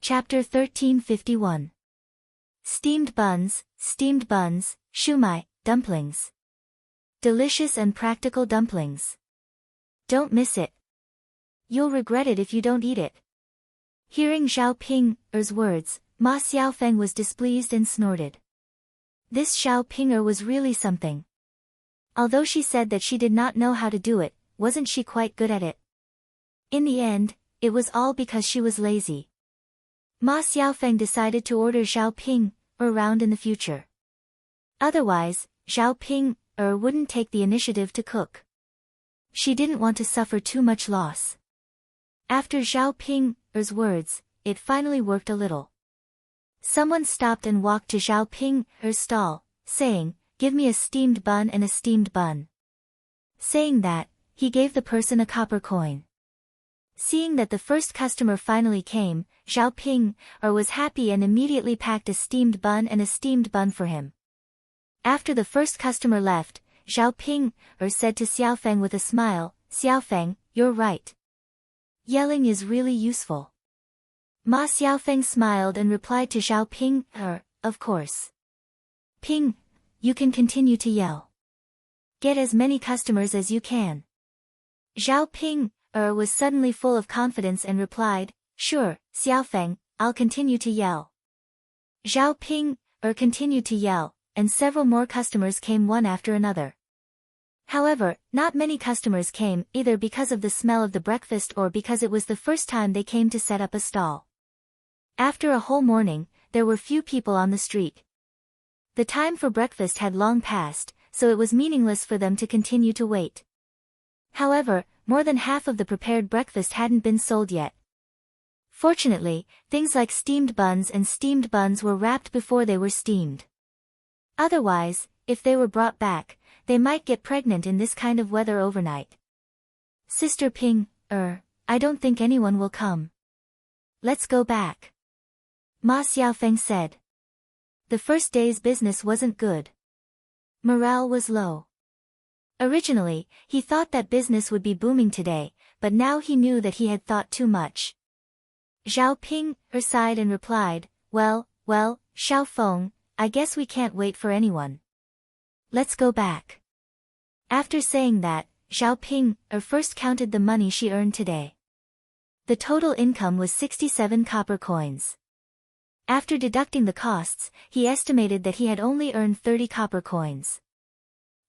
Chapter 1351. Steamed buns, shumai, dumplings. Delicious and practical dumplings. Don't miss it. You'll regret it if you don't eat it. Hearing Zhao Ping's words, Ma Xiaofeng was displeased and snorted. This Zhao Pinger was really something. Although she said that she did not know how to do it, wasn't she quite good at it? In the end, it was all because she was lazy. Ma Xiaofeng decided to order Zhao Ping around in the future. Otherwise, Zhao Ping wouldn't take the initiative to cook. She didn't want to suffer too much loss. After Zhao Ping's words, it finally worked a little. Someone stopped and walked to Zhao Ping's stall, saying, "Give me a steamed bun and a steamed bun." Saying that, he gave the person a copper coin. Seeing that the first customer finally came, Zhao Ping was happy and immediately packed a steamed bun and a steamed bun for him. After the first customer left, Zhao Ping said to Xiaofeng with a smile, "Xiaofeng, you're right. Yelling is really useful." Ma Xiaofeng smiled and replied to Zhao Ping, "Of course. Ping, you can continue to yell. Get as many customers as you can." Zhao Ping was suddenly full of confidence and replied, "Sure, Xiaofeng, I'll continue to yell." Zhao Ping continued to yell, and several more customers came one after another. However, not many customers came either because of the smell of the breakfast or because it was the first time they came to set up a stall. After a whole morning, there were few people on the street. The time for breakfast had long passed, so it was meaningless for them to continue to wait. However, more than half of the prepared breakfast hadn't been sold yet. Fortunately, things like steamed buns and steamed buns were wrapped before they were steamed. Otherwise, if they were brought back, they might get pregnant in this kind of weather overnight. "Sister Ping, I don't think anyone will come. Let's go back," Ma Xiaofeng said. The first day's business wasn't good. Morale was low. Originally, he thought that business would be booming today, but now he knew that he had thought too much. Zhao Ping sighed and replied, Well, Xiaofeng, I guess we can't wait for anyone. Let's go back." After saying that, Zhao Ping first counted the money she earned today. The total income was 67 copper coins. After deducting the costs, he estimated that he had only earned 30 copper coins.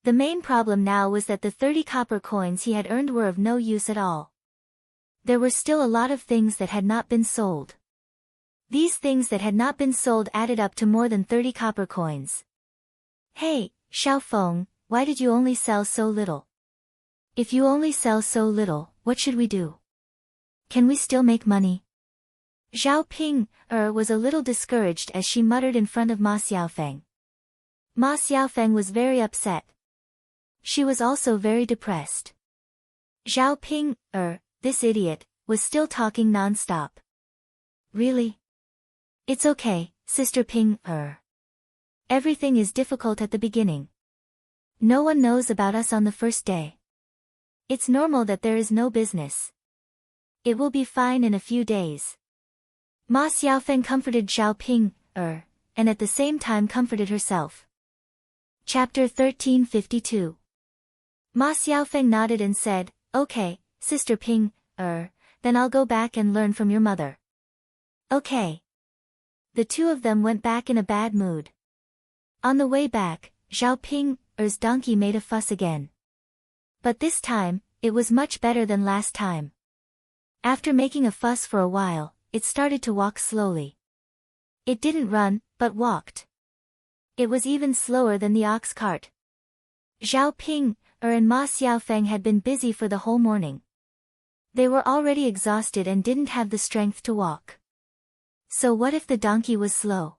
The main problem now was that the 30 copper coins he had earned were of no use at all. There were still a lot of things that had not been sold. These things that had not been sold added up to more than 30 copper coins. "Hey, Xiaofeng, why did you only sell so little? If you only sell so little, what should we do? Can we still make money?" Zhao Ping was a little discouraged as she muttered in front of Ma Xiaofeng. Ma Xiaofeng was very upset. She was also very depressed. Zhao Ping, this idiot, was still talking non-stop. "Really? It's okay, Sister Ping, Everything is difficult at the beginning. No one knows about us on the first day. It's normal that there is no business. It will be fine in a few days." Ma Xiaofeng comforted Zhao Ping, and at the same time comforted herself. Chapter 1352. Ma Xiaofeng nodded and said, "Okay, Sister Ping, then I'll go back and learn from your mother." "Okay." The two of them went back in a bad mood. On the way back, Zhao Ping's donkey made a fuss again. But this time, it was much better than last time. After making a fuss for a while, it started to walk slowly. It didn't run, but walked. It was even slower than the ox cart. Zhao Ping and Ma Xiaofeng had been busy for the whole morning. They were already exhausted and didn't have the strength to walk. So what if the donkey was slow?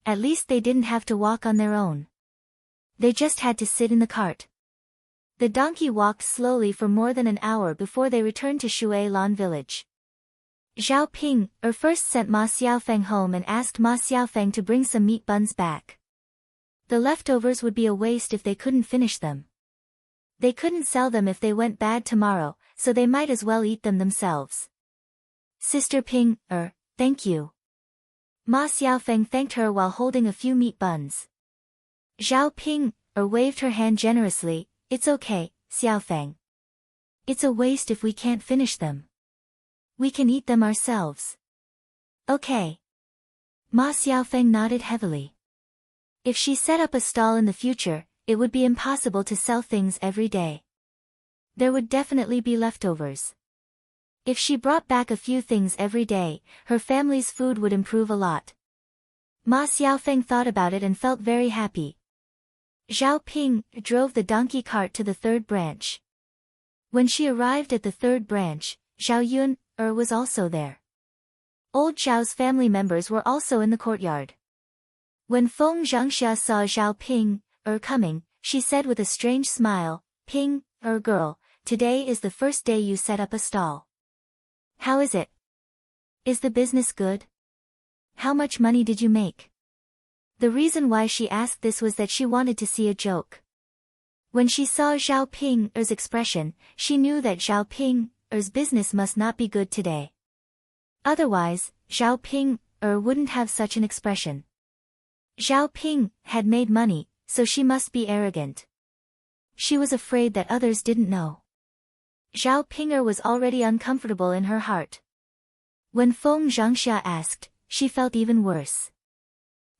At least they didn't have to walk on their own. They just had to sit in the cart. The donkey walked slowly for more than an hour before they returned to Shui Lan village. Zhao Ping first sent Ma Xiaofeng home and asked Ma Xiaofeng to bring some meat buns back. The leftovers would be a waste if they couldn't finish them. They couldn't sell them if they went bad tomorrow, so they might as well eat them themselves. "Sister Ping, Thank you. Ma Xiaofeng thanked her while holding a few meat buns. Zhao Ping waved her hand generously. It's okay, Xiaofeng. It's a waste if we can't finish them. We can eat them ourselves. Okay. Ma Xiaofeng nodded heavily. If she set up a stall in the future, it would be impossible to sell things every day. There would definitely be leftovers. If she brought back a few things every day, her family's food would improve a lot. Ma Xiaofeng thought about it and felt very happy. Zhao Ping drove the donkey cart to the third branch. When she arrived at the third branch, Zhao Yun was also there. Old Zhao's family members were also in the courtyard. When Feng Zhangxia saw Zhao Ping coming, she said with a strange smile, Ping girl, today is the first day you set up a stall. How is it? Is the business good? How much money did you make? The reason why she asked this was that she wanted to see a joke. When she saw Zhao Ping's expression, she knew that Zhao Ping's business must not be good today. Otherwise, Zhao Ping wouldn't have such an expression. Zhao Ping had made money, so she must be arrogant. She was afraid that others didn't know. Zhao Ping was already uncomfortable in her heart. When Feng Zhangxia asked, she felt even worse.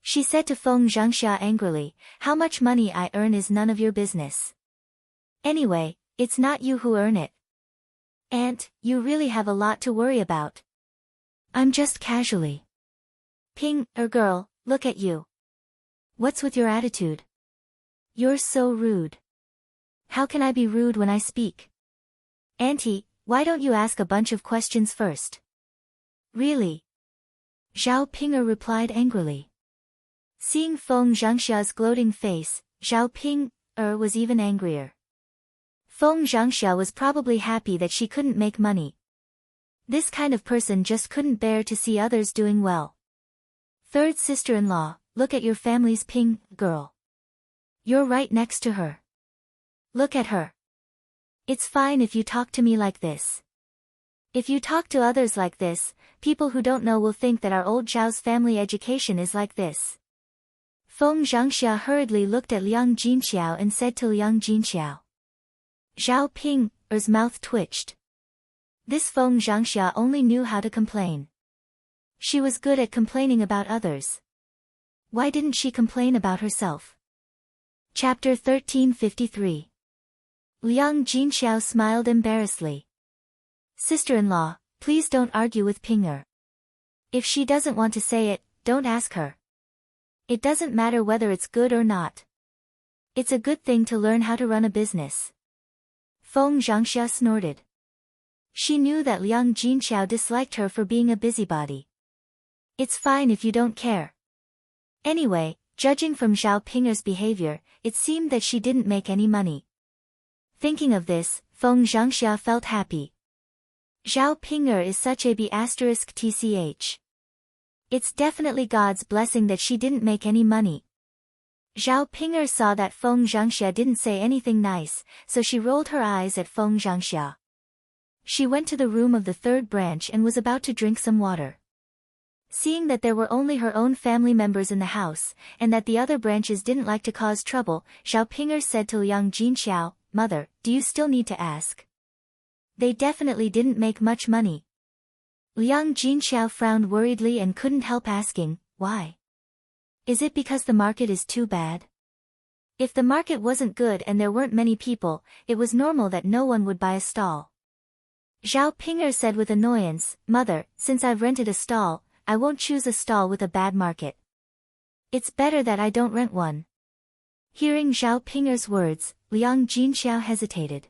She said to Feng Zhangxia angrily, how much money I earn is none of your business. Anyway, it's not you who earn it. Aunt, you really have a lot to worry about. I'm just casually. Ping girl, look at you. What's with your attitude? You're so rude. How can I be rude when I speak? Auntie, why don't you ask a bunch of questions first? Really? Zhao Ping replied angrily. Seeing Feng Zhangxia's gloating face, Zhao Ping was even angrier. Feng Zhangxia was probably happy that she couldn't make money. This kind of person just couldn't bear to see others doing well. Third sister-in-law, look at your family's Ping girl. You're right next to her. Look at her. It's fine if you talk to me like this. If you talk to others like this, people who don't know will think that our old Zhao's family education is like this. Feng Zhangxia hurriedly looked at Liang Jinqiao and said to Liang Jinqiao. Zhao Ping's mouth twitched. This Feng Zhangxia only knew how to complain. She was good at complaining about others. Why didn't she complain about herself? Chapter 1353. Liang Jinqiao smiled embarrassedly. Sister-in-law, please don't argue with Ping. If she doesn't want to say it, don't ask her. It doesn't matter whether it's good or not. It's a good thing to learn how to run a business. Feng Zhangxia snorted. She knew that Liang Jinqiao disliked her for being a busybody. It's fine if you don't care. Anyway, judging from Zhao Ping's behavior, it seemed that she didn't make any money. Thinking of this, Feng Zhangxia felt happy. Zhao Ping is such a B***tch. It's definitely God's blessing that she didn't make any money. Zhao Ping saw that Feng Zhangxia didn't say anything nice, so she rolled her eyes at Feng Zhangxia. She went to the room of the third branch and was about to drink some water. Seeing that there were only her own family members in the house, and that the other branches didn't like to cause trouble, Zhao Ping said to Liang Jinqiao, Mother, do you still need to ask? They definitely didn't make much money. Liang Jinqiao frowned worriedly and couldn't help asking, why? Is it because the market is too bad? If the market wasn't good and there weren't many people, it was normal that no one would buy a stall. Zhao Ping said with annoyance, Mother, since I've rented a stall, I won't choose a stall with a bad market. It's better that I don't rent one. Hearing Zhao Ping's words, Liang Jinqiao hesitated.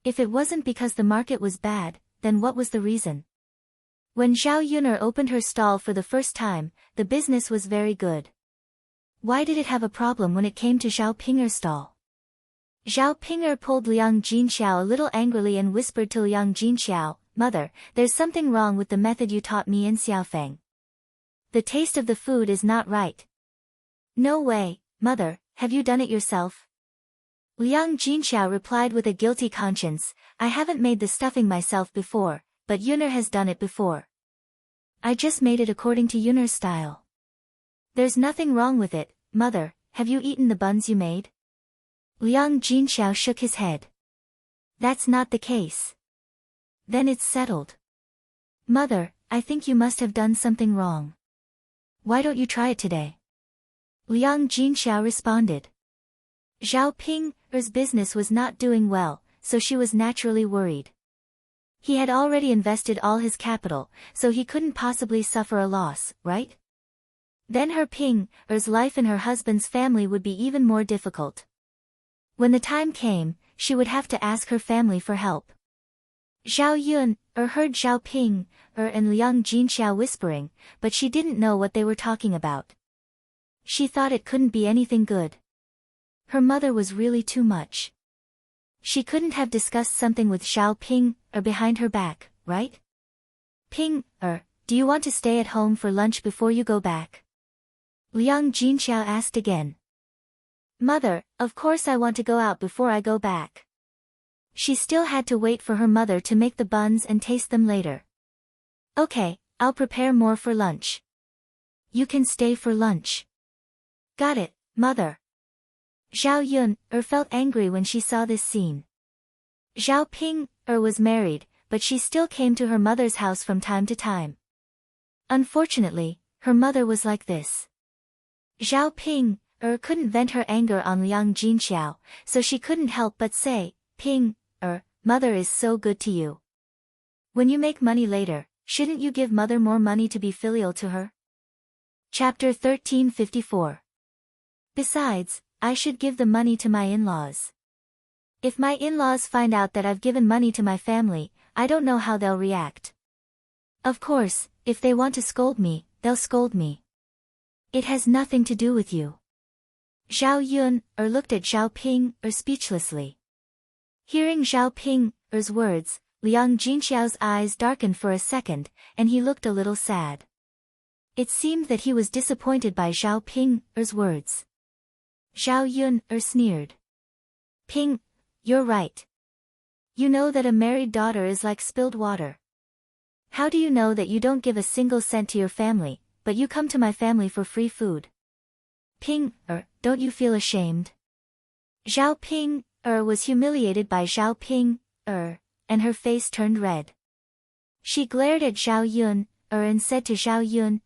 If it wasn't because the market was bad, then what was the reason? When Zhao Yuner opened her stall for the first time, the business was very good. Why did it have a problem when it came to Zhao Ping's stall? Zhao Ping pulled Liang Jinqiao a little angrily and whispered to Liang Jinqiao, Mother, there's something wrong with the method you taught me in Xiaofeng. The taste of the food is not right. No way, Mother, have you done it yourself? Liang Jinqiao replied with a guilty conscience, I haven't made the stuffing myself before, but Yuner has done it before. I just made it according to Yunner's style. There's nothing wrong with it, mother. Have you eaten the buns you made? Liang Jinxiao shook his head. That's not the case. Then it's settled. Mother, I think you must have done something wrong. Why don't you try it today? Liang Jinxiao responded. Zhao Ping's business was not doing well, so she was naturally worried. He had already invested all his capital, so he couldn't possibly suffer a loss, right? Then her Ping's life in her husband's family would be even more difficult. When the time came, she would have to ask her family for help. Zhao Yun heard Zhao Ping and Liang Jinxiao whispering, but she didn't know what they were talking about. She thought it couldn't be anything good. Her mother was really too much. She couldn't have discussed something with Zhao Ping behind her back, right? Ping do you want to stay at home for lunch before you go back? Liang Jinxiao asked again. Mother, of course I want to go out before I go back. She still had to wait for her mother to make the buns and taste them later. Okay, I'll prepare more for lunch. You can stay for lunch. Got it, mother. Zhao Yun felt angry when she saw this scene. Zhao Ping was married, but she still came to her mother's house from time to time. Unfortunately, her mother was like this. Zhao Ping couldn't vent her anger on Liang Jinxiao, so she couldn't help but say, Ping, mother is so good to you. When you make money later, shouldn't you give mother more money to be filial to her? Chapter 1354. Besides, I should give the money to my in-laws. If my in-laws find out that I've given money to my family, I don't know how they'll react. Of course, if they want to scold me, they'll scold me. It has nothing to do with you. Zhao Yun looked at Zhao Ping speechlessly. Hearing Zhao Ping's words, Liang Jinxiao's eyes darkened for a second, and he looked a little sad. It seemed that he was disappointed by Zhao Ping's words. Zhao Yun sneered. Ping, you're right. You know that a married daughter is like spilled water. How do you know that you don't give a single cent to your family, but you come to my family for free food? Ping, don't you feel ashamed? Zhao Ping was humiliated by Zhao Ping and her face turned red. She glared at Zhao Yun and said to Zhao Yun,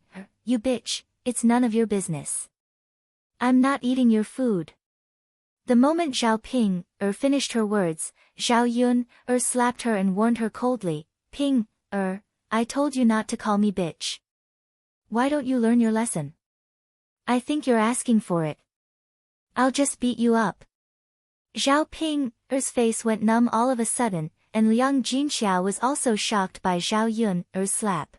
you bitch, it's none of your business. I'm not eating your food. The moment Zhao Ping finished her words, Zhao Yun slapped her and warned her coldly, Ping, I told you not to call me bitch. Why don't you learn your lesson? I think you're asking for it. I'll just beat you up. Zhao Ping's face went numb all of a sudden, and Liang Jinxiao was also shocked by Zhao Yun's slap.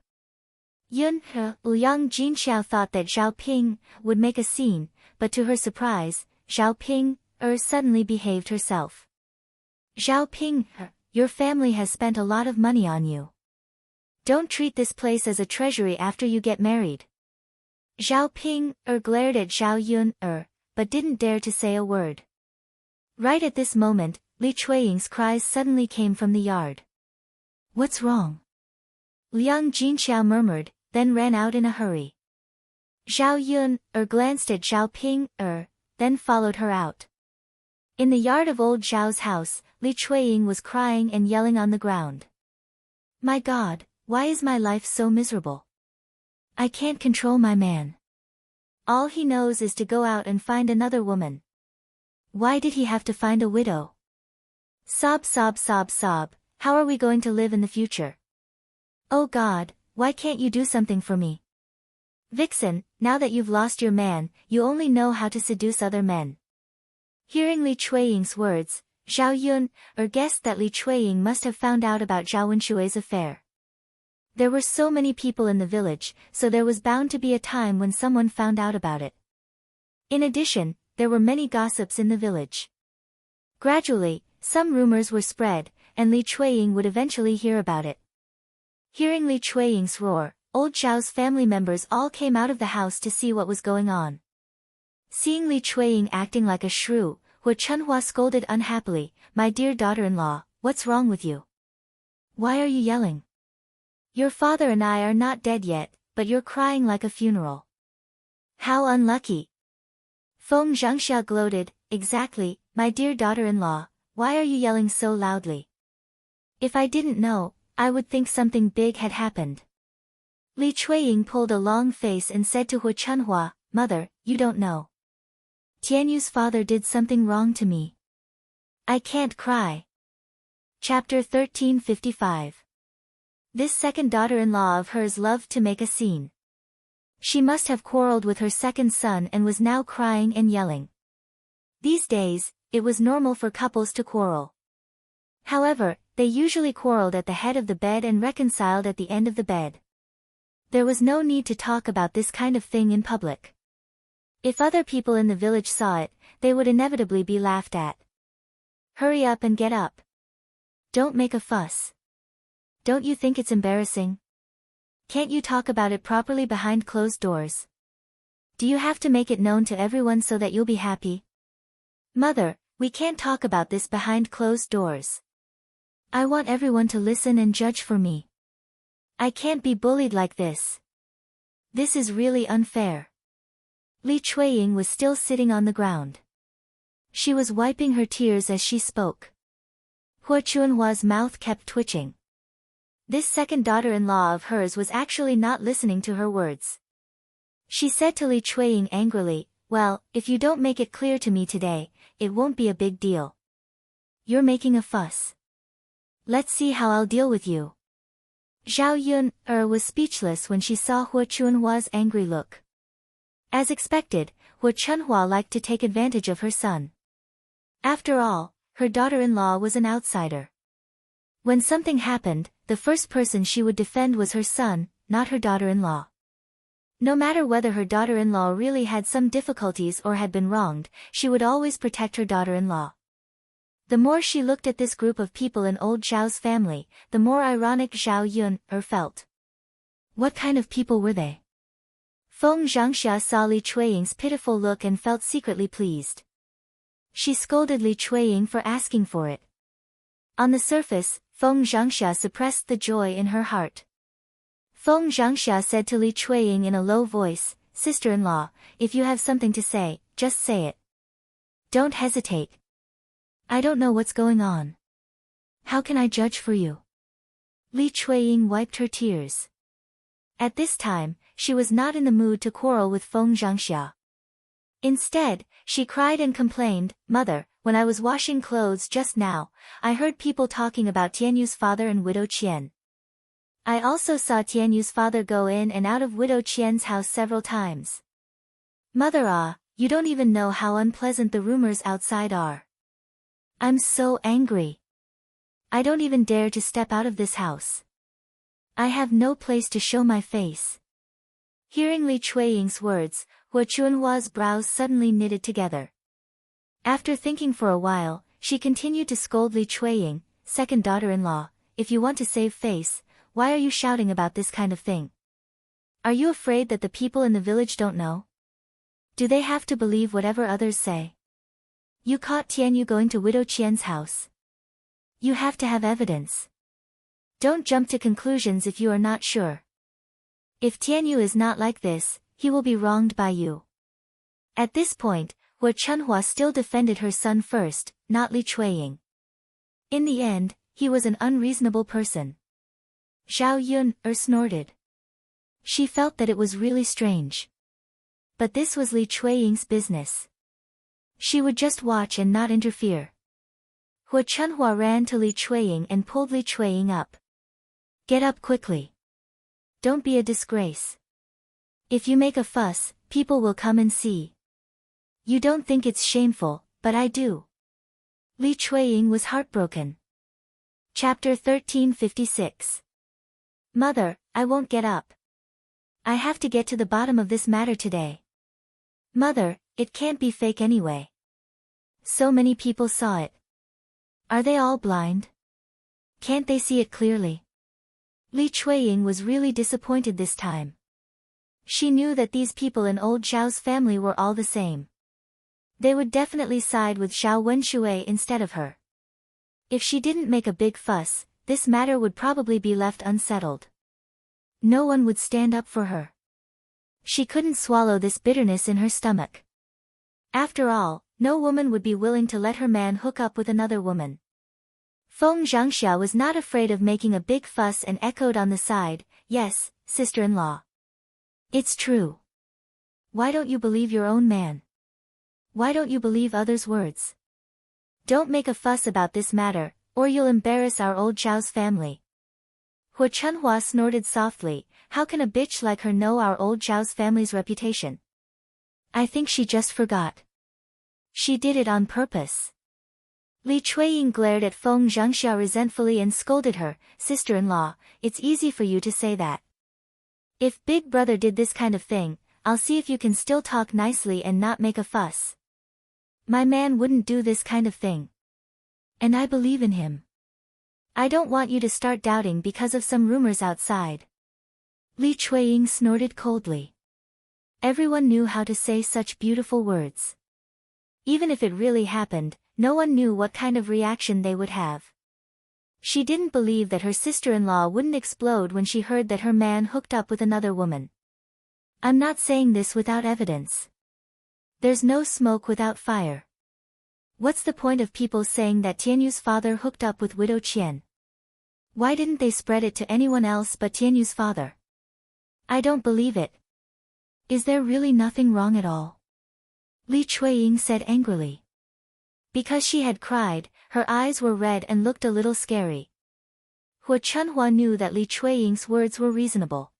Liang Jinxiao thought that Zhao Ping would make a scene, but to her surprise, Zhao Ping suddenly behaved herself. Zhao Ping, your family has spent a lot of money on you. Don't treat this place as a treasury after you get married. Zhao Ping glared at Zhao Yun but didn't dare to say a word. Right at this moment, Li Chuiying's cries suddenly came from the yard. What's wrong? Liang Jinxiao murmured, then ran out in a hurry. Zhao Yun glanced at Zhao Ping then followed her out. In the yard of old Zhao's house, Li Chuiying was crying and yelling on the ground. My God, why is my life so miserable? I can't control my man. All he knows is to go out and find another woman. Why did he have to find a widow? Sob, sob, sob, sob, how are we going to live in the future? Oh God, why can't you do something for me? Vixen, now that you've lost your man, you only know how to seduce other men. Hearing Li Chuiying's words, Zhao Yun guessed that Li Chuiying must have found out about Zhao Wenshui's affair. There were so many people in the village, so there was bound to be a time when someone found out about it. In addition, there were many gossips in the village. Gradually, some rumors were spread, and Li Chuiying would eventually hear about it. Hearing Li Chuiying's roar, old Zhao's family members all came out of the house to see what was going on. Seeing Li Chuiying acting like a shrew, Hua Chunhua scolded unhappily, My dear daughter-in-law, what's wrong with you? Why are you yelling? Your father and I are not dead yet, but you're crying like a funeral. How unlucky. Feng Zhangxia gloated, exactly, my dear daughter-in-law, why are you yelling so loudly? If I didn't know, I would think something big had happened. Li Chuiying pulled a long face and said to Hu Chunhua, Mother, you don't know. Tianyu's father did something wrong to me. I can't cry. Chapter 1355. This second daughter-in-law of hers loved to make a scene. She must have quarreled with her second son and was now crying and yelling. These days, it was normal for couples to quarrel. However, they usually quarreled at the head of the bed and reconciled at the end of the bed. There was no need to talk about this kind of thing in public. If other people in the village saw it, they would inevitably be laughed at. Hurry up and get up. Don't make a fuss. Don't you think it's embarrassing? Can't you talk about it properly behind closed doors? Do you have to make it known to everyone so that you'll be happy? Mother, we can't talk about this behind closed doors. I want everyone to listen and judge for me. I can't be bullied like this. This is really unfair. Li Chuiying was still sitting on the ground. She was wiping her tears as she spoke. Hu Chunhua's mouth kept twitching. This second daughter-in-law of hers was actually not listening to her words. She said to Li Chuiying angrily, well, if you don't make it clear to me today, it won't be a big deal. You're making a fuss. Let's see how I'll deal with you. Zhao Yun was speechless when she saw Hu Chunhua's angry look. As expected, Hu Chunhua liked to take advantage of her son. After all, her daughter-in-law was an outsider. When something happened, the first person she would defend was her son, not her daughter-in-law. No matter whether her daughter-in-law really had some difficulties or had been wronged, she would always protect her daughter-in-law. The more she looked at this group of people in old Zhao's family, the more ironic Zhao Yun felt. What kind of people were they? Feng Zhangxia saw Li Chuiying's pitiful look and felt secretly pleased. She scolded Li Chuiying for asking for it. On the surface, Feng Zhangxia suppressed the joy in her heart. Feng Zhangxia said to Li Chuiying in a low voice, Sister-in-law, if you have something to say, just say it. Don't hesitate. I don't know what's going on. How can I judge for you? Li Chuiying wiped her tears. At this time, she was not in the mood to quarrel with Feng Zhangxia. Instead, she cried and complained, Mother, when I was washing clothes just now, I heard people talking about Tianyu's father and Widow Qian. I also saw Tianyu's father go in and out of Widow Qian's house several times. Mother, you don't even know how unpleasant the rumors outside are. I'm so angry. I don't even dare to step out of this house. I have no place to show my face. Hearing Li Chuiying's words, Hu Chunhua's brows suddenly knitted together. After thinking for a while, she continued to scold Li Chuiying, second daughter-in-law, if you want to save face, why are you shouting about this kind of thing? Are you afraid that the people in the village don't know? Do they have to believe whatever others say? You caught Tianyu going to Widow Qian's house. You have to have evidence. Don't jump to conclusions if you are not sure. If Tianyu is not like this, he will be wronged by you. At this point, Hu Chunhua still defended her son first, not Li Chuiying. In the end, he was an unreasonable person. Zhao Yun snorted. She felt that it was really strange. But this was Li Chuiying's business. She would just watch and not interfere. Hu Chunhua ran to Li Chuiying and pulled Li Chuiying up. Get up quickly. Don't be a disgrace. If you make a fuss, people will come and see. You don't think it's shameful, but I do. Li Chuiying was heartbroken. Chapter 1356. Mother, I won't get up. I have to get to the bottom of this matter today. Mother, it can't be fake anyway. So many people saw it. Are they all blind? Can't they see it clearly? Li Chuiying was really disappointed this time. She knew that these people in old Zhao's family were all the same. They would definitely side with Zhao Wenshui instead of her. If she didn't make a big fuss, this matter would probably be left unsettled. No one would stand up for her. She couldn't swallow this bitterness in her stomach. After all, no woman would be willing to let her man hook up with another woman. Feng Zhangxia was not afraid of making a big fuss and echoed on the side, "Yes, sister-in-law. It's true. Why don't you believe your own man? Why don't you believe others' words? Don't make a fuss about this matter, or you'll embarrass our old Zhao's family." Hu Chunhua snorted softly, "How can a bitch like her know our old Zhao's family's reputation? I think she just forgot. She did it on purpose." Li Chuiying glared at Feng Zhangxia resentfully and scolded her, "Sister-in-law, it's easy for you to say that. If Big Brother did this kind of thing, I'll see if you can still talk nicely and not make a fuss. My man wouldn't do this kind of thing. And I believe in him. I don't want you to start doubting because of some rumors outside." Li Chuiying snorted coldly. Everyone knew how to say such beautiful words. Even if it really happened, no one knew what kind of reaction they would have. She didn't believe that her sister-in-law wouldn't explode when she heard that her man hooked up with another woman. "I'm not saying this without evidence. There's no smoke without fire. What's the point of people saying that Tianyu's father hooked up with widow Qian? Why didn't they spread it to anyone else but Tianyu's father? I don't believe it. Is there really nothing wrong at all?" Li Chuiying said angrily. Because she had cried, her eyes were red and looked a little scary. Hu Chunhua knew that Li Chuiying's words were reasonable.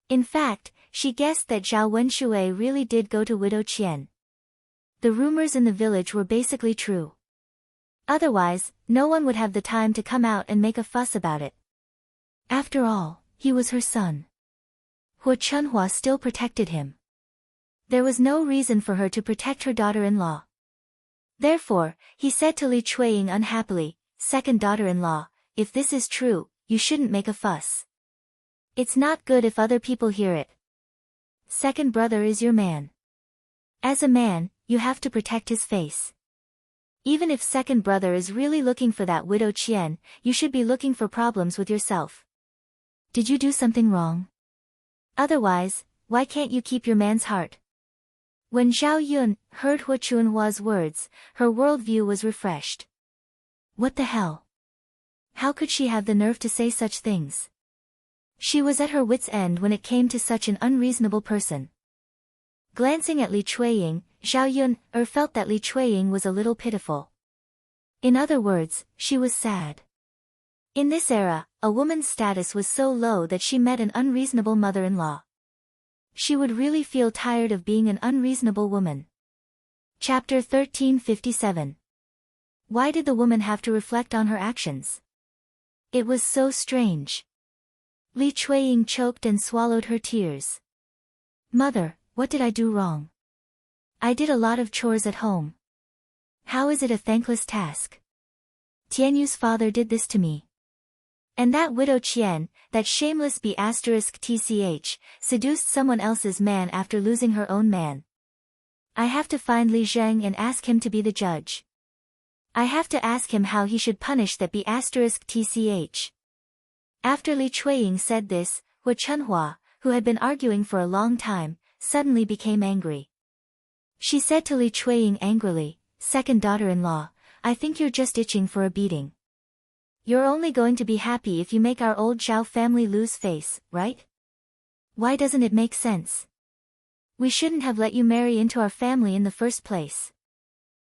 In fact, she guessed that Zhao Wenshui really did go to widow Qian. The rumors in the village were basically true. Otherwise, no one would have the time to come out and make a fuss about it. After all, he was her son. Hu Chunhua still protected him. There was no reason for her to protect her daughter-in-law. Therefore, he said to Li Chuiying unhappily, "Second daughter-in-law, if this is true, you shouldn't make a fuss. It's not good if other people hear it. Second brother is your man. As a man, you have to protect his face. Even if second brother is really looking for that widow Qian, you should be looking for problems with yourself. Did you do something wrong? Otherwise, why can't you keep your man's heart?" When Zhao Yun heard Hu Chunhua's words, her worldview was refreshed. What the hell? How could she have the nerve to say such things? She was at her wit's end when it came to such an unreasonable person. Glancing at Li Chuiying, Zhao Yun felt that Li Chuiying was a little pitiful. In other words, she was sad. In this era, a woman's status was so low that she met an unreasonable mother-in-law. She would really feel tired of being an unreasonable woman. Chapter 1357. Why did the woman have to reflect on her actions? It was so strange. Li Chuiying choked and swallowed her tears. "Mother, what did I do wrong? I did a lot of chores at home. How is it a thankless task? Tianyu's father did this to me. And that widow Qian, that shameless B***tch, seduced someone else's man after losing her own man. I have to find Li Zheng and ask him to be the judge. I have to ask him how he should punish that B***tch. After Li Chuiying said this, Hu Chunhua, who had been arguing for a long time, suddenly became angry. She said to Li Chuiying angrily, "Second daughter-in-law, I think you're just itching for a beating. You're only going to be happy if you make our old Zhao family lose face, right? Why doesn't it make sense? We shouldn't have let you marry into our family in the first place.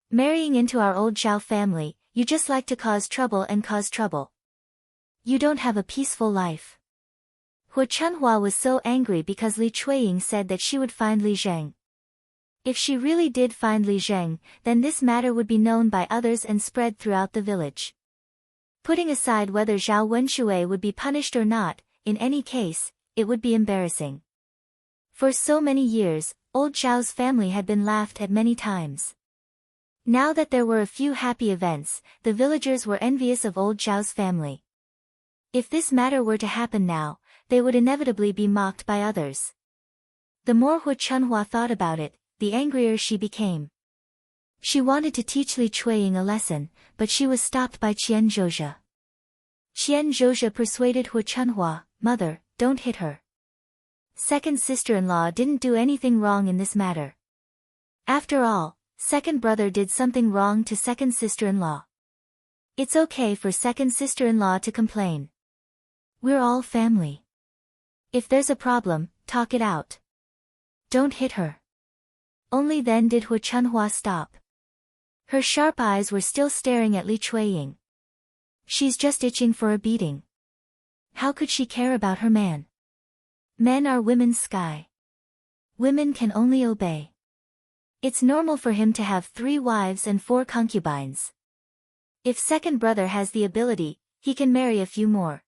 Marrying into our old Zhao family, you just like to cause trouble and cause trouble. You don't have a peaceful life." Hu Chunhua was so angry because Li Chuiying said that she would find Li Zheng. If she really did find Li Zheng, then this matter would be known by others and spread throughout the village. Putting aside whether Zhao Wenshui would be punished or not, in any case, it would be embarrassing. For so many years, old Zhao's family had been laughed at many times. Now that there were a few happy events, the villagers were envious of old Zhao's family. If this matter were to happen now, they would inevitably be mocked by others. The more Hu Chunhua thought about it, the angrier she became. She wanted to teach Li Chuiying a lesson, but she was stopped by Qian Zhozha. Qian Zhozha persuaded Hu Chunhua, "Mother, don't hit her. Second sister-in-law didn't do anything wrong in this matter. After all, second brother did something wrong to second sister-in-law. It's okay for second sister-in-law to complain. We're all family. If there's a problem, talk it out. Don't hit her. Only then did Hu Chunhua stop. Her sharp eyes were still staring at Li Chuiying. She's just itching for a beating. How could she care about her man? Men are women's sky. Women can only obey. It's normal for him to have 3 wives and 4 concubines. If second brother has the ability, he can marry a few more.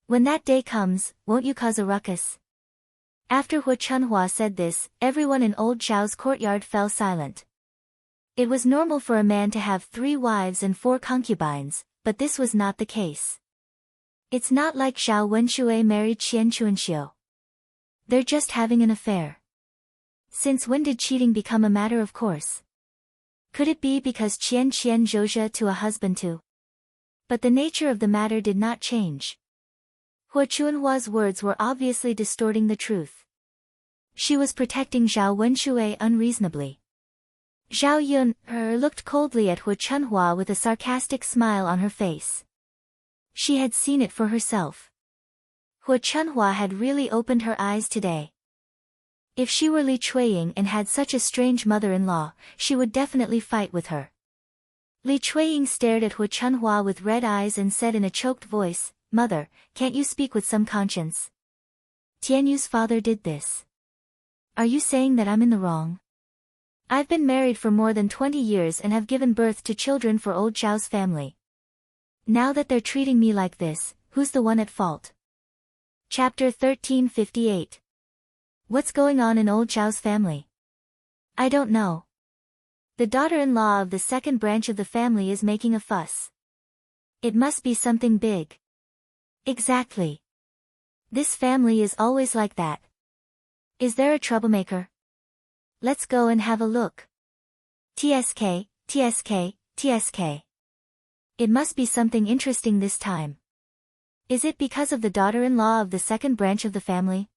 When that day comes, won't you cause a ruckus? After Hu Chunhua said this, everyone in old Zhao's courtyard fell silent. It was normal for a man to have 3 wives and 4 concubines, but this was not the case. It's not like Zhao Wenshui married Qian Chuanxiu. They're just having an affair. Since when did cheating become a matter of course? Could it be because Qian Zhozhe to a husband too? But the nature of the matter did not change. Hu Chunhua's words were obviously distorting the truth. She was protecting Zhao Wenshui unreasonably. Zhao Yun looked coldly at Hu Chunhua with a sarcastic smile on her face. She had seen it for herself. Hu Chunhua had really opened her eyes today. If she were Li Chuiying and had such a strange mother-in-law, she would definitely fight with her. Li Chuiying stared at Hu Chunhua with red eyes and said in a choked voice, "Mother, can't you speak with some conscience? Tianyu's father did this. Are you saying that I'm in the wrong? I've been married for more than 20 years and have given birth to children for old Zhao's family. Now that they're treating me like this, who's the one at fault?" Chapter 1358. What's going on in old Zhao's family? I don't know. The daughter-in-law of the second branch of the family is making a fuss. It must be something big. Exactly. This family is always like that. Is there a troublemaker? Let's go and have a look. TSK, TSK, TSK. It must be something interesting this time. Is it because of the daughter-in-law of the second branch of the family?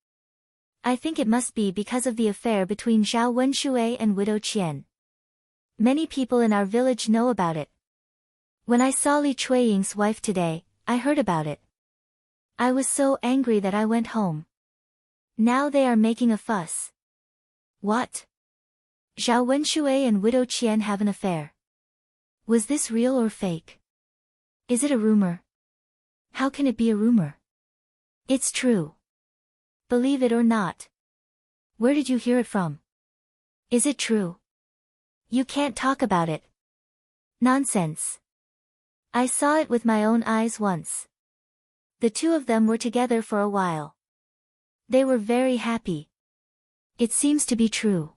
I think it must be because of the affair between Zhao Wenshui and widow Qian. Many people in our village know about it. When I saw Li Chuiying's wife today, I heard about it. I was so angry that I went home. Now they are making a fuss. What? Zhao Wenshui and widow Qian have an affair. Was this real or fake? Is it a rumor? How can it be a rumor? It's true. Believe it or not. Where did you hear it from? Is it true? You can't talk about it. Nonsense. I saw it with my own eyes once. The two of them were together for a while. They were very happy. It seems to be true.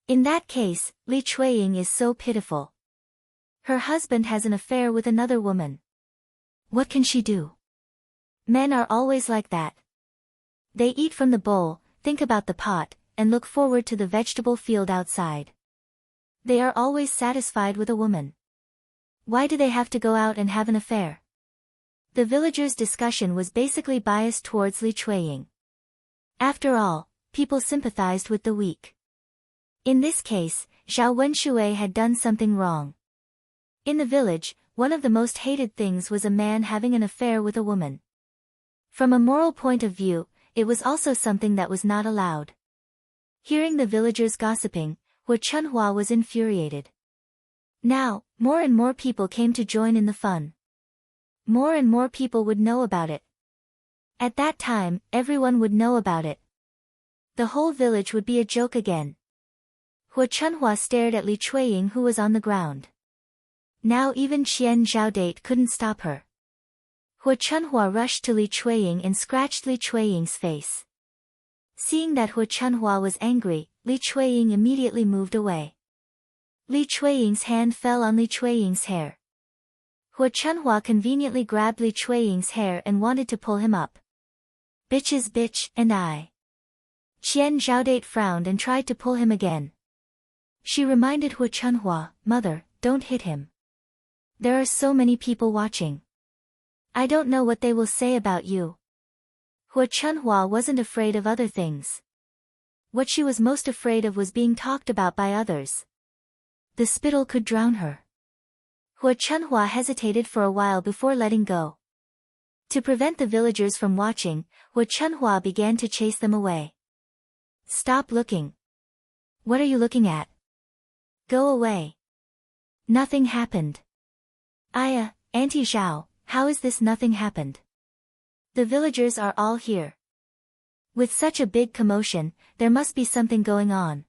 In that case, Li Chuiying is so pitiful. Her husband has an affair with another woman. What can she do? Men are always like that. They eat from the bowl, think about the pot, and look forward to the vegetable field outside. They are always satisfied with a woman. Why do they have to go out and have an affair? The villagers' discussion was basically biased towards Li Chuiying. After all, people sympathized with the weak. In this case, Zhao Wenshui had done something wrong. In the village, one of the most hated things was a man having an affair with a woman. From a moral point of view, it was also something that was not allowed. Hearing the villagers gossiping, Hu Chunhua was infuriated. Now, more and more people came to join in the fun. More and more people would know about it. At that time, everyone would know about it. The whole village would be a joke again. Hu Chunhua stared at Li Chuiying, who was on the ground. Now even Qian Zhaodate couldn't stop her. Hu Chunhua rushed to Li Chuiying and scratched Li Chuiying's face. Seeing that Hu Chunhua was angry, Li Chuiying immediately moved away. Li Chuiying's hand fell on Li Chuiying's hair. Hu Chunhua conveniently grabbed Li Chuiying's hair and wanted to pull him up. Bitches bitch, and I. Qian Zhaodate frowned and tried to pull him again. She reminded Hu Chunhua, "Mother, don't hit him. There are so many people watching. I don't know what they will say about you." Hua Chunhua wasn't afraid of other things. What she was most afraid of was being talked about by others. The spittle could drown her. Hua Chunhua hesitated for a while before letting go. To prevent the villagers from watching, Hua Chunhua began to chase them away. Stop looking. What are you looking at? Go away. Nothing happened. Auntie Zhao, how is this nothing happened? The villagers are all here. With such a big commotion, there must be something going on.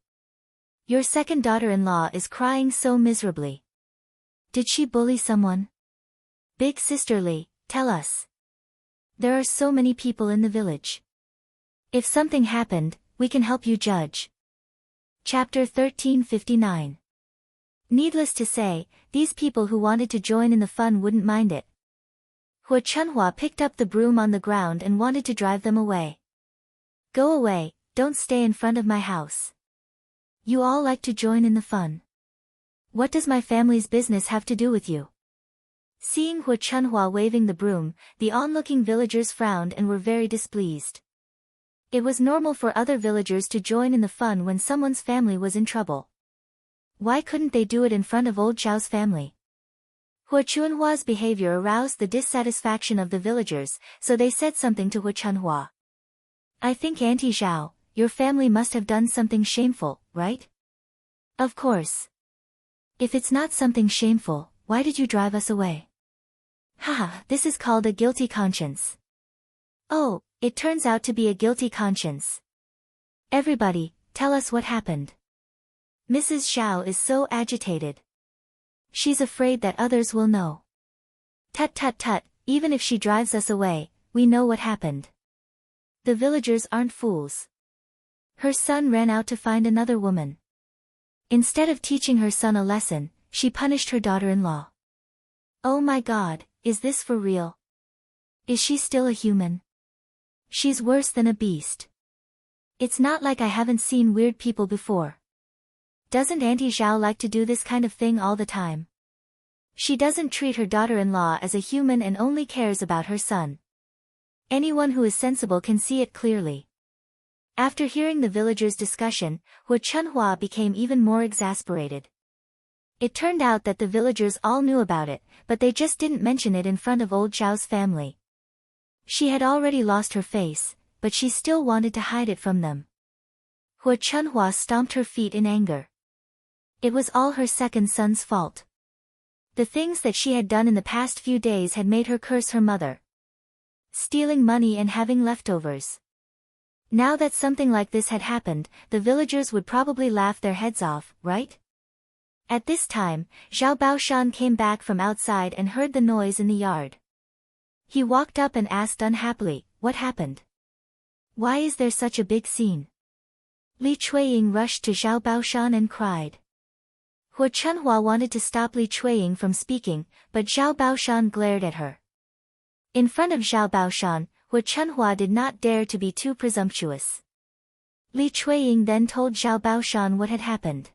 Your second daughter-in-law is crying so miserably. Did she bully someone? Big sister Li, tell us. There are so many people in the village. If something happened, we can help you judge. Chapter 1359. Needless to say, these people who wanted to join in the fun wouldn't mind it. Hua Chunhua picked up the broom on the ground and wanted to drive them away. Go away, don't stay in front of my house. You all like to join in the fun. What does my family's business have to do with you? Seeing Hua Chunhua waving the broom, the onlooking villagers frowned and were very displeased. It was normal for other villagers to join in the fun when someone's family was in trouble. Why couldn't they do it in front of old Zhao's family? Hua Chunhua's behavior aroused the dissatisfaction of the villagers, so they said something to Hua Chunhua. I think Auntie Zhao, your family must have done something shameful, right? Of course. If it's not something shameful, why did you drive us away? Haha, this is called a guilty conscience. Oh, it turns out to be a guilty conscience. Everybody, tell us what happened. Mrs. Zhao is so agitated. She's afraid that others will know. Tut tut tut, even if she drives us away, we know what happened. The villagers aren't fools. Her son ran out to find another woman. Instead of teaching her son a lesson, she punished her daughter-in-law. Oh my God, is this for real? Is she still a human? She's worse than a beast. It's not like I haven't seen weird people before. Doesn't Auntie Zhao like to do this kind of thing all the time? She doesn't treat her daughter-in-law as a human and only cares about her son. Anyone who is sensible can see it clearly. After hearing the villagers' discussion, Hua Chunhua became even more exasperated. It turned out that the villagers all knew about it, but they just didn't mention it in front of old Zhao's family. She had already lost her face, but she still wanted to hide it from them. Hua Chunhua stomped her feet in anger. It was all her second son's fault. The things that she had done in the past few days had made her curse her mother. Stealing money and having leftovers. Now that something like this had happened, the villagers would probably laugh their heads off, right? At this time, Zhao Baoshan came back from outside and heard the noise in the yard. He walked up and asked unhappily, what happened? Why is there such a big scene? Li Chuiying rushed to Zhao Baoshan and cried. Hua Chunhua wanted to stop Li Chuiying from speaking, but Zhao Baoshan glared at her. In front of Zhao Baoshan, Hua Chunhua did not dare to be too presumptuous. Li Chuiying then told Zhao Baoshan what had happened.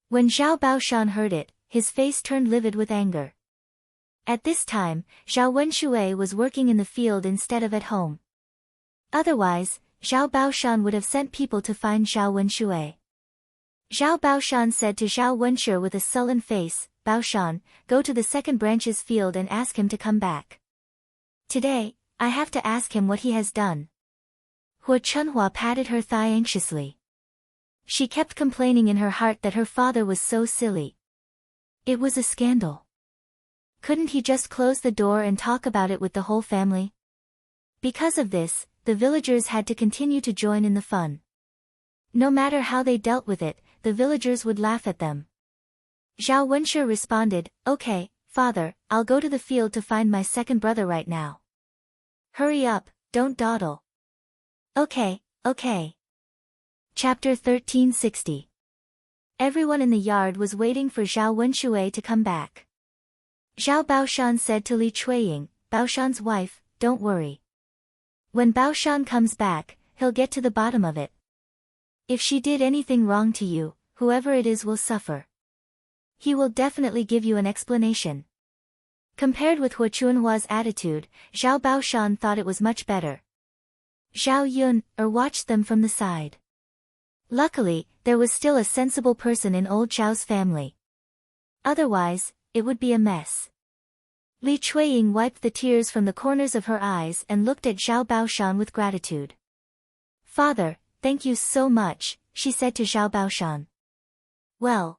When Zhao Baoshan heard it, his face turned livid with anger. At this time, Zhao Wenshui was working in the field instead of at home. Otherwise, Zhao Baoshan would have sent people to find Zhao Wenshui. Zhao Baoshan said to Zhao Wenshui with a sullen face, Baoshan, go to the second branch's field and ask him to come back. Today, I have to ask him what he has done. Hua Chunhua patted her thigh anxiously. She kept complaining in her heart that her father was so silly. It was a scandal. Couldn't he just close the door and talk about it with the whole family? Because of this, the villagers had to continue to join in the fun. No matter how they dealt with it, the villagers would laugh at them. Zhao Wenshui responded, okay, father, I'll go to the field to find my second brother right now. Hurry up, don't dawdle. Okay. Chapter 1360. Everyone in the yard was waiting for Zhao Wenshui to come back. Zhao Baoshan said to Li Chuiying, Baoshan's wife, don't worry. When Baoshan comes back, he'll get to the bottom of it. If she did anything wrong to you, whoever it is will suffer. He will definitely give you an explanation. Compared with Hua Chunhua's attitude, Zhao Baoshan thought it was much better. Zhao Yun watched them from the side. Luckily, there was still a sensible person in old Zhao's family. Otherwise, it would be a mess. Li Chuiying wiped the tears from the corners of her eyes and looked at Zhao Baoshan with gratitude. "Father, thank you so much," she said to Zhao Baoshan. "Well."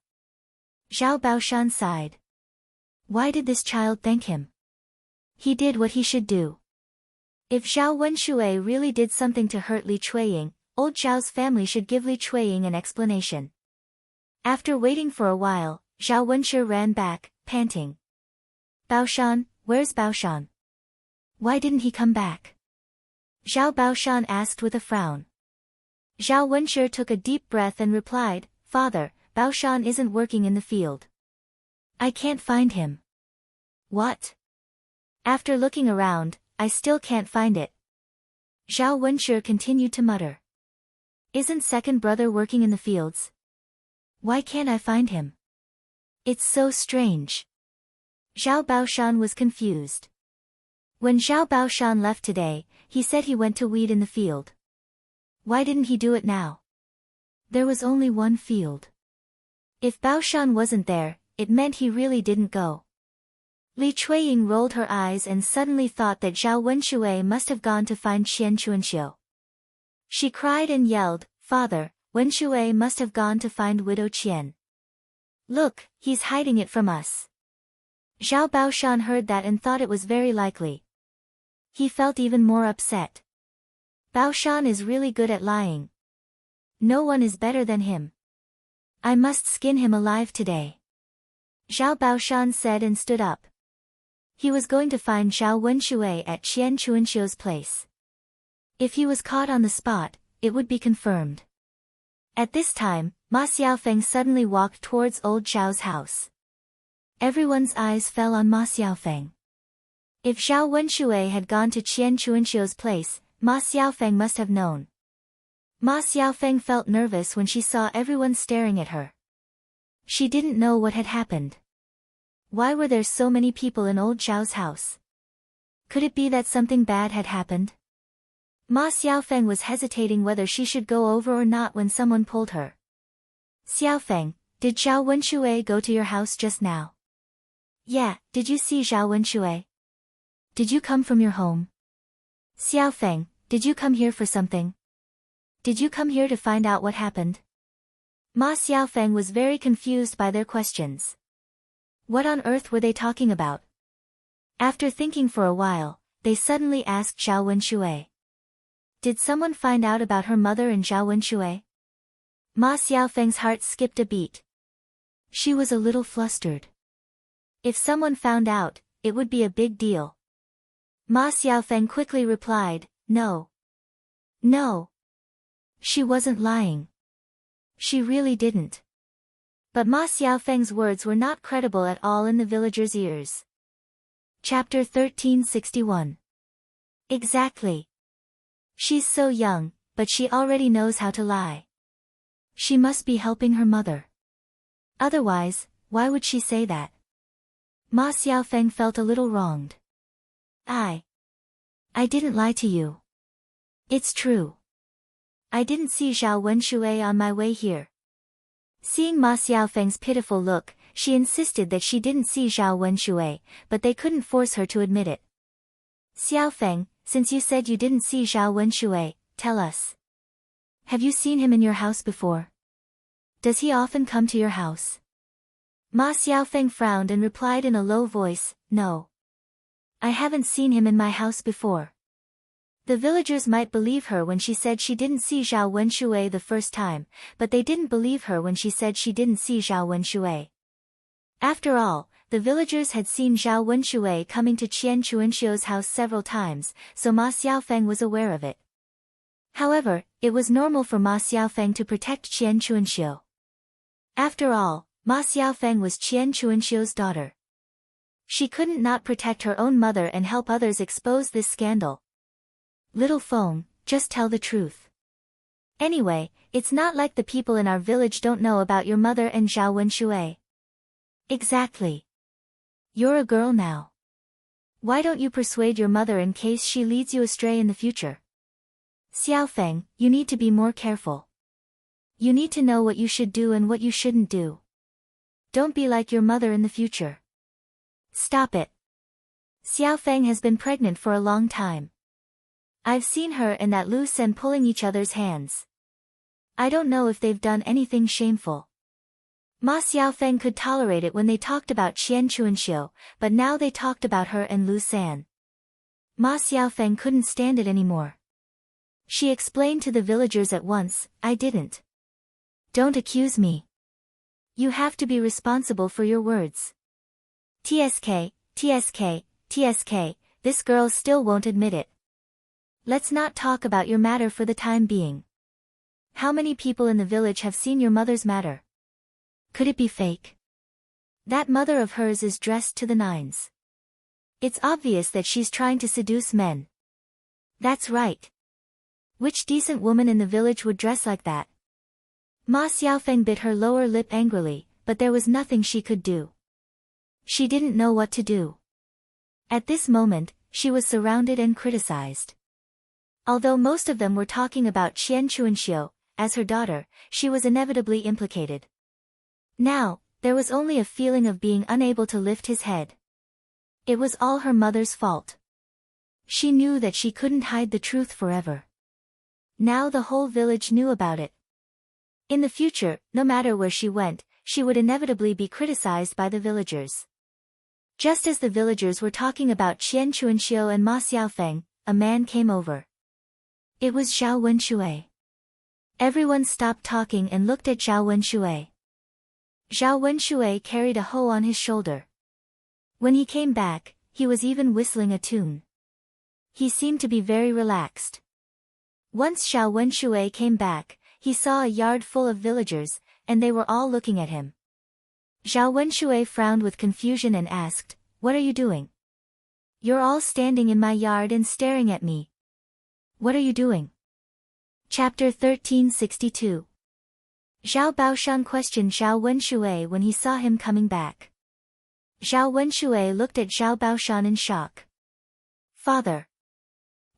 Zhao Baoshan sighed. Why did this child thank him? He did what he should do. If Zhao Wenshui really did something to hurt Li Chuiying, old Zhao's family should give Li Chuiying an explanation. After waiting for a while, Zhao Wenshui ran back, panting. "Baoshan, where's Baoshan? Why didn't he come back?" Zhao Baoshan asked with a frown. Zhao Wenshui took a deep breath and replied, "Father, Baoshan isn't working in the field. I can't find him." "What?" "After looking around, I still can't find it." Zhao Wenshui continued to mutter. "Isn't second brother working in the fields? Why can't I find him? It's so strange." Zhao Baoshan was confused. When Zhao Baoshan left today, he said he went to weed in the field. Why didn't he do it now? There was only one field. If Baoshan wasn't there, it meant he really didn't go. Li Chuiying rolled her eyes and suddenly thought that Zhao Wenshui must have gone to find Qian Chuanxiu. She cried and yelled, "Father, Wenshui must have gone to find Widow Qian. Look, he's hiding it from us." Zhao Baoshan heard that and thought it was very likely. He felt even more upset. Baoshan is really good at lying. No one is better than him. I must skin him alive today. Zhao Baoshan said and stood up. He was going to find Zhao Wenshui at Qian Chuanxiu's place. If he was caught on the spot, it would be confirmed. At this time, Ma Xiaofeng suddenly walked towards old Zhao's house. Everyone's eyes fell on Ma Xiaofeng. If Zhao Wenshui had gone to Qian Chuanxiu's place, Ma Xiaofeng must have known. Ma Xiaofeng felt nervous when she saw everyone staring at her. She didn't know what had happened. Why were there so many people in old Zhao's house? Could it be that something bad had happened? Ma Xiaofeng was hesitating whether she should go over or not when someone pulled her. "Xiaofeng, did Zhao Wenshui go to your house just now?" "Yeah, did you see Zhao Wenshui? Did you come from your home?" "Xiaofeng, did you come here for something? Did you come here to find out what happened?" Ma Xiaofeng was very confused by their questions. What on earth were they talking about? After thinking for a while, they suddenly asked Zhao Wenshui. Did someone find out about her mother and Zhao Wenshui? Ma Xiaofeng's heart skipped a beat. She was a little flustered. If someone found out, it would be a big deal. Ma Xiaofeng quickly replied, "No. No. She wasn't lying. She really didn't." But Ma Xiaofeng's words were not credible at all in the villagers' ears. Chapter 1361. Exactly. She's so young, but she already knows how to lie. She must be helping her mother. Otherwise, why would she say that? Ma Xiaofeng felt a little wronged. I didn't lie to you. It's true. I didn't see Zhao Wenshui on my way here. Seeing Ma Xiaofeng's pitiful look, she insisted that she didn't see Zhao Wenshui, but they couldn't force her to admit it. "Xiaofeng, since you said you didn't see Zhao Wenshui, tell us. Have you seen him in your house before? Does he often come to your house?" Ma Xiaofeng frowned and replied in a low voice, "No. I haven't seen him in my house before." The villagers might believe her when she said she didn't see Zhao Wenshui the first time, but they didn't believe her when she said she didn't see Zhao Wenshui. After all, the villagers had seen Zhao Wenshui coming to Qian Chuanxiu's house several times, so Ma Xiaofeng was aware of it. However, it was normal for Ma Xiaofeng to protect Qian Chuanxiu. After all, Ma Xiaofeng was Qian Chuanxiu's daughter. She couldn't not protect her own mother and help others expose this scandal. "Little Feng, just tell the truth. Anyway, it's not like the people in our village don't know about your mother and Zhao Wenshui." "Exactly. You're a girl now. Why don't you persuade your mother in case she leads you astray in the future?" Xiaofeng, you need to be more careful. You need to know what you should do and what you shouldn't do. Don't be like your mother in the future. Stop it. Xiaofeng has been pregnant for a long time. I've seen her and that Lu Sen pulling each other's hands. I don't know if they've done anything shameful. Ma Xiaofeng could tolerate it when they talked about Qian Chuanxiu, but now they talked about her and Lu San. Ma Xiaofeng couldn't stand it anymore. She explained to the villagers at once, I didn't. Don't accuse me. You have to be responsible for your words. TSK, TSK, TSK, this girl still won't admit it. Let's not talk about your matter for the time being. How many people in the village have seen your mother's matter? Could it be fake? That mother of hers is dressed to the nines. It's obvious that she's trying to seduce men. That's right. Which decent woman in the village would dress like that? Ma Xiaofeng bit her lower lip angrily, but there was nothing she could do. She didn't know what to do. At this moment, she was surrounded and criticized. Although most of them were talking about Qian Chuanxiu, as her daughter, she was inevitably implicated. Now, there was only a feeling of being unable to lift his head. It was all her mother's fault. She knew that she couldn't hide the truth forever. Now the whole village knew about it. In the future, no matter where she went, she would inevitably be criticized by the villagers. Just as the villagers were talking about Qian Chuanxiu and Ma Xiaofeng, a man came over. It was Zhao Wenxue. Everyone stopped talking and looked at Zhao Wenxue. Zhao Wenxue carried a hoe on his shoulder. When he came back, he was even whistling a tune. He seemed to be very relaxed. Once Zhao Wenxue came back, he saw a yard full of villagers, and they were all looking at him. Zhao Wenxue frowned with confusion and asked, What are you doing? You're all standing in my yard and staring at me. What are you doing? Chapter 1362. Zhao Baoshan questioned Zhao Wenxue when he saw him coming back. Zhao Wenxue looked at Zhao Baoshan in shock. Father.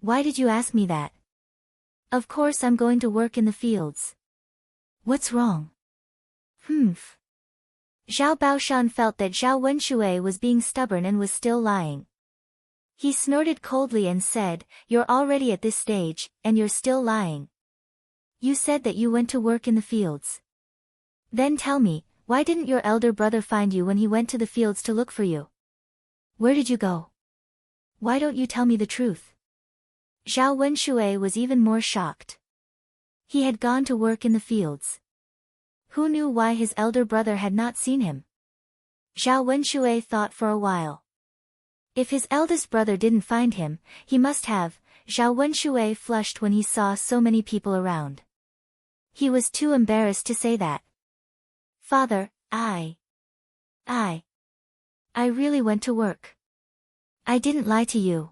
Why did you ask me that? Of course I'm going to work in the fields. What's wrong? Zhao Baoshan felt that Zhao Wenxue was being stubborn and was still lying. He snorted coldly and said, You're already at this stage, and you're still lying. You said that you went to work in the fields. Then tell me, why didn't your elder brother find you when he went to the fields to look for you? Where did you go? Why don't you tell me the truth? Zhao Wenxue was even more shocked. He had gone to work in the fields. Who knew why his elder brother had not seen him? Zhao Wenxue thought for a while. If his eldest brother didn't find him, he must have. Zhao Wenxue flushed when he saw so many people around. He was too embarrassed to say that. Father, I really went to work. I didn't lie to you.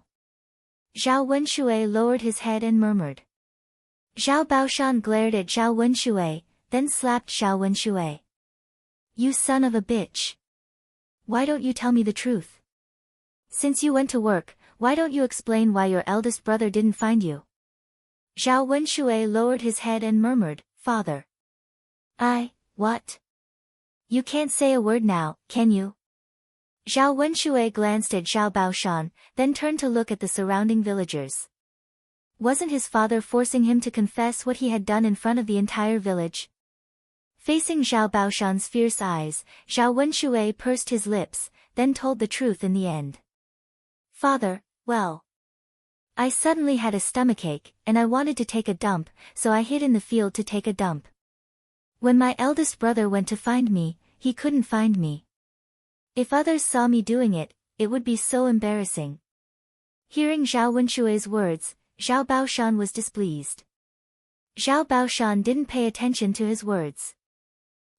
Zhao Wenxue lowered his head and murmured. Zhao Baoshan glared at Zhao Wenxue, then slapped Zhao Wenxue. You son of a bitch. Why don't you tell me the truth? Since you went to work, why don't you explain why your eldest brother didn't find you? Zhao Wenxue lowered his head and murmured, Father. What? You can't say a word now, can you? Zhao Wenxue glanced at Zhao Baoshan, then turned to look at the surrounding villagers. Wasn't his father forcing him to confess what he had done in front of the entire village? Facing Zhao Baoshan's fierce eyes, Zhao Wenxue pursed his lips, then told the truth in the end. Father, well. I suddenly had a stomachache, and I wanted to take a dump, so I hid in the field to take a dump. When my eldest brother went to find me, he couldn't find me. If others saw me doing it, it would be so embarrassing. Hearing Zhao Wenxue's words, Zhao Baoshan was displeased. Zhao Baoshan didn't pay attention to his words.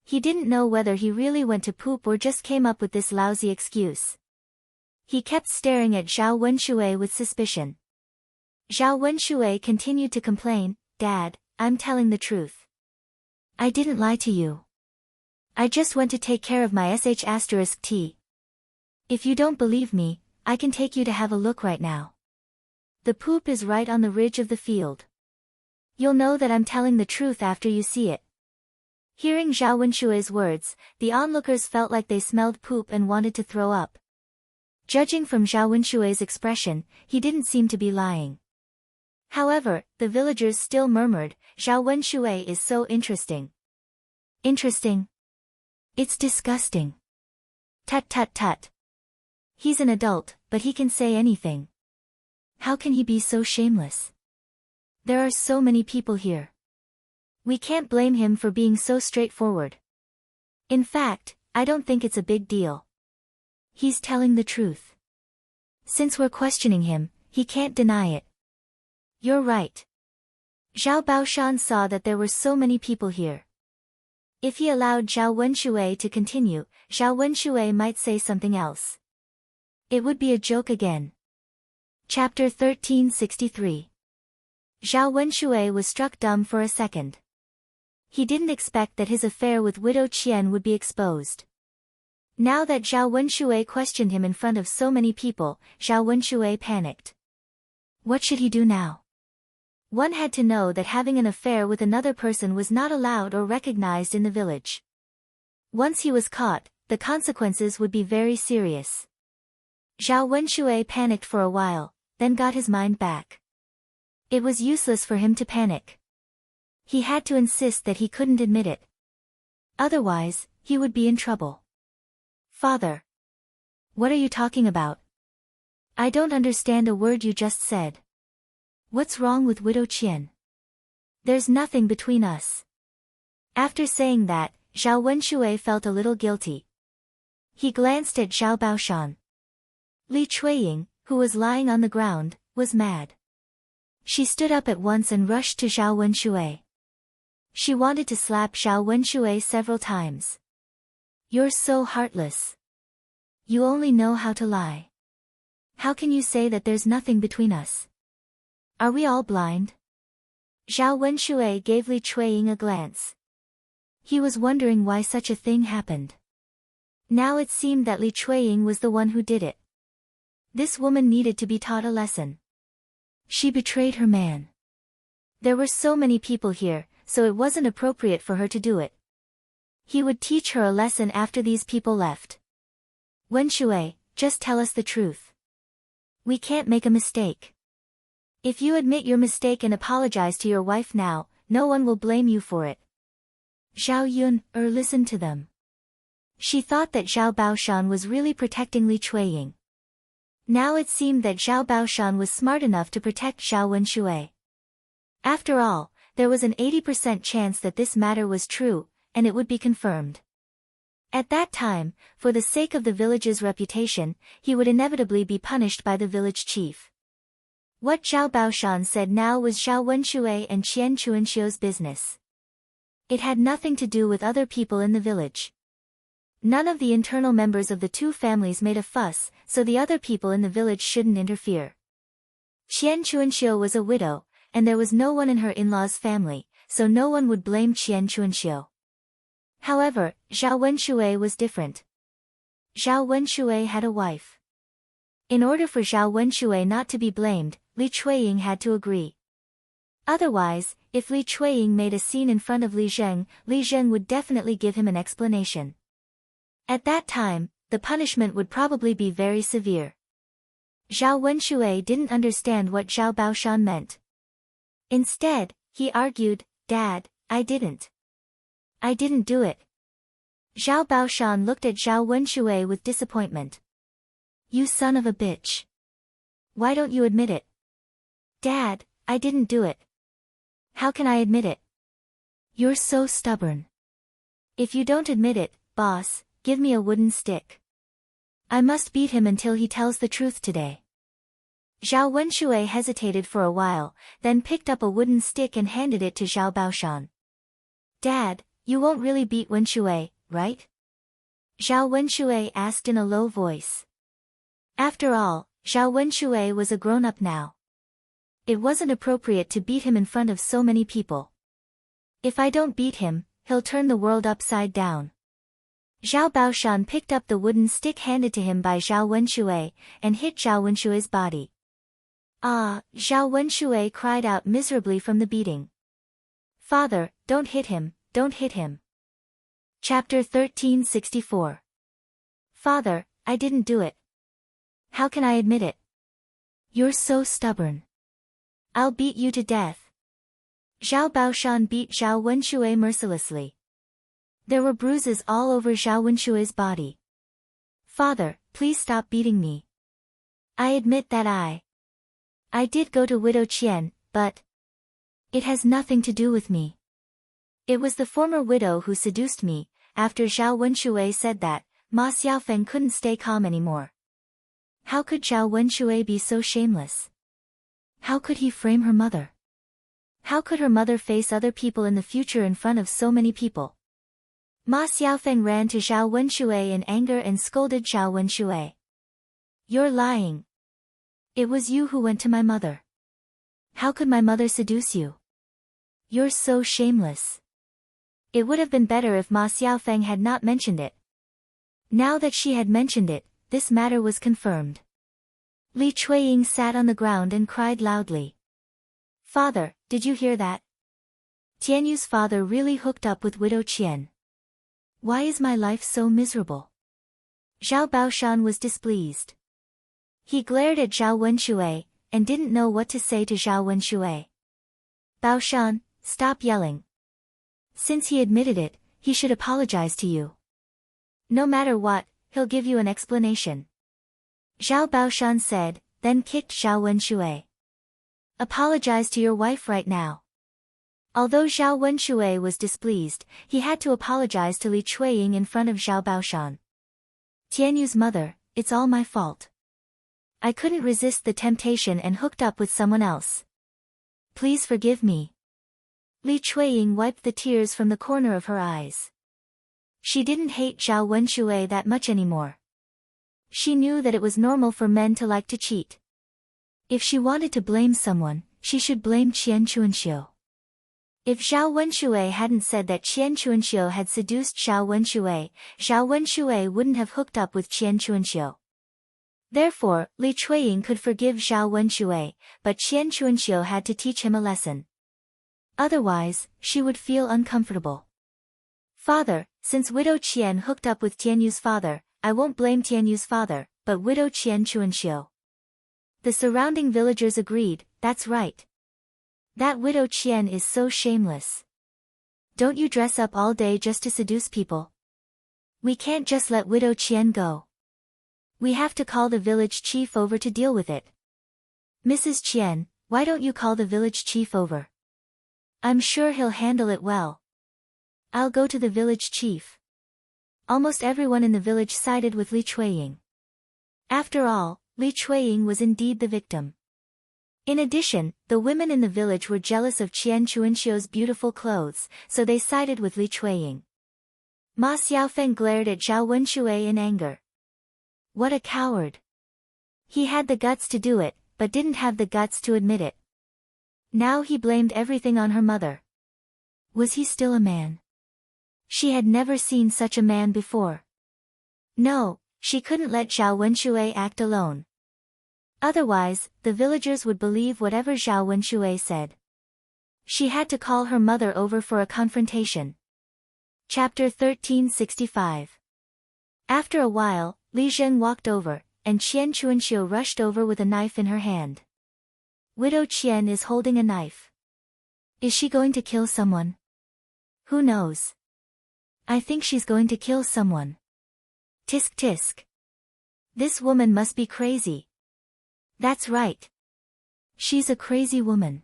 He didn't know whether he really went to poop or just came up with this lousy excuse. He kept staring at Zhao Wenxue with suspicion. Zhao Wenxue continued to complain, Dad, I'm telling the truth. I didn't lie to you. I just went to take care of my sh*t. If you don't believe me, I can take you to have a look right now. The poop is right on the ridge of the field. You'll know that I'm telling the truth after you see it. Hearing Zhao Wenshui's words, the onlookers felt like they smelled poop and wanted to throw up. Judging from Zhao Wenshui's expression, he didn't seem to be lying. However, the villagers still murmured, Zhao Wenshui is so interesting. Interesting? It's disgusting. Tut tut tut. He's an adult, but he can say anything. How can he be so shameless? There are so many people here. We can't blame him for being so straightforward. In fact, I don't think it's a big deal. He's telling the truth. Since we're questioning him, he can't deny it. You're right. Zhao Baoshan saw that there were so many people here. If he allowed Zhao Wenshue to continue, Zhao Wenshue might say something else. It would be a joke again. Chapter 1363. Zhao Wenshue was struck dumb for a second. He didn't expect that his affair with Widow Qian would be exposed. Now that Zhao Wenshue questioned him in front of so many people, Zhao Wenshue panicked. What should he do now? One had to know that having an affair with another person was not allowed or recognized in the village. Once he was caught, the consequences would be very serious. Zhao Wenshue panicked for a while, then got his mind back. It was useless for him to panic. He had to insist that he couldn't admit it. Otherwise, he would be in trouble. Father. What are you talking about? I don't understand a word you just said. What's wrong with Widow Qian? There's nothing between us. After saying that, Zhao Wenshue felt a little guilty. He glanced at Zhao Baoshan. Li Chuiying, who was lying on the ground, was mad. She stood up at once and rushed to Zhao Wenshue. She wanted to slap Zhao Wenshue several times. You're so heartless. You only know how to lie. How can you say that there's nothing between us? Are we all blind? Zhao Wenshue gave Li Chuiying a glance. He was wondering why such a thing happened. Now it seemed that Li Chuiying was the one who did it. This woman needed to be taught a lesson. She betrayed her man. There were so many people here, so it wasn't appropriate for her to do it. He would teach her a lesson after these people left. Wenshue, just tell us the truth. We can't make a mistake. If you admit your mistake and apologize to your wife now, no one will blame you for it. Zhao Yun, listened to them. She thought that Zhao Baoshan was really protecting Li Chuiying. Now it seemed that Zhao Baoshan was smart enough to protect Zhao Wenshue. After all, there was an 80% chance that this matter was true, and it would be confirmed. At that time, for the sake of the village's reputation, he would inevitably be punished by the village chief. What Zhao Baoshan said now was Zhao Wenshue and Qian Chuanxiu's business. It had nothing to do with other people in the village. None of the internal members of the two families made a fuss, so the other people in the village shouldn't interfere. Qian Chuanxiu was a widow, and there was no one in her in-laws' family, so no one would blame Qian Chuanxiu. However, Zhao Wenshue was different. Zhao Wenshue had a wife. In order for Zhao Wenshue not to be blamed, Li Chuiying had to agree. Otherwise, if Li Chuiying made a scene in front of Li Zheng would definitely give him an explanation. At that time, the punishment would probably be very severe. Zhao Wenshue didn't understand what Zhao Baoshan meant. Instead, he argued, Dad, I didn't do it. Zhao Baoshan looked at Zhao Wenshue with disappointment. You son of a bitch. Why don't you admit it? Dad, I didn't do it. How can I admit it? You're so stubborn. If you don't admit it, boss, give me a wooden stick. I must beat him until he tells the truth today. Zhao Wenshue hesitated for a while, then picked up a wooden stick and handed it to Zhao Baoshan. Dad, you won't really beat Wenshue, right? Zhao Wenshue asked in a low voice. After all, Zhao Wenshue was a grown-up now. It wasn't appropriate to beat him in front of so many people. If I don't beat him, he'll turn the world upside down. Zhao Baoshan picked up the wooden stick handed to him by Zhao Wenshue, and hit Zhao Wenshue's body. Ah, Zhao Wenshue cried out miserably from the beating. Father, don't hit him, don't hit him. Chapter 1364. Father, I didn't do it. How can I admit it? You're so stubborn. I'll beat you to death. Zhao Baoshan beat Zhao Wenshui mercilessly. There were bruises all over Zhao Wenshui's body. Father, please stop beating me. I admit that I did go to Widow Qian, but it has nothing to do with me. It was the former widow who seduced me. After Zhao Wenshui said that, Ma Xiaofeng couldn't stay calm anymore. How could Zhao Wenshui be so shameless? How could he frame her mother? How could her mother face other people in the future in front of so many people? Ma Xiaofeng ran to Zhao Wenshui in anger and scolded Zhao Wenshui. You're lying. It was you who went to my mother. How could my mother seduce you? You're so shameless. It would have been better if Ma Xiaofeng had not mentioned it. Now that she had mentioned it, this matter was confirmed. Li Chuiying sat on the ground and cried loudly. Father, did you hear that? Tianyu's father really hooked up with Widow Qian. Why is my life so miserable? Zhao Baoshan was displeased. He glared at Zhao Wenshui, and didn't know what to say to Zhao Wenshui. Baoshan, stop yelling. Since he admitted it, he should apologize to you. No matter what, he'll give you an explanation. Zhao Baoshan said, then kicked Zhao Wenshui. Apologize to your wife right now. Although Zhao Wenshui was displeased, he had to apologize to Li Chuiying in front of Zhao Baoshan. Tianyu's mother, it's all my fault. I couldn't resist the temptation and hooked up with someone else. Please forgive me. Li Chuiying wiped the tears from the corner of her eyes. She didn't hate Zhao Wenshui that much anymore. She knew that it was normal for men to like to cheat. If she wanted to blame someone, she should blame Qian Chuanxiu. If Zhao Wenshui hadn't said that Qian Chuanxiu had seduced Zhao Wenshui wouldn't have hooked up with Qian Chuanxiu. Therefore, Li Chuiying could forgive Zhao Wenshui, but Qian Chuanxiu had to teach him a lesson. Otherwise, she would feel uncomfortable. Father, since Widow Qian hooked up with Tianyu's father, I won't blame Tianyu's father, but Widow Qian Chuanxiu. The surrounding villagers agreed, that's right. That Widow Qian is so shameless. Don't you dress up all day just to seduce people? We can't just let Widow Qian go. We have to call the village chief over to deal with it. Mrs. Qian, why don't you call the village chief over? I'm sure he'll handle it well. I'll go to the village chief. Almost everyone in the village sided with Li Chuiying. After all, Li Chuiying was indeed the victim. In addition, the women in the village were jealous of Qian Chuanxiu's beautiful clothes, so they sided with Li Chuiying. Ma Xiaofeng glared at Zhao Wenshui in anger. What a coward. He had the guts to do it, but didn't have the guts to admit it. Now he blamed everything on her mother. Was he still a man? She had never seen such a man before. No, she couldn't let Zhao Wenshui act alone. Otherwise, the villagers would believe whatever Zhao Wenshui said. She had to call her mother over for a confrontation. Chapter 1365. After a while, Li Zheng walked over, and Qian Chuanxiu rushed over with a knife in her hand. Widow Qian is holding a knife. Is she going to kill someone? Who knows? I think she's going to kill someone. Tisk tisk. This woman must be crazy. That's right. She's a crazy woman.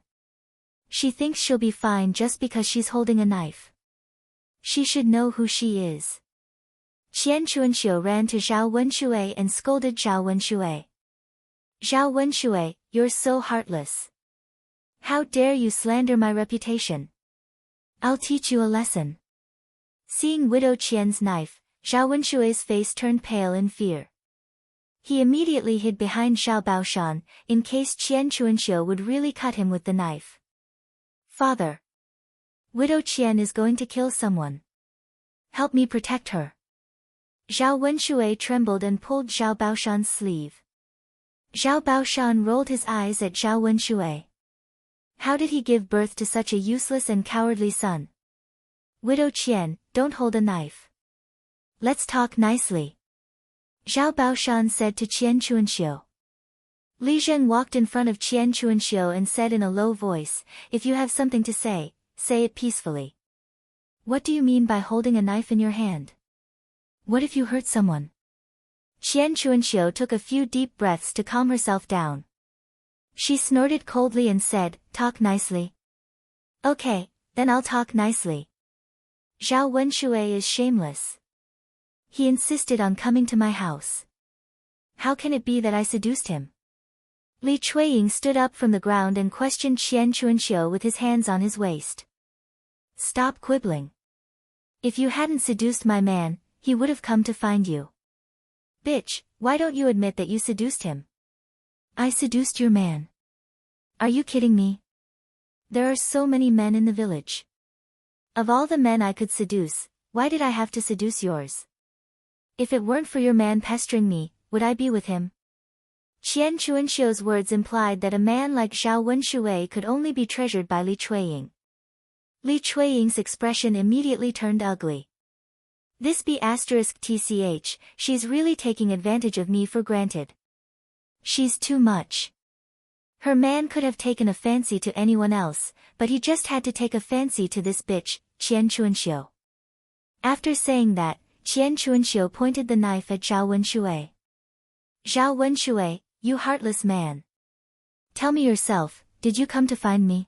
She thinks she'll be fine just because she's holding a knife. She should know who she is. Qian Chuanxiu ran to Zhao Wenshui and scolded Zhao Wenshui. Zhao Wenshui, you're so heartless. How dare you slander my reputation? I'll teach you a lesson. Seeing Widow Qian's knife, Zhao Wenshui's face turned pale in fear. He immediately hid behind Zhao Baoshan, in case Qian Chuanxiu would really cut him with the knife. Father. Widow Qian is going to kill someone. Help me protect her. Zhao Wenshui trembled and pulled Zhao Baoshan's sleeve. Zhao Baoshan rolled his eyes at Zhao Wenshui. How did he give birth to such a useless and cowardly son? Widow Qian, don't hold a knife. Let's talk nicely. Zhao Baoshan said to Qian Chuanxiu. Li Zheng walked in front of Qian Chuanxiu and said in a low voice, if you have something to say it peacefully. What do you mean by holding a knife in your hand? What if you hurt someone? Qian Chuanxiu took a few deep breaths to calm herself down. She snorted coldly and said, talk nicely. Okay, then I'll talk nicely. Zhao Wenshui is shameless. He insisted on coming to my house. How can it be that I seduced him? Li Chuiying stood up from the ground and questioned Qian Chuanxiu with his hands on his waist. Stop quibbling. If you hadn't seduced my man, he would have come to find you. Bitch, why don't you admit that you seduced him? I seduced your man. Are you kidding me? There are so many men in the village. Of all the men I could seduce, why did I have to seduce yours? If it weren't for your man pestering me, would I be with him? Qian Chuanxiu's words implied that a man like Zhao Wenshui could only be treasured by Li Chuiying. Li Chuiying's expression immediately turned ugly. This B***tch, she's really taking advantage of me for granted. She's too much. Her man could have taken a fancy to anyone else, but he just had to take a fancy to this bitch, Qian Chuanxiu. After saying that, Qian Chuanxiu pointed the knife at Zhao Wenshui. Zhao Wenshui, you heartless man. Tell me yourself, did you come to find me?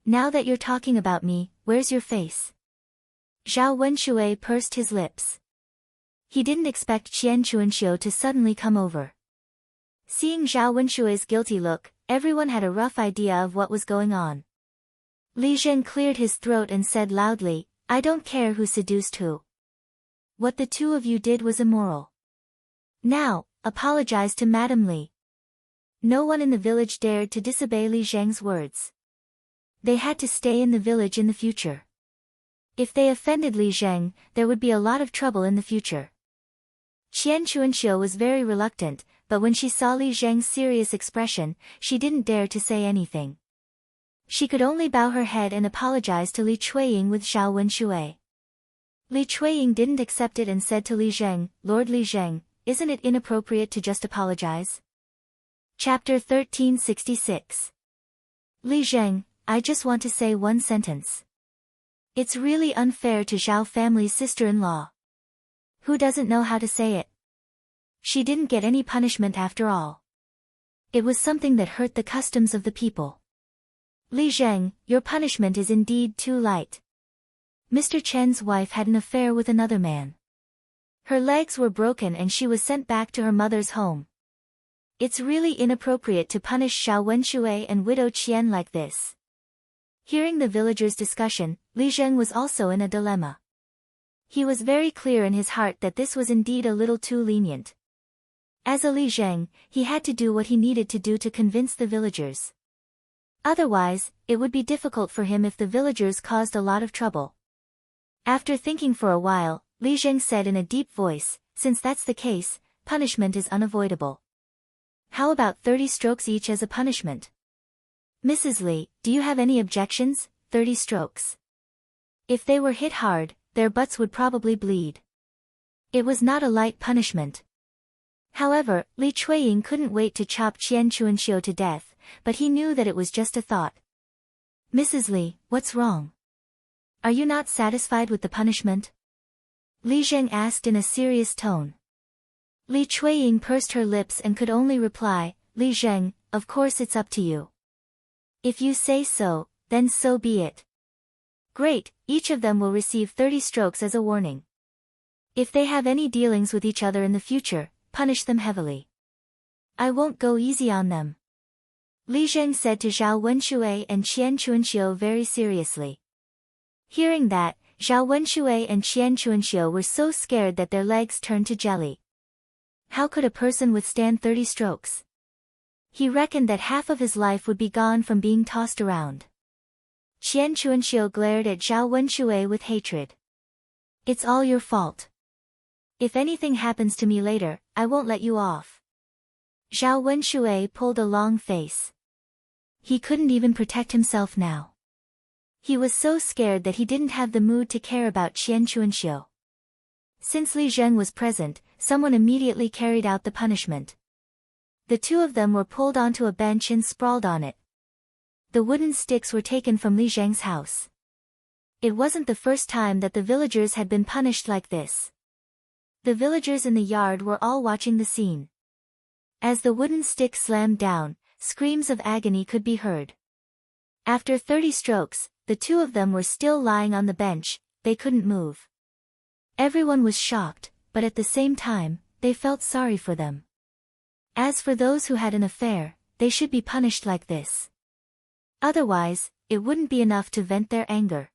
Now that you're talking about me, where's your face? Zhao Wenshui pursed his lips. He didn't expect Qian Chuanxiu to suddenly come over. Seeing Zhao Wenshui's guilty look, everyone had a rough idea of what was going on. Li Zheng cleared his throat and said loudly, I don't care who seduced who. What the two of you did was immoral. Now, apologize to Madame Li. No one in the village dared to disobey Li Zheng's words. They had to stay in the village in the future. If they offended Li Zheng, there would be a lot of trouble in the future. Qian Chuanxiu was very reluctant, but when she saw Li Zheng's serious expression, she didn't dare to say anything. She could only bow her head and apologize to Li Chuiying with Zhao Wenshui. Li Chuiying didn't accept it and said to Li Zheng, Lord Li Zheng, isn't it inappropriate to just apologize? Chapter 1366. Li Zheng, I just want to say one sentence. It's really unfair to Zhao family's sister-in-law. Who doesn't know how to say it? She didn't get any punishment after all. It was something that hurt the customs of the people. Li Zheng, your punishment is indeed too light. Mr. Chen's wife had an affair with another man. Her legs were broken and she was sent back to her mother's home. It's really inappropriate to punish Zhao Wenshui and widow Qian like this. Hearing the villagers' discussion, Li Zheng was also in a dilemma. He was very clear in his heart that this was indeed a little too lenient. As a Li Zheng, he had to do what he needed to do to convince the villagers. Otherwise, it would be difficult for him if the villagers caused a lot of trouble. After thinking for a while, Li Zheng said in a deep voice, since that's the case, punishment is unavoidable. How about 30 strokes each as a punishment? Mrs. Li, do you have any objections? 30 strokes. If they were hit hard, their butts would probably bleed. It was not a light punishment. However, Li Chuiying couldn't wait to chop Qian Chuanxiu to death, but he knew that it was just a thought. Mrs. Li, what's wrong? Are you not satisfied with the punishment? Li Zheng asked in a serious tone. Li Chuiying pursed her lips and could only reply, Li Zheng, of course it's up to you. If you say so, then so be it. Great, each of them will receive 30 strokes as a warning. If they have any dealings with each other in the future, punish them heavily. I won't go easy on them. Li Zheng said to Zhao Wenshui and Qian Chuanxiu very seriously. Hearing that, Zhao Wenshui and Qian Chuanxiu were so scared that their legs turned to jelly. How could a person withstand 30 strokes? He reckoned that half of his life would be gone from being tossed around. Qian Chuanxiu glared at Zhao Wenshui with hatred. It's all your fault. If anything happens to me later, I won't let you off. Zhao Wenshui pulled a long face. He couldn't even protect himself now. He was so scared that he didn't have the mood to care about Qian Chuanxiu. Since Li Zheng was present, someone immediately carried out the punishment. The two of them were pulled onto a bench and sprawled on it. The wooden sticks were taken from Li Zheng's house. It wasn't the first time that the villagers had been punished like this. The villagers in the yard were all watching the scene. As the wooden stick slammed down, screams of agony could be heard. After 30 strokes, the two of them were still lying on the bench, they couldn't move. Everyone was shocked, but at the same time, they felt sorry for them. As for those who had an affair, they should be punished like this. Otherwise, it wouldn't be enough to vent their anger.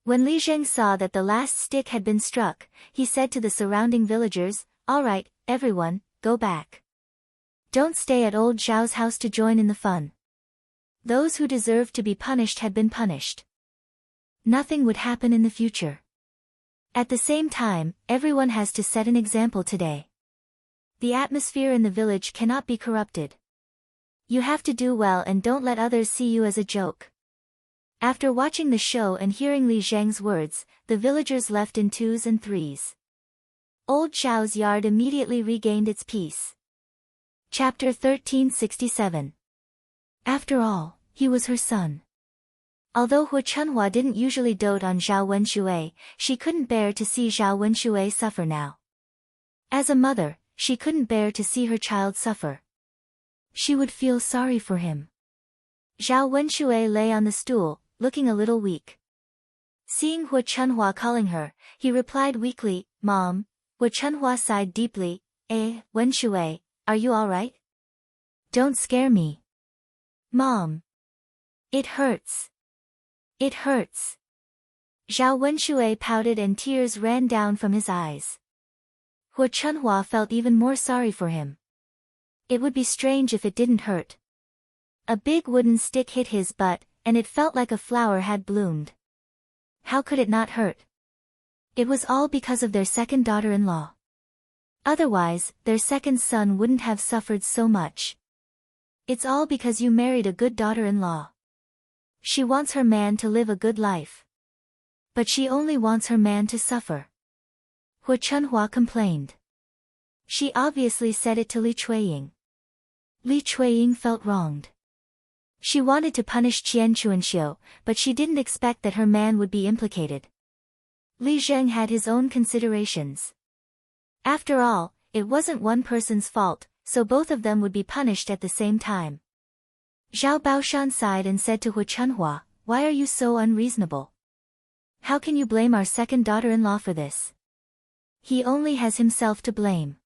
When Li Zheng saw that the last stick had been struck, he said to the surrounding villagers, "All right, everyone, go back. Don't stay at old Zhao's house to join in the fun." Those who deserved to be punished had been punished. Nothing would happen in the future. At the same time, everyone has to set an example today. The atmosphere in the village cannot be corrupted. You have to do well and don't let others see you as a joke. After watching the show and hearing Li Zheng's words, the villagers left in 2s and 3s. Old Zhao's yard immediately regained its peace. Chapter 1367. After all, he was her son. Although Hu Chunhua didn't usually dote on Zhao Wenshui, she couldn't bear to see Zhao Wenshui suffer now. As a mother, she couldn't bear to see her child suffer. She would feel sorry for him. Zhao Wenshui lay on the stool, looking a little weak. Seeing Hu Chunhua calling her, he replied weakly, "Mom." Hu Chunhua sighed deeply, Wenshui, are you all right? Don't scare me. Mom. It hurts. It hurts. Zhao Wenshui pouted and tears ran down from his eyes. Hu Chunhua felt even more sorry for him. It would be strange if it didn't hurt. A big wooden stick hit his butt, and it felt like a flower had bloomed. How could it not hurt? It was all because of their second daughter-in-law. Otherwise, their second son wouldn't have suffered so much. It's all because you married a good daughter-in-law. She wants her man to live a good life. But she only wants her man to suffer. Hu Chunhua complained. She obviously said it to Li Chuiying. Li Chuiying felt wronged. She wanted to punish Qian Chuanxiu, but she didn't expect that her man would be implicated. Li Zheng had his own considerations. After all, it wasn't one person's fault, so both of them would be punished at the same time. Zhao Baoshan sighed and said to Hu Chunhua, "Why are you so unreasonable? How can you blame our second daughter-in-law for this? He only has himself to blame.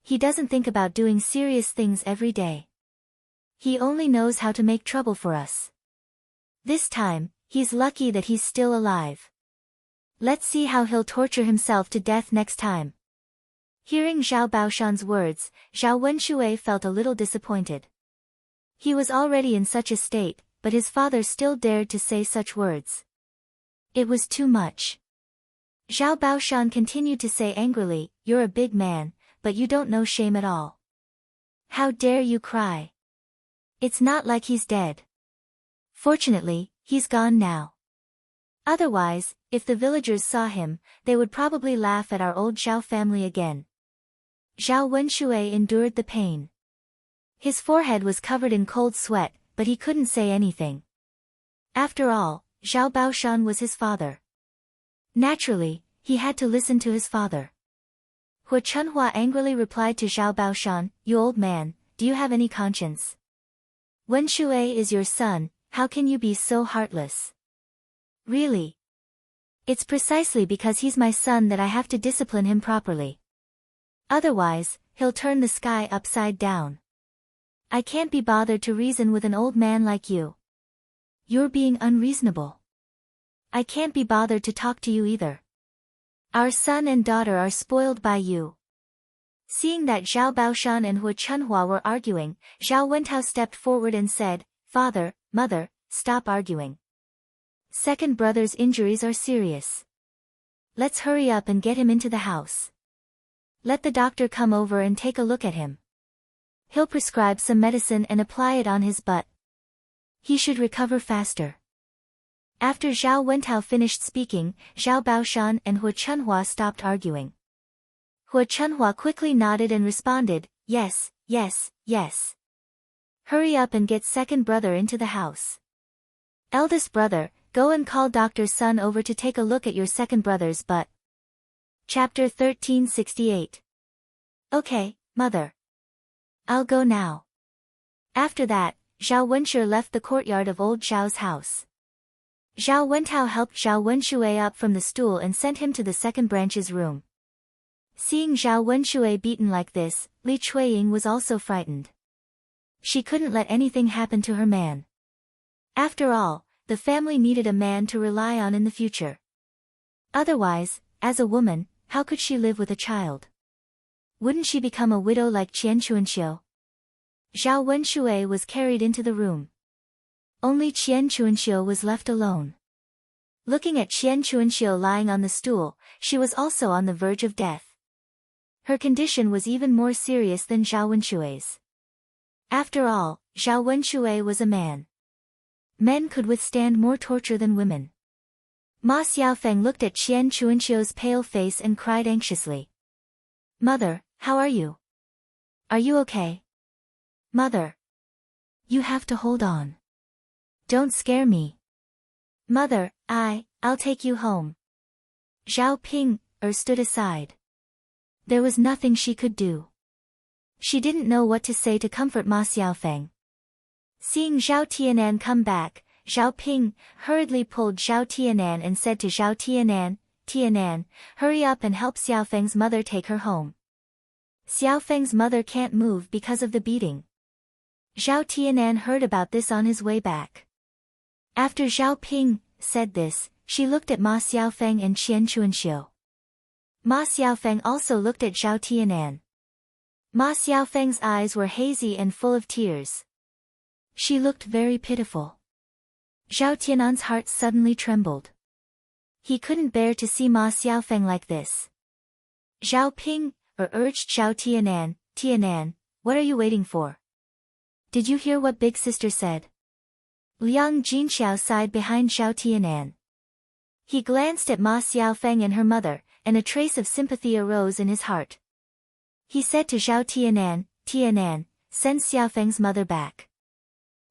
He doesn't think about doing serious things every day. He only knows how to make trouble for us. This time, he's lucky that he's still alive. Let's see how he'll torture himself to death next time." Hearing Zhao Baoshan's words, Zhao Wenshui felt a little disappointed. He was already in such a state, but his father still dared to say such words. It was too much. Zhao Baoshan continued to say angrily, "You're a big man, but you don't know shame at all. How dare you cry? It's not like he's dead. Fortunately, he's gone now. Otherwise, if the villagers saw him, they would probably laugh at our old Zhao family again." Zhao Wenshui endured the pain. His forehead was covered in cold sweat, but he couldn't say anything. After all, Zhao Baoshan was his father. Naturally, he had to listen to his father. Hu Chunhua angrily replied to Zhao Baoshan, "You old man, do you have any conscience? Wenshui is your son, how can you be so heartless? Really? It's precisely because he's my son that I have to discipline him properly. Otherwise, he'll turn the sky upside down. I can't be bothered to reason with an old man like you. You're being unreasonable. I can't be bothered to talk to you either. Our son and daughter are spoiled by you." Seeing that Zhao Baoshan and Hu Chunhua were arguing, Zhao Wentao stepped forward and said, "Father, mother, stop arguing. Second brother's injuries are serious. Let's hurry up and get him into the house. Let the doctor come over and take a look at him. He'll prescribe some medicine and apply it on his butt. He should recover faster. After Zhao Wentao finished speaking, Zhao Baoshan and Hua Chunhua stopped arguing. Hua Chunhua quickly nodded and responded, yes, yes, yes. Hurry up and get second brother into the house. Eldest brother, go and call Dr. Sun over to take a look at your second brother's butt. Chapter 1368. Okay, mother. I'll go now. After that, Zhao Wenshi left the courtyard of old Zhao's house. Zhao Wentao helped Zhao Wenshi up from the stool and sent him to the second branch's room. Seeing Zhao Wenshi beaten like this, Li Chuiying was also frightened. She couldn't let anything happen to her man. After all, the family needed a man to rely on in the future. Otherwise, as a woman, how could she live with a child? Wouldn't she become a widow like Qian Chuanxiu? Zhao Wenshi was carried into the room. Only Qian Chuanxiu was left alone. Looking at Qian Chuanxiu lying on the stool, she was also on the verge of death. Her condition was even more serious than Zhao Wenshui's. After all, Zhao Wenshui was a man. Men could withstand more torture than women. Ma Xiaofeng looked at Qian Chuanxiu's pale face and cried anxiously. Mother, how are you? Are you okay? Mother. You have to hold on. Don't scare me. Mother, I'll take you home. Zhao Ping, stood aside. There was nothing she could do. She didn't know what to say to comfort Ma Xiaofeng. Seeing Zhao Tianan come back, Zhao Ping hurriedly pulled Zhao Tianan and said to Zhao Tianan, Tianan, hurry up and help Xiaofeng's mother take her home. Xiaofeng's mother can't move because of the beating. Zhao Tianan heard about this on his way back. After Zhao Ping said this, she looked at Ma Xiaofeng and Qian Chuanxiu. Ma Xiaofeng also looked at Zhao Tianan. Ma Xiaofeng's eyes were hazy and full of tears. She looked very pitiful. Zhao Tianan's heart suddenly trembled. He couldn't bear to see Ma Xiaofeng like this. Zhao Ping urged Zhao Tianan, Tianan, what are you waiting for? Did you hear what big sister said? Liang Jinxiao sighed behind Zhao Tianan. He glanced at Ma Xiaofeng and her mother, and a trace of sympathy arose in his heart. He said to Zhao Tianan, Tianan, send Xiaofeng's mother back.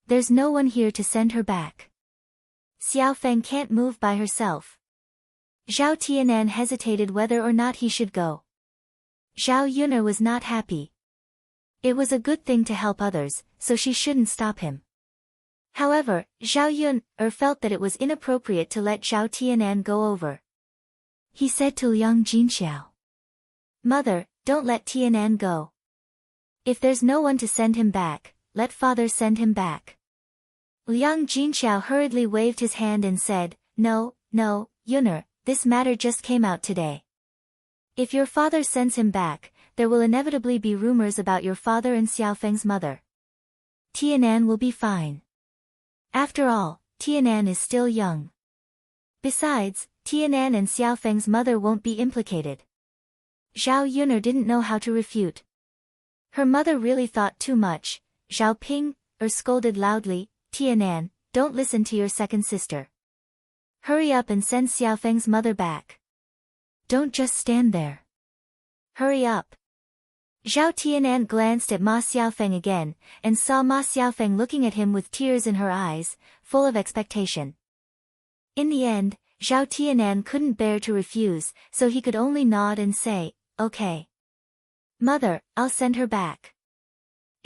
There's no one here to send her back. Xiaofeng can't move by herself. Zhao Tianan hesitated whether or not he should go. Zhao Yun'er was not happy. It was a good thing to help others, so she shouldn't stop him. However, Zhao Yun'er felt that it was inappropriate to let Zhao Tianan go over. He said to Liang Jinxiao, Mother, don't let Tianan go. If there's no one to send him back, let father send him back. Liang Jinxiao hurriedly waved his hand and said, No, Yun'er, this matter just came out today. If your father sends him back, there will inevitably be rumors about your father and Xiaofeng's mother. Tianan will be fine. After all, Tianan is still young. Besides, Tianan and Xiaofeng's mother won't be implicated. Zhao Yun'er didn't know how to refute. Her mother really thought too much. Zhao Ping scolded loudly, Tianan, don't listen to your second sister. Hurry up and send Xiaofeng's mother back. Don't just stand there. Hurry up. Zhao Tianan glanced at Ma Xiaofeng again, and saw Ma Xiaofeng looking at him with tears in her eyes, full of expectation. In the end, Zhao Tianan couldn't bear to refuse, so he could only nod and say, Okay. Mother, I'll send her back.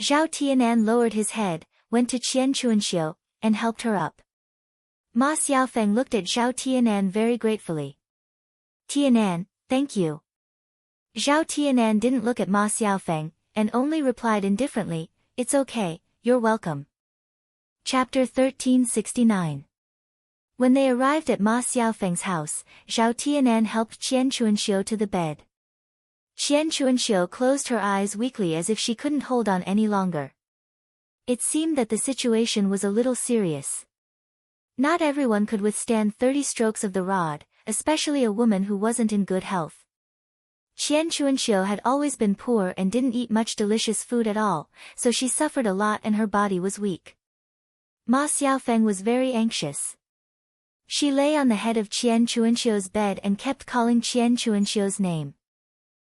Zhao Tianan lowered his head, went to Qian Chuanxiu, and helped her up. Ma Xiaofeng looked at Zhao Tianan very gratefully. Tianan, thank you. Zhao Tianan didn't look at Ma Xiaofeng, and only replied indifferently, It's okay, you're welcome. Chapter 1369. When they arrived at Ma Xiaofeng's house, Zhao Tianan helped Qian Chuanxiu to the bed. Qian Chuanxiu closed her eyes weakly as if she couldn't hold on any longer. It seemed that the situation was a little serious. Not everyone could withstand 30 strokes of the rod, especially a woman who wasn't in good health. Qian Chuanxiu had always been poor and didn't eat much delicious food at all, so she suffered a lot and her body was weak. Ma Xiaofeng was very anxious. She lay on the head of Qian Chuanxiu's bed and kept calling Qian Chuanxiu's name.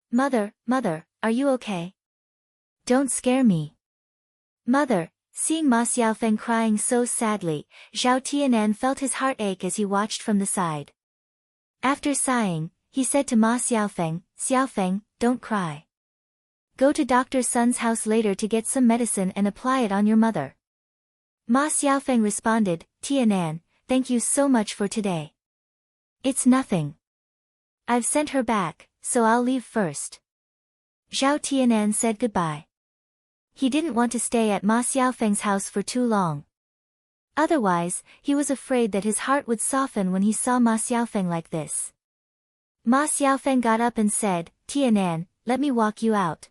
Mother, mother, are you okay? Don't scare me. Mother, seeing Ma Xiaofeng crying so sadly, Zhao Tianan felt his heart ache as he watched from the side. After sighing, he said to Ma Xiaofeng, Xiaofeng, don't cry. Go to Dr. Sun's house later to get some medicine and apply it on your mother. Ma Xiaofeng responded, Tianan, thank you so much for today. It's nothing. I've sent her back, so I'll leave first. Zhao Tianan said goodbye. He didn't want to stay at Ma Xiaofeng's house for too long. Otherwise, he was afraid that his heart would soften when he saw Ma Xiaofeng like this. Ma Xiaofeng got up and said, Tianan, let me walk you out.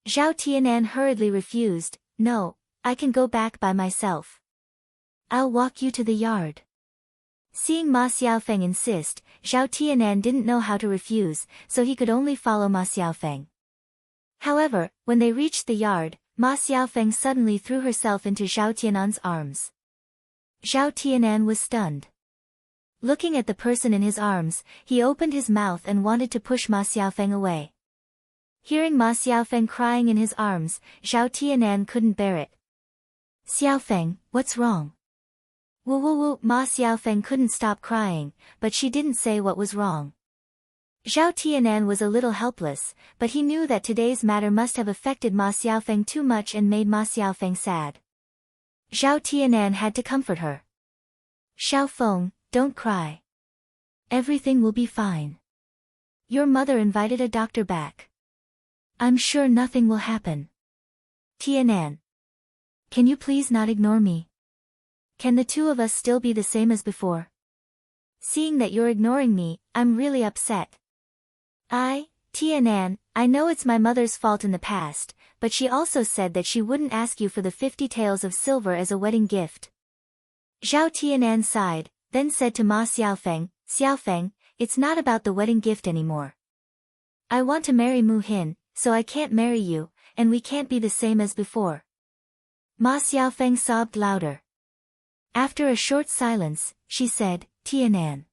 Zhao Tianan hurriedly refused, no, I can go back by myself. I'll walk you to the yard. Seeing Ma Xiaofeng insist, Zhao Tianan didn't know how to refuse, so he could only follow Ma Xiaofeng. However, when they reached the yard, Ma Xiaofeng suddenly threw herself into Zhao Tianan's arms. Zhao Tianan was stunned. Looking at the person in his arms, he opened his mouth and wanted to push Ma Xiaofeng away. Hearing Ma Xiaofeng crying in his arms, Zhao Tianan couldn't bear it. Xiaofeng, what's wrong? Woo. Ma Xiaofeng couldn't stop crying, but she didn't say what was wrong. Zhao Tianan was a little helpless, but he knew that today's matter must have affected Ma Xiaofeng too much and made Ma Xiaofeng sad. Zhao Tianan had to comfort her. Xiaofeng, don't cry. Everything will be fine. Your mother invited a doctor back. I'm sure nothing will happen. Tianan. Can you please not ignore me? Can the two of us still be the same as before? Seeing that you're ignoring me, I'm really upset. Tianan, I know it's my mother's fault in the past, but she also said that she wouldn't ask you for the 50 taels of silver as a wedding gift. Zhao Tianan sighed, then said to Ma Xiaofeng, Xiaofeng, it's not about the wedding gift anymore. I want to marry Mu Hin, so I can't marry you, and we can't be the same as before. Ma Xiaofeng sobbed louder. After a short silence, she said, Tianan.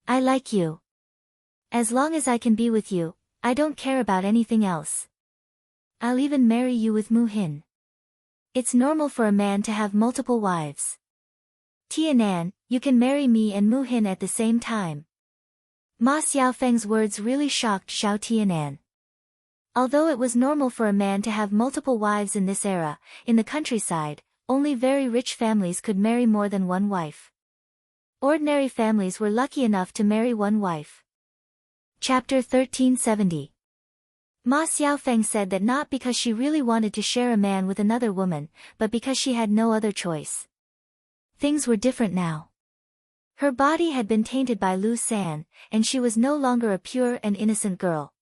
I like you. As long as I can be with you, I don't care about anything else. I'll even marry you with Mu Hin. It's normal for a man to have multiple wives. Tianan, you can marry me and Mu Hin at the same time. Ma Xiaofeng's words really shocked Zhao Tianan. Although it was normal for a man to have multiple wives in this era, in the countryside, only very rich families could marry more than one wife. Ordinary families were lucky enough to marry one wife. Chapter 1370. Ma Xiaofeng said that not because she really wanted to share a man with another woman, but because she had no other choice. Things were different now. Her body had been tainted by Lu San, and she was no longer a pure and innocent girl.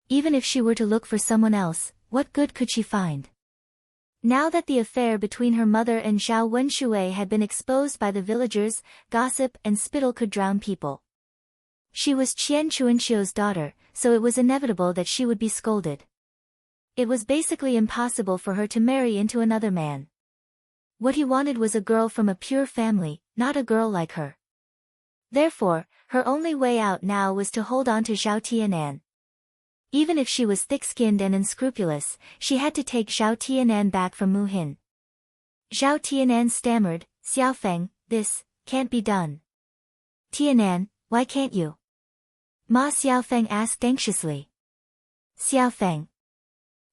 Even if she were to look for someone else, what good could she find? Now that the affair between her mother and Zhao Wenshui had been exposed by the villagers, gossip and spittle could drown people. She was Qian Chuanxiu's daughter, so it was inevitable that she would be scolded. It was basically impossible for her to marry into another man. What he wanted was a girl from a pure family, not a girl like her. Therefore, her only way out now was to hold on to Zhao Tianan. Even if she was thick-skinned and unscrupulous, she had to take Zhao Tianan back from Mu Hin. Zhao Tianan stammered, Xiaofeng, this can't be done. Tianan, why can't you? Ma Xiaofeng asked anxiously. Xiaofeng.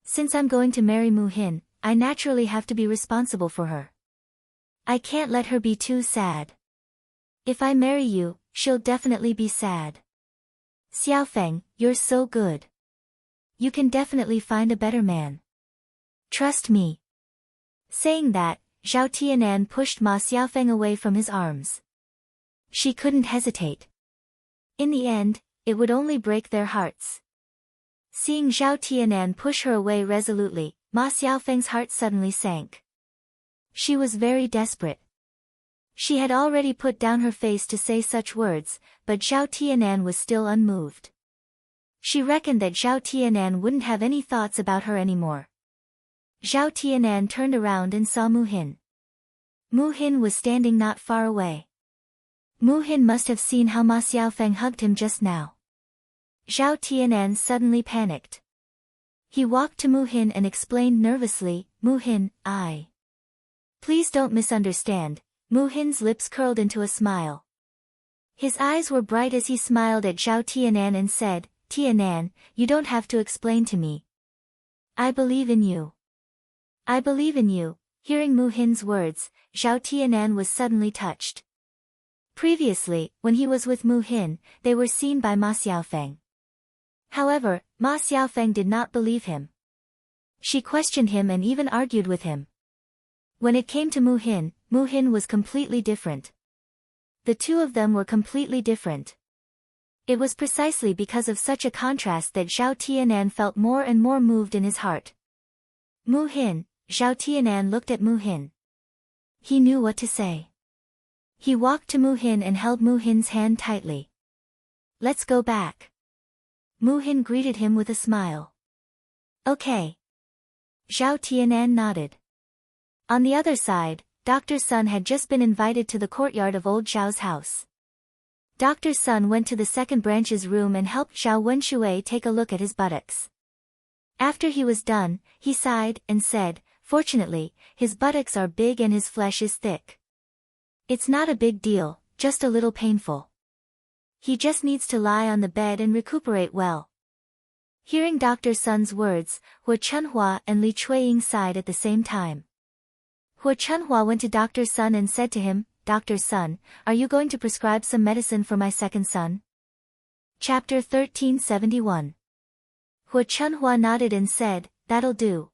Since I'm going to marry Mu Hin, I naturally have to be responsible for her. I can't let her be too sad. If I marry you, she'll definitely be sad. Xiaofeng, you're so good. You can definitely find a better man. Trust me. Saying that, Zhao Tianan pushed Ma Xiaofeng away from his arms. She couldn't hesitate. In the end, it would only break their hearts. Seeing Zhao Tianan push her away resolutely, Ma Xiaofeng's heart suddenly sank. She was very desperate. She had already put down her face to say such words, but Zhao Tianan was still unmoved. She reckoned that Zhao Tianan wouldn't have any thoughts about her anymore. Zhao Tianan turned around and saw Mu Hin. Mu Hin was standing not far away. Mu Hin must have seen how Ma Xiaofeng hugged him just now. Zhao Tianan suddenly panicked. He walked to Mu Hin and explained nervously, Mu Hin, I. Please don't misunderstand. Mu Hin's lips curled into a smile. His eyes were bright as he smiled at Zhao Tianan and said, Tianan, you don't have to explain to me. I believe in you. I believe in you. Hearing Mu Hin's words, Zhao Tianan was suddenly touched. Previously, when he was with Mu Hin, they were seen by Ma Xiaofeng. However, Ma Xiaofeng did not believe him. She questioned him and even argued with him. When it came to Mu Hin was completely different. The two of them were completely different. It was precisely because of such a contrast that Zhao Tianan felt more and more moved in his heart. Mu Hin, Zhao Tianan looked at Mu Hin. He knew what to say. He walked to Mu Hin and held Mu Hin's hand tightly. Let's go back. Mu Hin greeted him with a smile. Okay. Zhao Tianan nodded. On the other side, Dr. Sun had just been invited to the courtyard of old Zhao's house. Dr. Sun went to the second branch's room and helped Zhao Wenshui take a look at his buttocks. After he was done, he sighed and said, fortunately, his buttocks are big and his flesh is thick. It's not a big deal, just a little painful. He just needs to lie on the bed and recuperate well. Hearing Dr. Sun's words, Hua Chunhua and Li Chuiying sighed at the same time. Hua Chunhua went to Dr. Sun and said to him, Dr. Sun, are you going to prescribe some medicine for my second son? Chapter 1371. Hua Chunhua nodded and said, that'll do.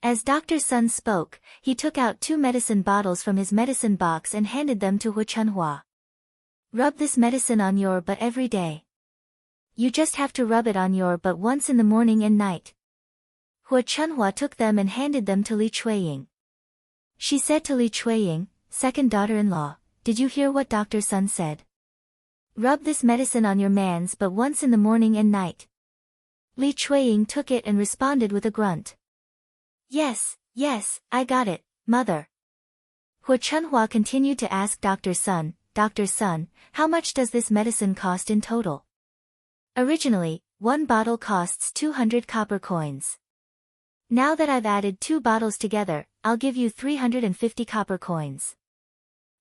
As Dr. Sun spoke, he took out 2 medicine bottles from his medicine box and handed them to Hua Chunhua. Rub this medicine on your butt every day. You just have to rub it on your butt once in the morning and night. Hua Chunhua took them and handed them to Li Chuiying. She said to Li Chuiying, second daughter-in-law, did you hear what Dr. Sun said? Rub this medicine on your man's butt once in the morning and night. Li Chuiying took it and responded with a grunt. Yes, I got it, mother. Hua Chunhua continued to ask Dr. Sun, Dr. Sun, how much does this medicine cost in total? Originally, 1 bottle costs 200 copper coins. Now that I've added 2 bottles together, I'll give you 350 copper coins.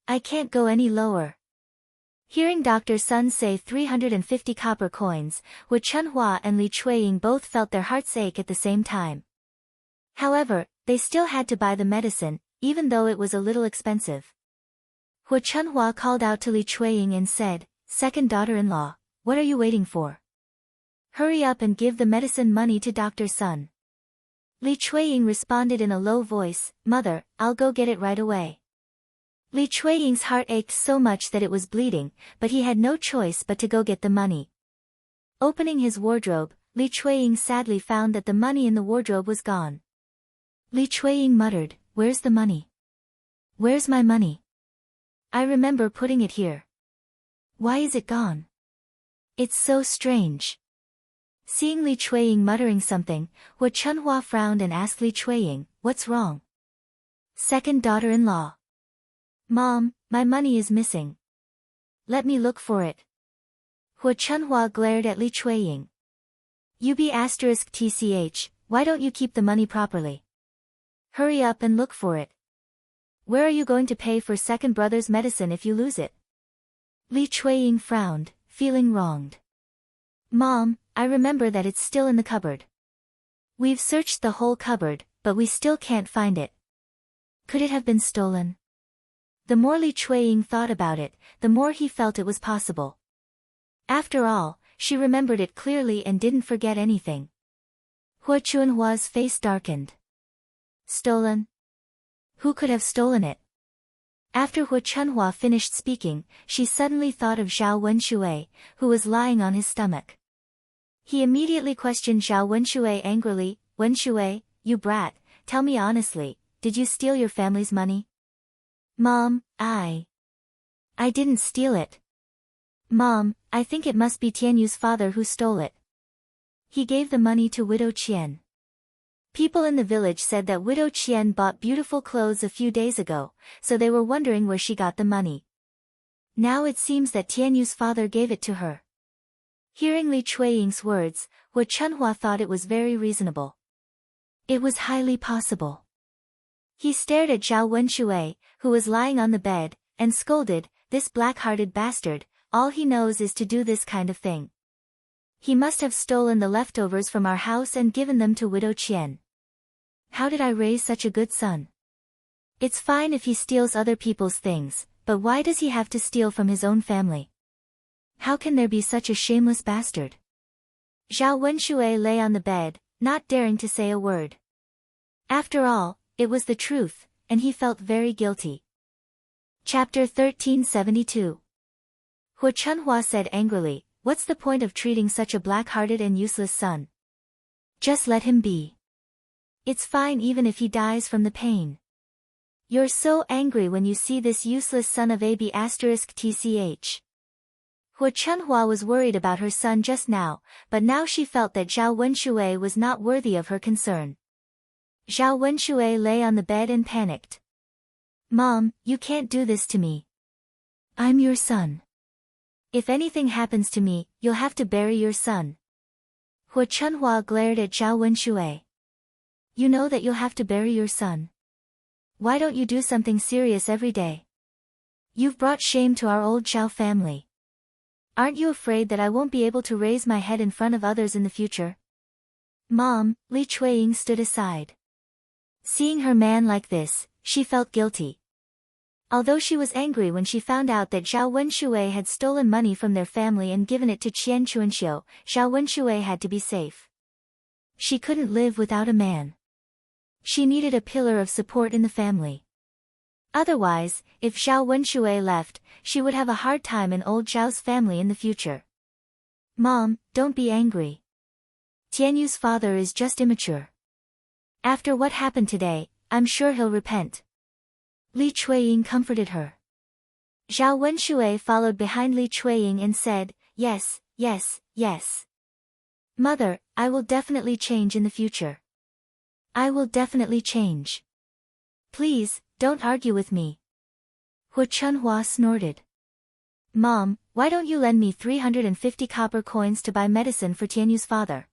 I can't go any lower. Hearing Dr. Sun say 350 copper coins, Hua Chunhua and Li Chuiying both felt their hearts ache at the same time. However, they still had to buy the medicine, even though it was a little expensive. Hua Chunhua called out to Li Chuiying and said, second daughter-in-law, what are you waiting for? Hurry up and give the medicine money to Dr. Sun. Li Chuiying responded in a low voice, Mother, I'll go get it right away. Li Chuiying's heart ached so much that it was bleeding, but he had no choice but to go get the money. Opening his wardrobe, Li Chuiying sadly found that the money in the wardrobe was gone. Li Chuiying muttered, where's the money? Where's my money? I remember putting it here. Why is it gone? It's so strange. Seeing Li Chuiying muttering something, Hua Chunhua frowned and asked Li Chuiying, what's wrong? Second daughter-in-law. Mom, my money is missing. Let me look for it. Hua Chunhua glared at Li Chuiying. *TCH, why don't you keep the money properly? Hurry up and look for it. Where are you going to pay for second brother's medicine if you lose it? Li Chuiying frowned, feeling wronged. Mom, I remember that it's still in the cupboard. We've searched the whole cupboard, but we still can't find it. Could it have been stolen? The more Li Chuiying thought about it, the more he felt it was possible. After all, she remembered it clearly and didn't forget anything. Hua Chunhua's face darkened. Stolen? Who could have stolen it? After Hua Chunhua finished speaking, she suddenly thought of Zhao Wenshui, who was lying on his stomach. He immediately questioned Zhao Wenshui angrily, Wenshui, you brat, tell me honestly, did you steal your family's money? Mom, I didn't steal it. Mom, I think it must be Tianyu's father who stole it. He gave the money to Widow Qian. People in the village said that Widow Qian bought beautiful clothes a few days ago, so they were wondering where she got the money. Now it seems that Tianyu's father gave it to her. Hearing Li Chuiying's words, Hu Chunhua thought it was very reasonable. It was highly possible. He stared at Zhao Wenshui, who was lying on the bed, and scolded, "This black-hearted bastard, all he knows is to do this kind of thing. He must have stolen the leftovers from our house and given them to Widow Qian. How did I raise such a good son? It's fine if he steals other people's things, but why does he have to steal from his own family? How can there be such a shameless bastard?" Zhao Wenshui lay on the bed, not daring to say a word. After all, it was the truth, and he felt very guilty. Chapter 1372. Hu Chunhua said angrily, "What's the point of treating such a black-hearted and useless son? Just let him be. It's fine even if he dies from the pain. You're so angry when you see this useless son of AB*****. Hu Chunhua was worried about her son just now, but now she felt that Zhao Wenshui was not worthy of her concern. Zhao Wenshui lay on the bed and panicked. "Mom, you can't do this to me. I'm your son. If anything happens to me, you'll have to bury your son." Hu Chunhua glared at Zhao Wenshui. "You know that you'll have to bury your son. Why don't you do something serious every day? You've brought shame to our old Zhao family. Aren't you afraid that I won't be able to raise my head in front of others in the future?" "Mom," Li Chuiying stood aside. Seeing her man like this, she felt guilty. Although she was angry when she found out that Zhao Wenshui had stolen money from their family and given it to Qian Chuanxiu, Zhao Wenshui had to be safe. She couldn't live without a man. She needed a pillar of support in the family. Otherwise, if Zhao Wenshui left, she would have a hard time in old Zhao's family in the future. "Mom, don't be angry. Tianyu's father is just immature. After what happened today, I'm sure he'll repent." Li Chuiying comforted her. Zhao Wenshui followed behind Li Chuiying and said, "Yes, yes, yes. Mother, I will definitely change in the future. I will definitely change. Please, don't argue with me." Hu Chunhua snorted. "Mom, why don't you lend me 350 copper coins to buy medicine for Tianyu's father?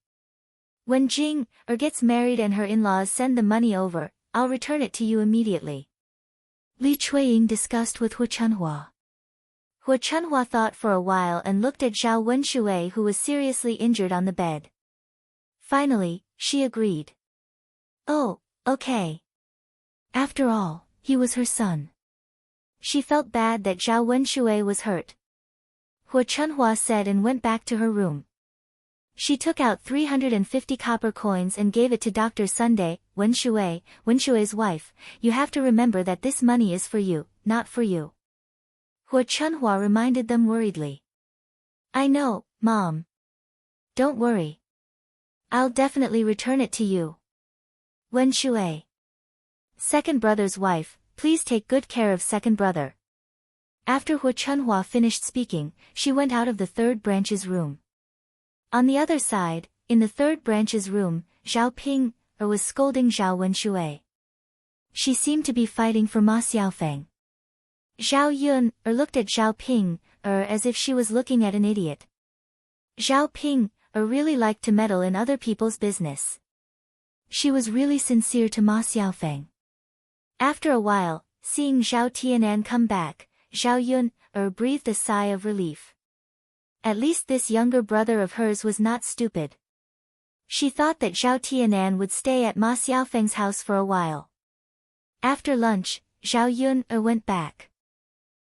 When Jing gets married and her in-laws send the money over, I'll return it to you immediately." Li Chuiying discussed with Hu Chunhua. Hu Chunhua thought for a while and looked at Zhao Wenshui, who was seriously injured on the bed. Finally, she agreed. "Oh, okay." After all, he was her son. She felt bad that Zhao Wenshui was hurt. Hu Chunhua said and went back to her room. She took out 350 copper coins and gave it to Dr. Sunday, Wenshui's wife. "You have to remember that this money is for you, not for you." Hu Chunhua reminded them worriedly. "I know, Mom. Don't worry. I'll definitely return it to you." Wenshui. Second brother's wife, please take good care of second brother. After Hu Chunhua finished speaking, she went out of the third branch's room. On the other side, in the third branch's room, Zhao Ping was scolding Zhao Wenshui. She seemed to be fighting for Ma Xiaofeng. Zhao Yun looked at Zhao Ping as if she was looking at an idiot. Zhao Ping really liked to meddle in other people's business. She was really sincere to Ma Xiaofeng. After a while, seeing Zhao Tianan come back, Zhao Yun breathed a sigh of relief. At least this younger brother of hers was not stupid. She thought that Zhao Tianan would stay at Ma Xiaofeng's house for a while. After lunch, Zhao Yun went back.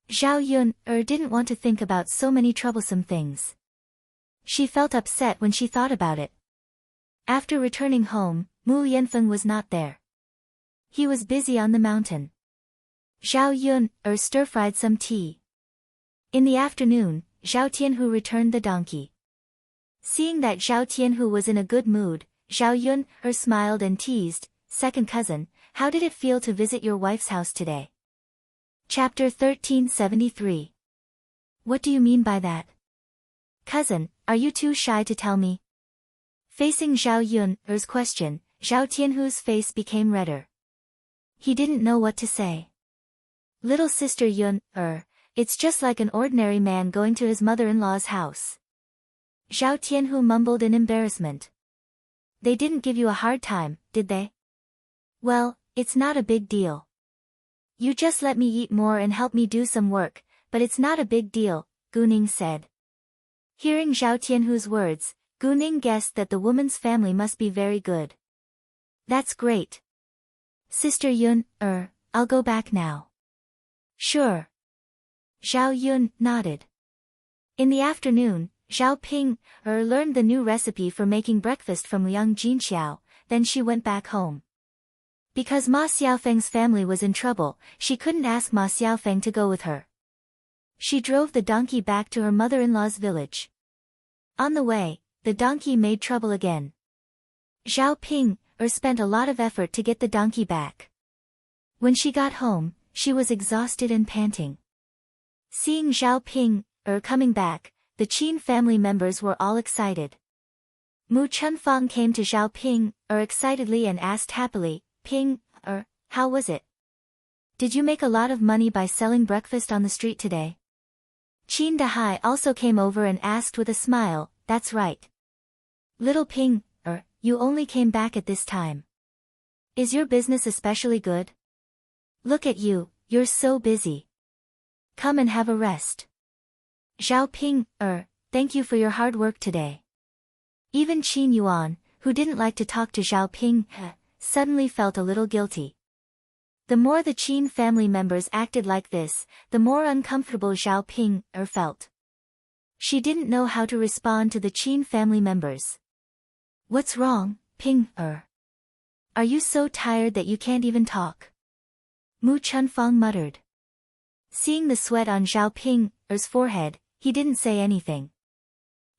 Zhao Yun didn't want to think about so many troublesome things. She felt upset when she thought about it. After returning home, Mu Yanfeng was not there. He was busy on the mountain. Zhao Yun stir-fried some tea. In the afternoon, Zhao Tianhu returned the donkey. Seeing that Zhao Tianhu was in a good mood, Zhao Yun smiled and teased, "Second cousin, how did it feel to visit your wife's house today?" Chapter 1373. What do you mean by that? Cousin, are you too shy to tell me? Facing Zhao Yun's question, Zhao Tianhu's face became redder. He didn't know what to say. Little sister Yun, it's just like an ordinary man going to his mother-in-law's house. Zhao Tianhu mumbled in embarrassment. They didn't give you a hard time, did they? Well, it's not a big deal. You just let me eat more and help me do some work, but it's not a big deal, Gu Ning said. Hearing Zhao Tianhu's words, Gu Ning guessed that the woman's family must be very good. That's great. Sister Yun, I'll go back now. Sure. Zhao Yun nodded. In the afternoon, Zhao Ping, learned the new recipe for making breakfast from Liang Jinxiao, then she went back home. Because Ma Xiaofeng's family was in trouble, she couldn't ask Ma Xiaofeng to go with her. She drove the donkey back to her mother-in-law's village. On the way, the donkey made trouble again. Zhao Ping, spent a lot of effort to get the donkey back. When she got home, she was exhausted and panting. Seeing Zhao Ping, coming back, the Qin family members were all excited. Mu Chunfang came to Zhao Ping, excitedly and asked happily, Ping, how was it? Did you make a lot of money by selling breakfast on the street today? Qin Dahai also came over and asked with a smile, that's right. Little Ping, you only came back at this time. Is your business especially good? Look at you, you're so busy. Come and have a rest. Zhao Ping, thank you for your hard work today. Even Qin Yuan, who didn't like to talk to Zhao Ping, suddenly felt a little guilty. The more the Qin family members acted like this, the more uncomfortable Zhao Ping, felt. She didn't know how to respond to the Qin family members. What's wrong, Ping, Are you so tired that you can't even talk? Mu Chunfang muttered. Seeing the sweat on Zhao Ping's forehead, he didn't say anything.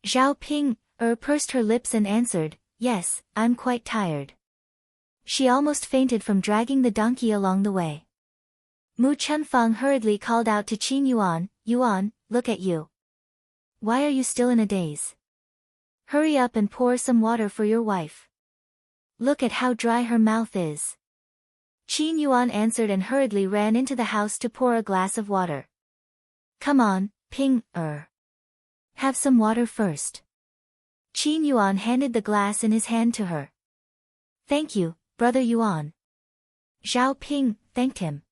Zhao Ping, pursed her lips and answered, yes, I'm quite tired. She almost fainted from dragging the donkey along the way. Mu Chunfang hurriedly called out to Qin Yuan, Yuan, look at you. Why are you still in a daze? Hurry up and pour some water for your wife. Look at how dry her mouth is. Qin Yuan answered and hurriedly ran into the house to pour a glass of water. Come on, Ping, Have some water first. Qin Yuan handed the glass in his hand to her. Thank you, Brother Yuan. Zhao Ping thanked him.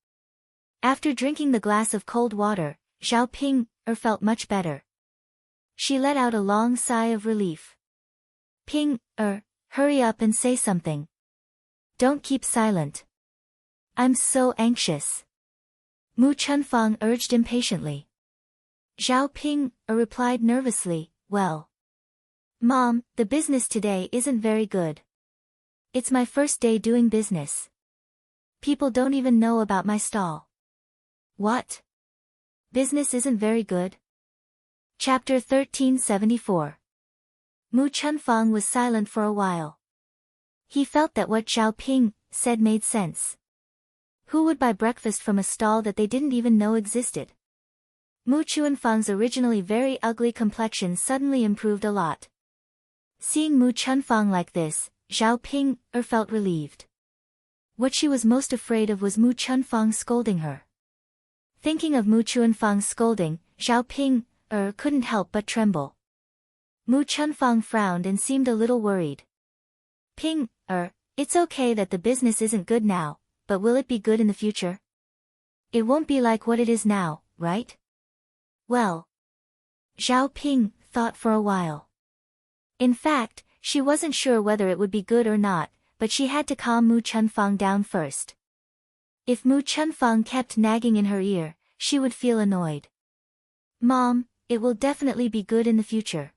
After drinking the glass of cold water, Zhao Ping felt much better. She let out a long sigh of relief. Ping, hurry up and say something. Don't keep silent. I'm so anxious. Mu Chunfang urged impatiently. Zhao Ping, replied nervously, well. Mom, the business today isn't very good. It's my first day doing business. People don't even know about my stall. What? Business isn't very good? Chapter 1374. Mu Chunfang was silent for a while. He felt that what Zhao Ping said made sense. Who would buy breakfast from a stall that they didn't even know existed? Mu Chunfang's originally very ugly complexion suddenly improved a lot. Seeing Mu Chunfang like this, Zhao Ping felt relieved. What she was most afraid of was Mu Chunfang scolding her. Thinking of Mu Chunfang's scolding, Zhao Ping couldn't help but tremble. Mu Chunfang frowned and seemed a little worried. Ping, it's okay that the business isn't good now, but will it be good in the future? It won't be like what it is now, right? Well. Zhao Ping thought for a while. In fact, she wasn't sure whether it would be good or not, but she had to calm Mu Chunfang down first. If Mu Chunfang kept nagging in her ear, she would feel annoyed. Mom, it will definitely be good in the future.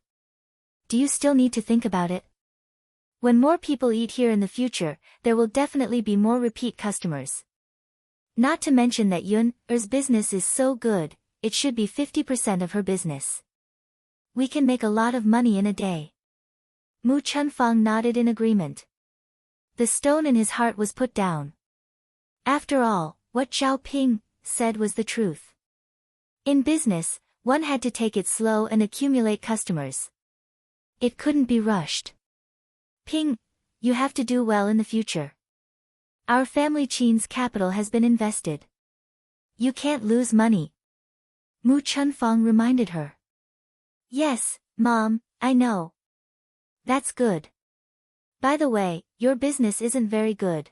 Do you still need to think about it? When more people eat here in the future, there will definitely be more repeat customers. Not to mention that Yun's business is so good, it should be 50% of her business. We can make a lot of money in a day. Mu Chunfang nodded in agreement. The stone in his heart was put down. After all, what Zhao Ping said was the truth. In business, one had to take it slow and accumulate customers. It couldn't be rushed. Ping, you have to do well in the future. Our family Qin's capital has been invested. You can't lose money. Mu Chunfang reminded her. Yes, Mom, I know. That's good. By the way, your business isn't very good.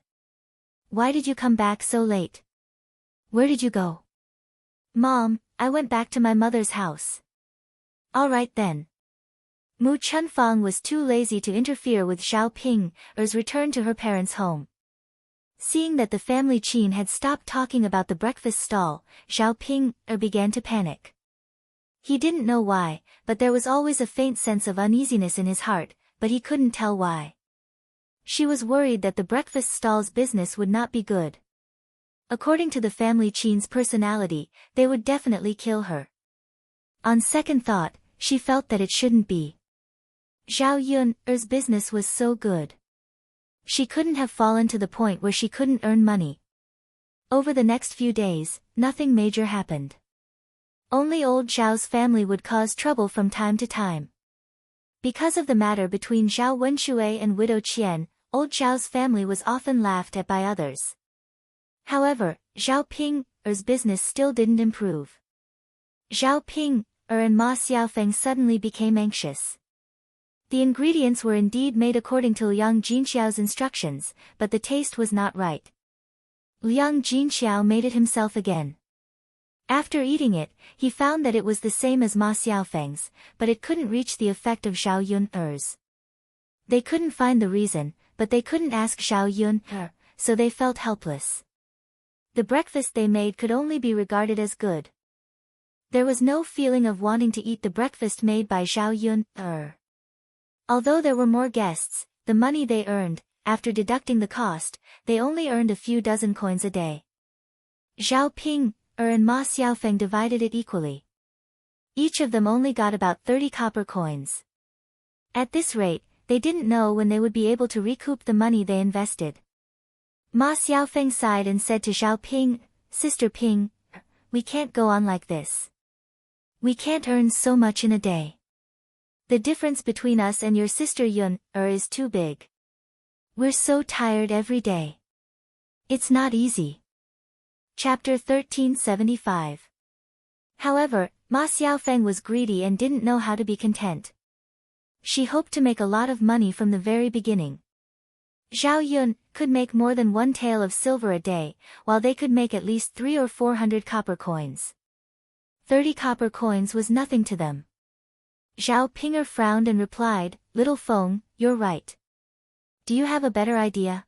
Why did you come back so late? Where did you go? Mom, I went back to my mother's house. All right then. Mu Chunfang was too lazy to interfere with Xiao Ping's return to her parents' home. Seeing that the family Qin had stopped talking about the breakfast stall, Xiao Ping began to panic. He didn't know why, but there was always a faint sense of uneasiness in his heart, but he couldn't tell why. She was worried that the breakfast stall's business would not be good. According to the family Qin's personality, they would definitely kill her. On second thought, she felt that it shouldn't be. Zhao Yun's business was so good. She couldn't have fallen to the point where she couldn't earn money. Over the next few days, nothing major happened. Only old Zhao's family would cause trouble from time to time. Because of the matter between Zhao Wenxue and widow Qian, old Zhao's family was often laughed at by others. However, Zhao Ping's business still didn't improve. Zhao Ping and Ma Xiaofeng suddenly became anxious. The ingredients were indeed made according to Liang Jinxiao's instructions, but the taste was not right. Liang Jinxiao made it himself again. After eating it, he found that it was the same as Ma Xiaofeng's, but it couldn't reach the effect of Zhao Yun's. They couldn't find the reason, but they couldn't ask Zhao Yun, so they felt helpless. The breakfast they made could only be regarded as good. There was no feeling of wanting to eat the breakfast made by Zhao Yun. Although there were more guests, the money they earned, after deducting the cost, they only earned a few dozen coins a day. Zhao Ping and Ma Xiaofeng divided it equally. Each of them only got about 30 copper coins. At this rate, they didn't know when they would be able to recoup the money they invested. Ma Xiaofeng sighed and said to Zhao Ping, Sister Ping, we can't go on like this. We can't earn so much in a day. The difference between us and your sister Yun is too big. We're so tired every day. It's not easy. Chapter 1375. However, Ma Xiaofeng was greedy and didn't know how to be content. She hoped to make a lot of money from the very beginning. Zhao Yun could make more than one tael of silver a day, while they could make at least 300 or 400 copper coins. 30 copper coins was nothing to them. Zhao Pinger frowned and replied, Little Feng, you're right. Do you have a better idea?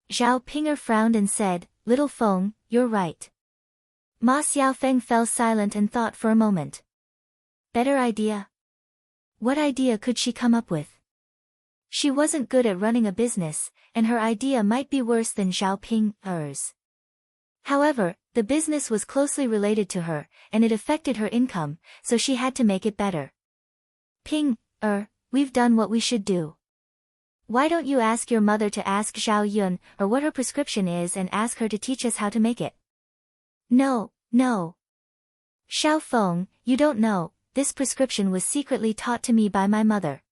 Zhao Pinger frowned and said, Little Feng, you're right. Ma Xiaofeng fell silent and thought for a moment. Better idea? What idea could she come up with? She wasn't good at running a business, and her idea might be worse than Zhao Ping's. However, the business was closely related to her, and it affected her income, so she had to make it better. Ping, we've done what we should do. Why don't you ask your mother to ask Zhao Yun what her prescription is and ask her to teach us how to make it? No. Xiao Feng, you don't know, this prescription was secretly taught to me by my mother.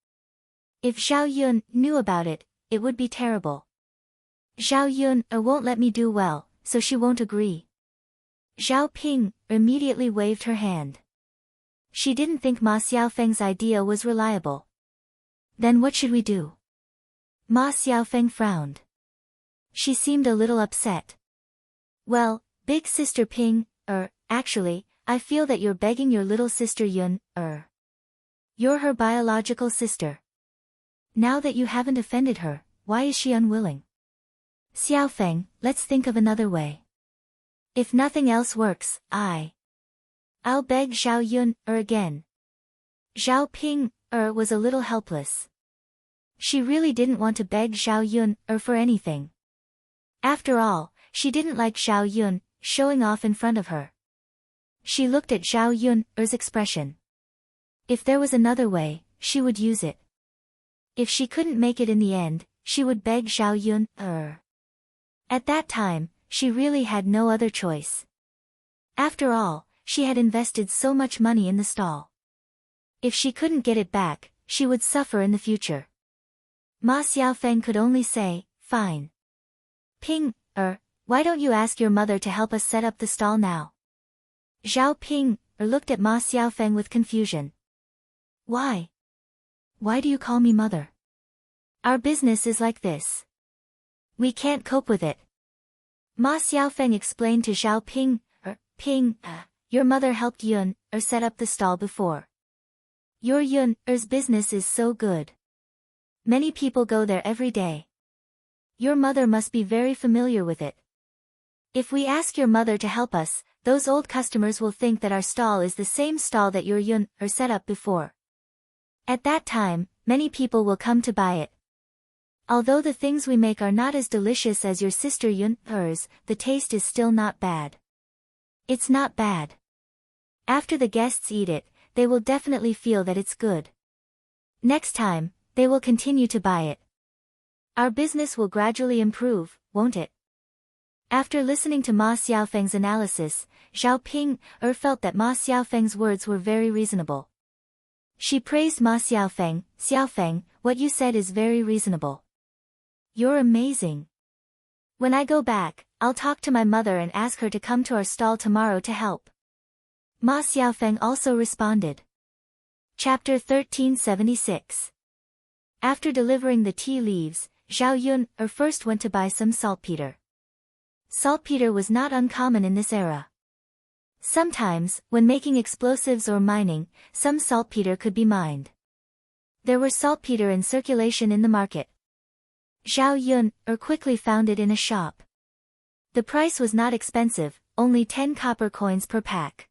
If Zhao Yun knew about it, it would be terrible. Zhao Yun won't let me do well, so she won't agree. Zhao Ping immediately waved her hand. She didn't think Ma Xiaofeng's idea was reliable. Then what should we do? Ma Xiaofeng frowned. She seemed a little upset. Well, big sister Ping, actually, I feel that you're begging your little sister Yun, You're her biological sister. Now that you haven't offended her, why is she unwilling? Xiaofeng, let's think of another way. If nothing else works, I'll beg Zhao Yun again. Zhao Ping was a little helpless. She really didn't want to beg Zhao Yun for anything. After all, she didn't like Zhao Yun showing off in front of her. She looked at Zhao Yun's expression. If there was another way, she would use it. If she couldn't make it in the end, she would beg Zhao Yun At that time, she really had no other choice. After all, she had invested so much money in the stall. If she couldn't get it back, she would suffer in the future. Ma Xiaofeng could only say, fine. Ping, why don't you ask your mother to help us set up the stall now? Zhao Ping, looked at Ma Xiaofeng with confusion. Why? Why do you call me mother? Our business is like this. We can't cope with it. Ma Xiaofeng explained to Zhao Ping, Ping, your mother helped Yun, set up the stall before. Your Yun's business is so good. Many people go there every day. Your mother must be very familiar with it. If we ask your mother to help us, those old customers will think that our stall is the same stall that your Yun set up before. At that time, many people will come to buy it. Although the things we make are not as delicious as your sister Yun's, the taste is still not bad. It's not bad. After the guests eat it, they will definitely feel that it's good. Next time, they will continue to buy it. Our business will gradually improve, won't it? After listening to Ma Xiaofeng's analysis, Zhao Ping felt that Ma Xiaofeng's words were very reasonable. She praised Ma Xiaofeng. Xiaofeng, what you said is very reasonable. You're amazing. When I go back, I'll talk to my mother and ask her to come to our stall tomorrow to help. Ma Xiaofeng also responded. Chapter 1376. After delivering the tea leaves, Zhao Yun first went to buy some saltpeter. Saltpeter was not uncommon in this era. Sometimes, when making explosives or mining, some saltpeter could be mined. There were saltpeter in circulation in the market. Zhao Yun quickly found it in a shop. The price was not expensive, only 10 copper coins per pack.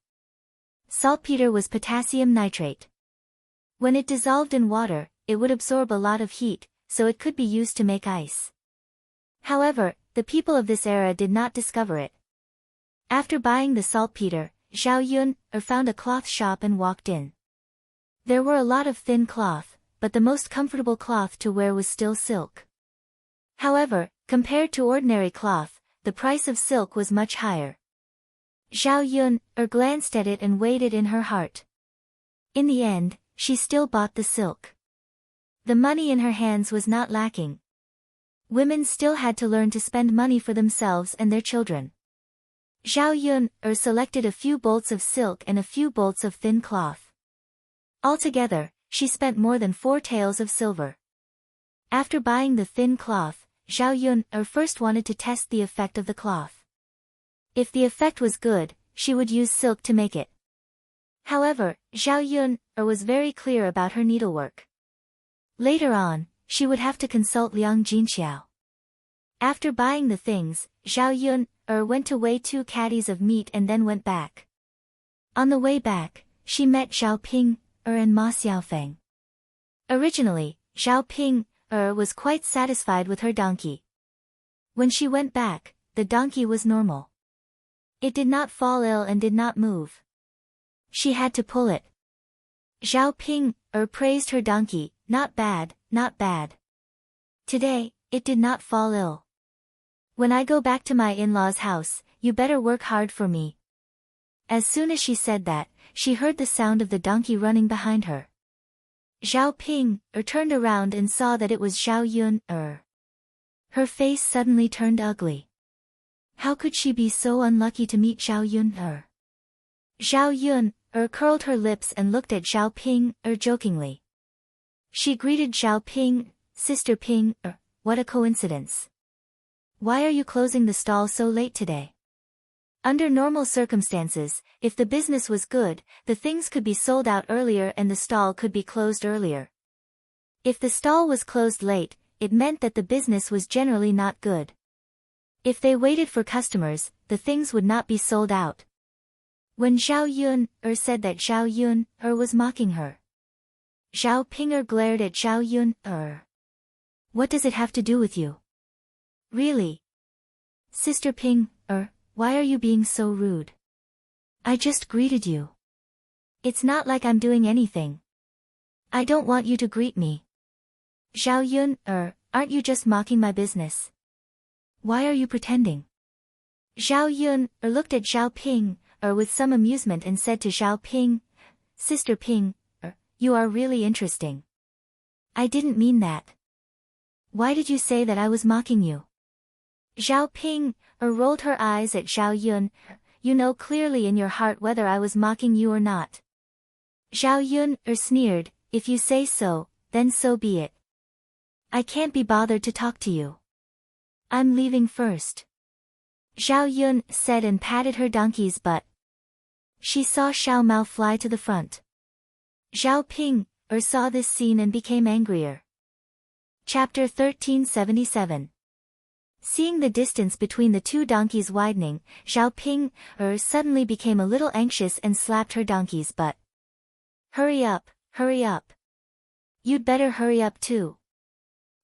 Saltpeter was potassium nitrate. When it dissolved in water, it would absorb a lot of heat, so it could be used to make ice. However, the people of this era did not discover it. After buying the saltpeter, Zhao Yun found a cloth shop and walked in. There were a lot of thin cloth, but the most comfortable cloth to wear was still silk. However, compared to ordinary cloth, the price of silk was much higher. Zhao Yun glanced at it and weighed it in her heart. In the end, she still bought the silk. The money in her hands was not lacking. Women still had to learn to spend money for themselves and their children. Zhao Yun selected a few bolts of silk and a few bolts of thin cloth. Altogether, she spent more than 4 taels of silver. After buying the thin cloth, Zhao Yun first wanted to test the effect of the cloth. If the effect was good, she would use silk to make it. However, Zhao Yun was very clear about her needlework. Later on, she would have to consult Liang Jinxiao. After buying the things, Zhao Yun went to weigh 2 caddies of meat and then went back. On the way back, she met Zhao Ping and Ma Xiaofeng. Originally, Zhao Ping was quite satisfied with her donkey. When she went back, the donkey was normal. It did not fall ill and did not move. She had to pull it. Zhao Ping praised her donkey, not bad, not bad. Today, it did not fall ill. When I go back to my in-laws' house, you better work hard for me. As soon as she said that, she heard the sound of the donkey running behind her. Zhao Ping turned around and saw that it was Zhao Yun. Her face suddenly turned ugly. How could she be so unlucky to meet Zhao Yun? Zhao Yun curled her lips and looked at Zhao Ping jokingly. She greeted Zhao Ping, Sister Ping, what a coincidence. Why are you closing the stall so late today? Under normal circumstances, if the business was good, the things could be sold out earlier and the stall could be closed earlier. If the stall was closed late, it meant that the business was generally not good. If they waited for customers, the things would not be sold out. When Zhao Yun said that Zhao Yun was mocking her, Zhao Ping glared at Zhao Yun. What does it have to do with you? Really? Sister Ping, why are you being so rude? I just greeted you. It's not like I'm doing anything. I don't want you to greet me. Zhao Yun, aren't you just mocking my business? Why are you pretending? Zhao Yun looked at Zhao Ping with some amusement and said to Zhao Ping, Sister Ping, you are really interesting. I didn't mean that. Why did you say that I was mocking you? Zhao Ping rolled her eyes at Zhao Yun. You know clearly in your heart whether I was mocking you or not. Zhao Yun sneered, if you say so, then so be it. I can't be bothered to talk to you. I'm leaving first. Zhao Yun said and patted her donkey's butt. She saw Xiao Mao fly to the front. Zhao Ping saw this scene and became angrier. Chapter 1377. Seeing the distance between the two donkeys widening, Zhao Ping suddenly became a little anxious and slapped her donkey's butt. Hurry up, hurry up. You'd better hurry up too.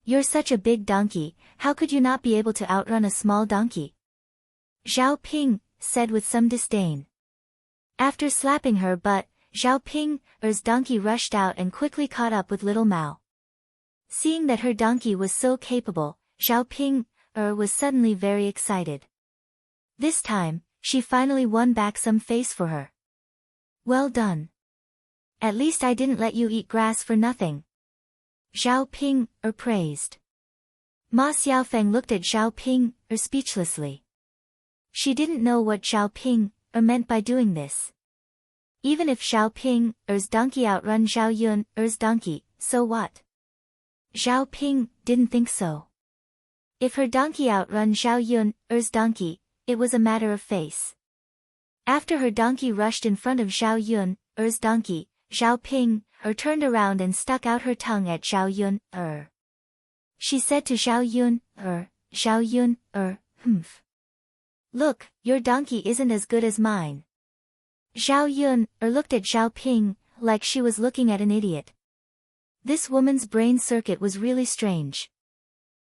You're such a big donkey, how could you not be able to outrun a small donkey? Zhao Ping said with some disdain. After slapping her butt, Zhao Ping's donkey rushed out and quickly caught up with little Mao. Seeing that her donkey was so capable, Zhao Ping was suddenly very excited. This time, she finally won back some face for her. Well done. At least I didn't let you eat grass for nothing. Zhao Ping praised. Ma Xiaofeng looked at Zhao Ping speechlessly. She didn't know what Zhao Ping meant by doing this. Even if Zhao Ping's donkey outrun Zhao Yun's donkey, so what? Zhao Ping didn't think so. If her donkey outrun Zhao Yun's donkey, it was a matter of face. After her donkey rushed in front of Zhao Yun's donkey, Zhao Ping turned around and stuck out her tongue at Zhao Yun. She said to Zhao Yun, humph. Look, your donkey isn't as good as mine. Zhao Yun looked at Zhao Ping like she was looking at an idiot. This woman's brain circuit was really strange.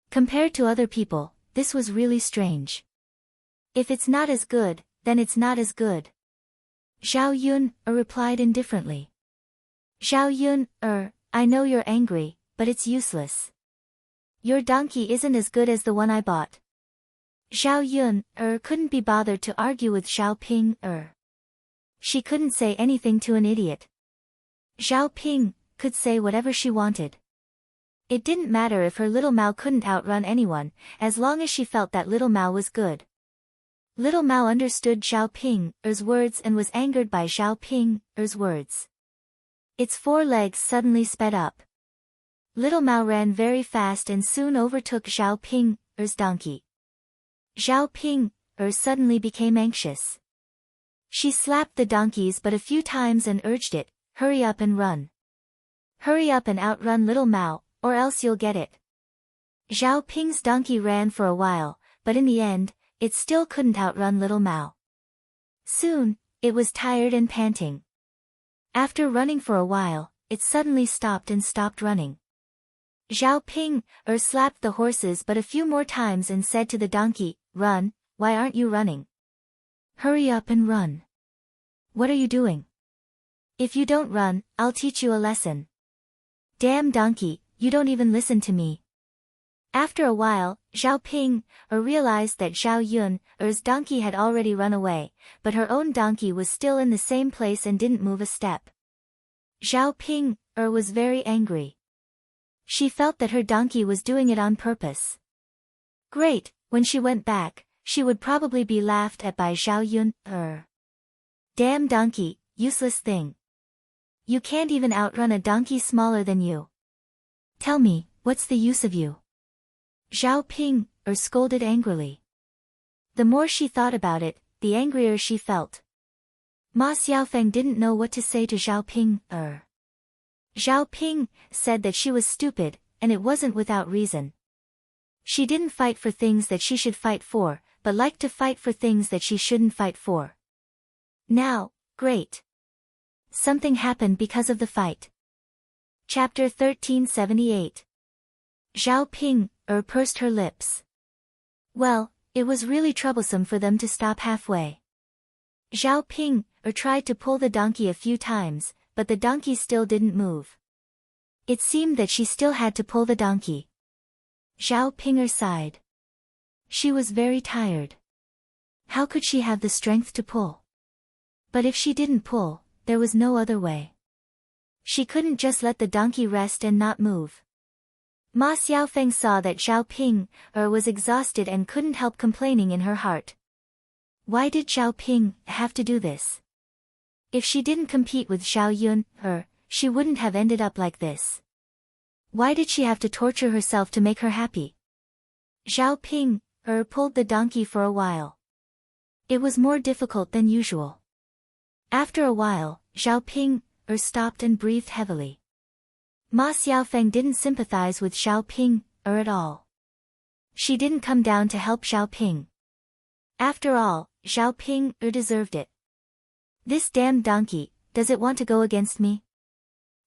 Compared to other people, this was really strange. If it's not as good, then it's not as good. Zhao Yun replied indifferently. Zhao Yun, I know you're angry, but it's useless. Your donkey isn't as good as the one I bought. Zhao Yun, couldn't be bothered to argue with Zhao Ping, She couldn't say anything to an idiot. Zhao Ping could say whatever she wanted. It didn't matter if her little Mao couldn't outrun anyone, as long as she felt that little Mao was good. Little Mao understood Zhao Ping's words and was angered by Zhao Ping's words. Its four legs suddenly sped up. Little Mao ran very fast and soon overtook Zhao Ping's donkey. Zhao Ping suddenly became anxious. She slapped the donkeys but a few times and urged it, hurry up and run. Hurry up and outrun little Mao, or else you'll get it. Zhao Ping's donkey ran for a while, but in the end, it still couldn't outrun little Mao. Soon, it was tired and panting. After running for a while, it suddenly stopped and stopped running. Zhao Ping slapped the horses but a few more times and said to the donkey, run, why aren't you running? Hurry up and run. What are you doing? If you don't run, I'll teach you a lesson. Damn donkey, you don't even listen to me. After a while, Zhao Ping realized that Zhao Yun's donkey had already run away, but her own donkey was still in the same place and didn't move a step. Zhao Ping was very angry. She felt that her donkey was doing it on purpose. Great, when she went back, she would probably be laughed at by Zhao Yun. Damn donkey, useless thing. You can't even outrun a donkey smaller than you. Tell me, what's the use of you? Zhao Ping scolded angrily. The more she thought about it, the angrier she felt. Ma Xiaofeng didn't know what to say to Zhao Ping. Zhao Ping said that she was stupid, and it wasn't without reason. She didn't fight for things that she should fight for, but liked to fight for things that she shouldn't fight for. Now, great. Something happened because of the fight. Chapter 1378. Zhao Ping pursed her lips. Well, it was really troublesome for them to stop halfway. Zhao Ping tried to pull the donkey a few times, but the donkey still didn't move. It seemed that she still had to pull the donkey. Zhao Ping sighed. She was very tired. How could she have the strength to pull? But if she didn't pull, there was no other way. She couldn't just let the donkey rest and not move. Ma Xiaofeng saw that Zhao Ping was exhausted and couldn't help complaining in her heart. Why did Zhao Ping have to do this? If she didn't compete with Zhao Yun, she wouldn't have ended up like this. Why did she have to torture herself to make her happy? Zhao Ping pulled the donkey for a while. It was more difficult than usual. After a while, Zhao Ping stopped and breathed heavily. Ma Xiaofeng didn't sympathize with Zhao Ping at all. She didn't come down to help Zhao Ping. After all, Zhao Ping deserved it. This damned donkey, does it want to go against me?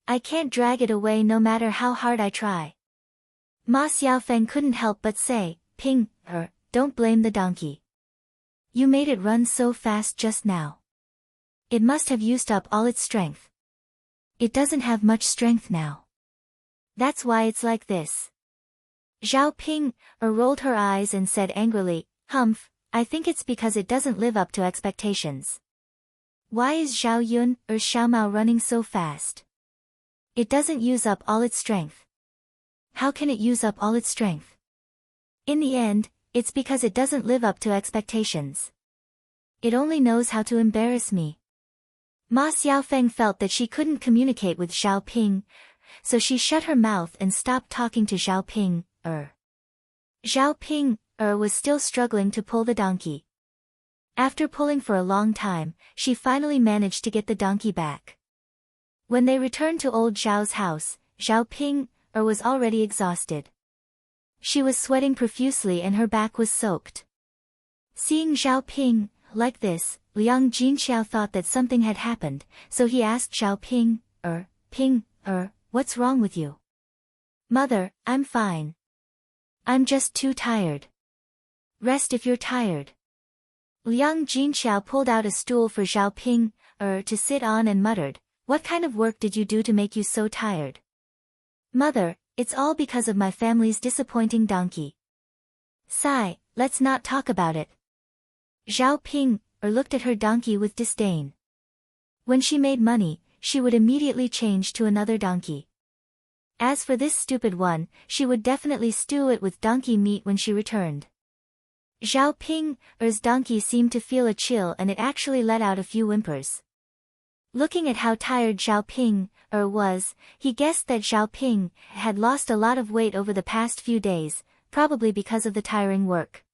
I can't drag it away no matter how hard I try. Ma Xiaofeng couldn't help but say, Ping, don't blame the donkey. You made it run so fast just now. It must have used up all its strength. It doesn't have much strength now. That's why it's like this. Zhao Ping rolled her eyes and said angrily, Humph, I think it's because it doesn't live up to expectations. Why is Zhao Yun or Xiao Mao running so fast? It doesn't use up all its strength. How can it use up all its strength? In the end, it's because it doesn't live up to expectations. It only knows how to embarrass me. Ma Xiaofeng felt that she couldn't communicate with Zhao Ping, so she shut her mouth and stopped talking to Zhao Ping. Zhao Ping was still struggling to pull the donkey. After pulling for a long time, she finally managed to get the donkey back. When they returned to old Zhao's house, Zhao Ping was already exhausted. She was sweating profusely and her back was soaked. Seeing Zhao Ping like this, Liang Jinxiao thought that something had happened, so he asked Zhao Ping, Ping, what's wrong with you? Mother, I'm fine. I'm just too tired. Rest if you're tired. Liang Jinxiao pulled out a stool for Zhao Ping to sit on and muttered, What kind of work did you do to make you so tired? Mother, it's all because of my family's disappointing donkey. Sigh, let's not talk about it. Zhao Ping looked at her donkey with disdain. When she made money, she would immediately change to another donkey. As for this stupid one, she would definitely stew it with donkey meat when she returned. Zhao Ping's donkey seemed to feel a chill and it actually let out a few whimpers. Looking at how tired Zhao Ping was, he guessed that Zhao Ping had lost a lot of weight over the past few days, probably because of the tiring work.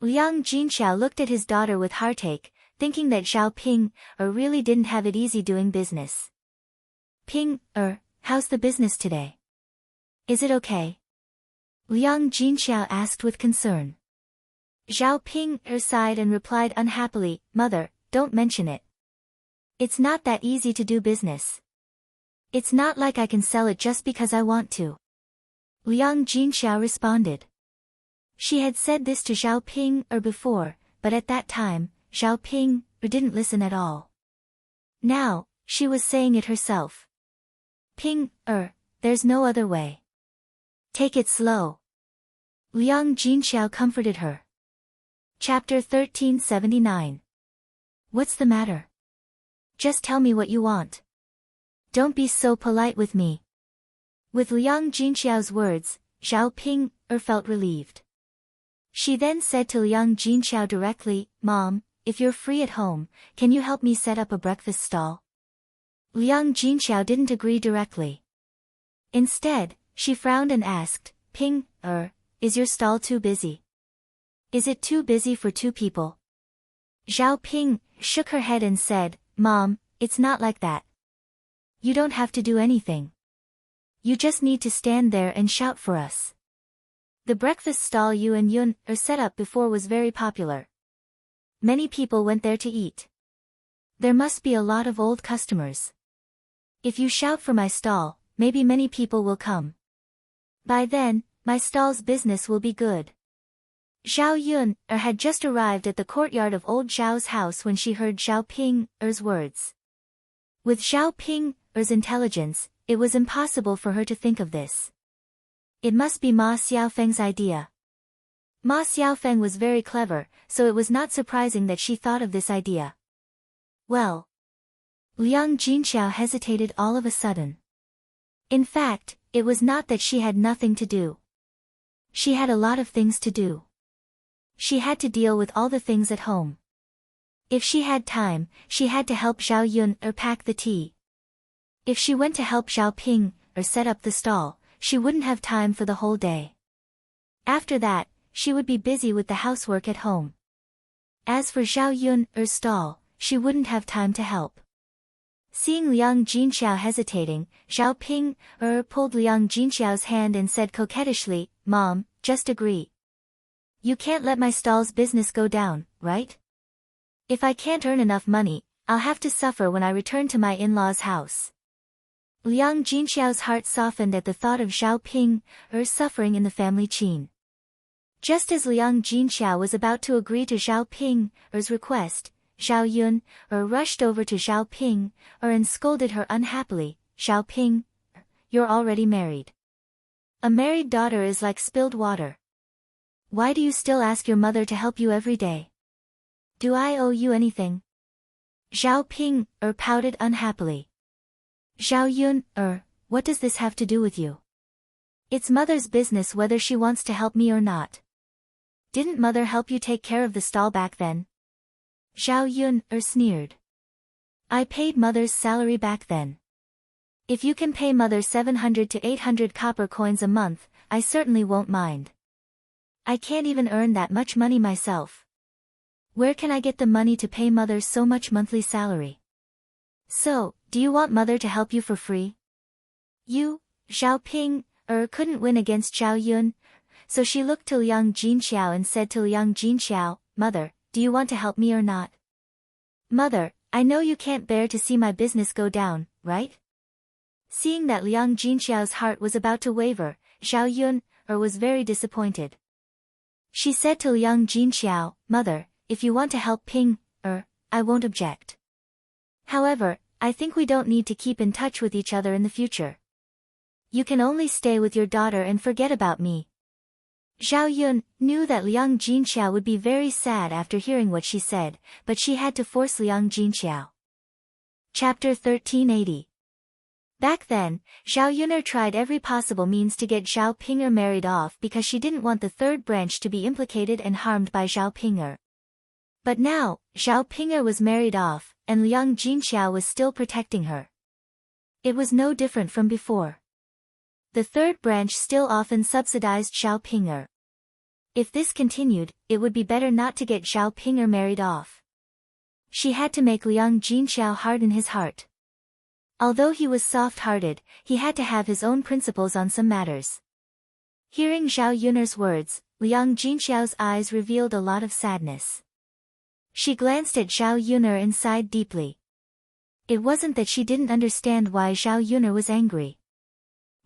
Liang Jinxiao looked at his daughter with heartache, thinking that Zhao Ping really didn't have it easy doing business. Ping, how's the business today? Is it okay? Liang Jinxiao asked with concern. Zhao Ping sighed and replied unhappily, Mother, don't mention it. It's not that easy to do business. It's not like I can sell it just because I want to. Liang Jinxiao responded. She had said this to Zhao Ping before, but at that time, Zhao Ping didn't listen at all. Now, she was saying it herself. Ping, there's no other way. Take it slow. Liang Jinxiao comforted her. Chapter 1379. What's the matter? Just tell me what you want. Don't be so polite with me. With Liang Jinxiao's words, Zhao Ping felt relieved. She then said to Liang Jinxiao directly, Mom, if you're free at home, can you help me set up a breakfast stall? Liang Jinxiao didn't agree directly. Instead, she frowned and asked, Ping, is your stall too busy? Is it too busy for two people? Zhao Ping shook her head and said, Mom, it's not like that. You don't have to do anything. You just need to stand there and shout for us. The breakfast stall you and Yun set up before was very popular. Many people went there to eat. There must be a lot of old customers. If you shout for my stall, maybe many people will come. By then, my stall's business will be good. Zhao Yun had just arrived at the courtyard of old Zhao's house when she heard Zhao Ping's words. With Zhao Ping's intelligence, it was impossible for her to think of this. It must be Ma Xiaofeng's idea. Ma Xiaofeng was very clever, so it was not surprising that she thought of this idea. Well, Liang Jinxiao hesitated all of a sudden. In fact, It was not that she had nothing to do. She had a lot of things to do. She had to deal with all the things at home. If she had time, she had to help Zhao Yun or pack the tea. If she went to help Zhao Ping or set up the stall, she wouldn't have time for the whole day. After that, she would be busy with the housework at home. As for Zhao Yun or stall, she wouldn't have time to help. Seeing Liang Jinxiao hesitating, Zhao Ping pulled Liang Jinxiao's hand and said coquettishly, "Mom, just agree. You can't let my stall's business go down, right? If I can't earn enough money, I'll have to suffer when I return to my in-laws' house." Liang Jinxiao's heart softened at the thought of Zhao Ping suffering in the family chain. Just as Liang Jinxiao was about to agree to Zhao Ping's request, Zhao Yun rushed over to Zhao Ping and scolded her unhappily. "Zhao Ping, you're already married. A married daughter is like spilled water. Why do you still ask your mother to help you every day? Do I owe you anything?" Zhao Ping pouted unhappily. "Zhao Yun, what does this have to do with you? It's mother's business whether she wants to help me or not. Didn't mother help you take care of the stall back then?" Zhao Yun sneered. "I paid mother's salary back then. If you can pay mother 700 to 800 copper coins a month, I certainly won't mind. I can't even earn that much money myself. Where can I get the money to pay mother so much monthly salary? So, do you want mother to help you for free?" You, Zhao Ping, couldn't win against Zhao Yun, so she looked to Liang Jinxiao and said to Liang Jinxiao, "Mother, do you want to help me or not?" "Mother, I know you can't bear to see my business go down, right?" Seeing that Liang Jinxiao's heart was about to waver, Zhao Yun was very disappointed. She said to Liang Jinxiao, "Mother, if you want to help Ping, I won't object. However, I think we don't need to keep in touch with each other in the future. You can only stay with your daughter and forget about me." Zhao Yun knew that Liang Jinxiao would be very sad after hearing what she said, but she had to force Liang Jinxiao. Chapter 1380. Back then, Zhao Yun tried every possible means to get Zhao Ping married off because she didn't want the third branch to be implicated and harmed by Zhao Ping. But now, Zhao Ping was married off, and Liang Jinxiao was still protecting her. It was no different from before. The third branch still often subsidized Zhao Ping. If this continued, it would be better not to get Zhao Ping married off. She had to make Liang Jinxiao harden his heart. Although he was soft-hearted, he had to have his own principles on some matters. Hearing Zhao Yun's words, Liang Jinxiao's eyes revealed a lot of sadness. She glanced at Zhao Yun and sighed deeply. It wasn't that she didn't understand why Zhao Yun was angry.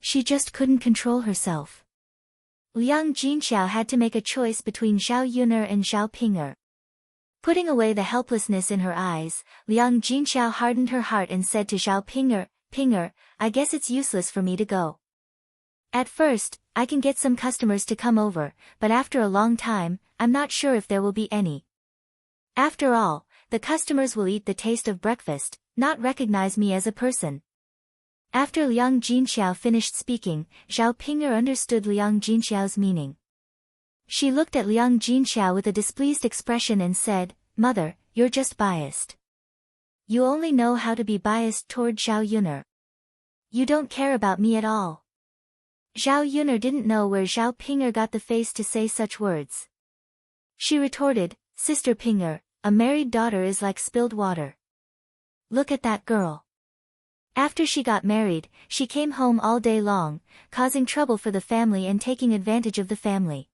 She just couldn't control herself. Liang Jinxiao had to make a choice between Zhao Yun and Zhao Ping. Putting away the helplessness in her eyes, Liang Jinxiao hardened her heart and said to Zhao Ping, "Ping, I guess it's useless for me to go. At first, I can get some customers to come over, but after a long time, I'm not sure if there will be any. After all, the customers will eat the taste of breakfast, not recognize me as a person." After Liang Jinxiao finished speaking, Zhao Ping understood Liang Jinxiao's meaning. She looked at Liang Jinxiao with a displeased expression and said, "Mother, you're just biased. You only know how to be biased toward Zhao Yun. You don't care about me at all." Zhao Yun didn't know where Zhao Ping got the face to say such words. She retorted, "Sister Ping, a married daughter is like spilled water. Look at that girl. After she got married, she came home all day long, causing trouble for the family and taking advantage of the family.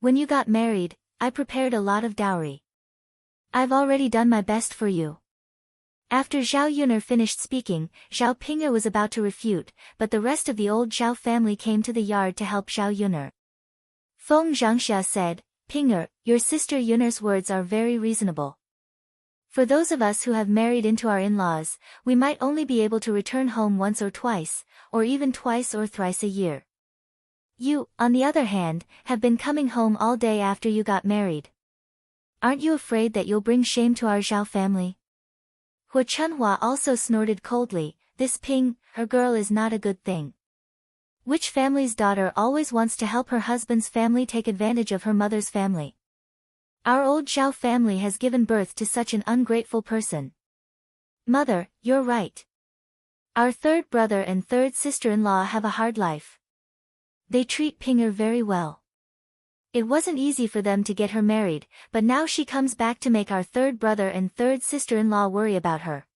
When you got married, I prepared a lot of dowry. I've already done my best for you." After Zhao Yun finished speaking, Zhao Ping was about to refute, but the rest of the old Zhao family came to the yard to help Zhao Yun. Feng Zhangxia said, "Ping, your sister Yun's words are very reasonable. For those of us who have married into our in-laws, we might only be able to return home once or twice, or even twice or thrice a year. You, on the other hand, have been coming home all day after you got married. Aren't you afraid that you'll bring shame to our Zhao family?" Hu Chunhua also snorted coldly, "This Ping, her girl is not a good thing. Which family's daughter always wants to help her husband's family take advantage of her mother's family? Our old Zhao family has given birth to such an ungrateful person. Mother, you're right. Our third brother and third sister-in-law have a hard life. They treat Pinger very well. It wasn't easy for them to get her married, but now she comes back to make our third brother and third sister-in-law worry about her.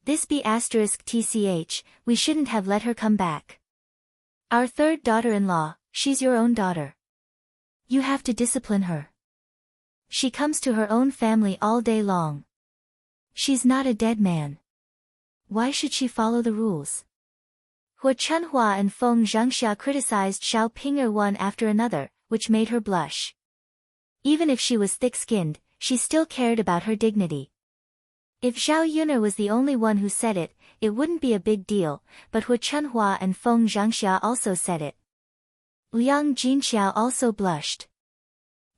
This be *tch, we shouldn't have let her come back. Our third daughter-in-law, she's your own daughter. You have to discipline her. She comes to her own family all day long. She's not a dead man. Why should she follow the rules? Hu Chunhua and Feng Zhengxia criticized Xiao Pinger one after another, which made her blush. Even if she was thick-skinned, she still cared about her dignity. If Zhao Yuner was the only one who said it, it wouldn't be a big deal, but Hu Chunhua and Feng Zhengxia also said it. Liang Jinxiao also blushed.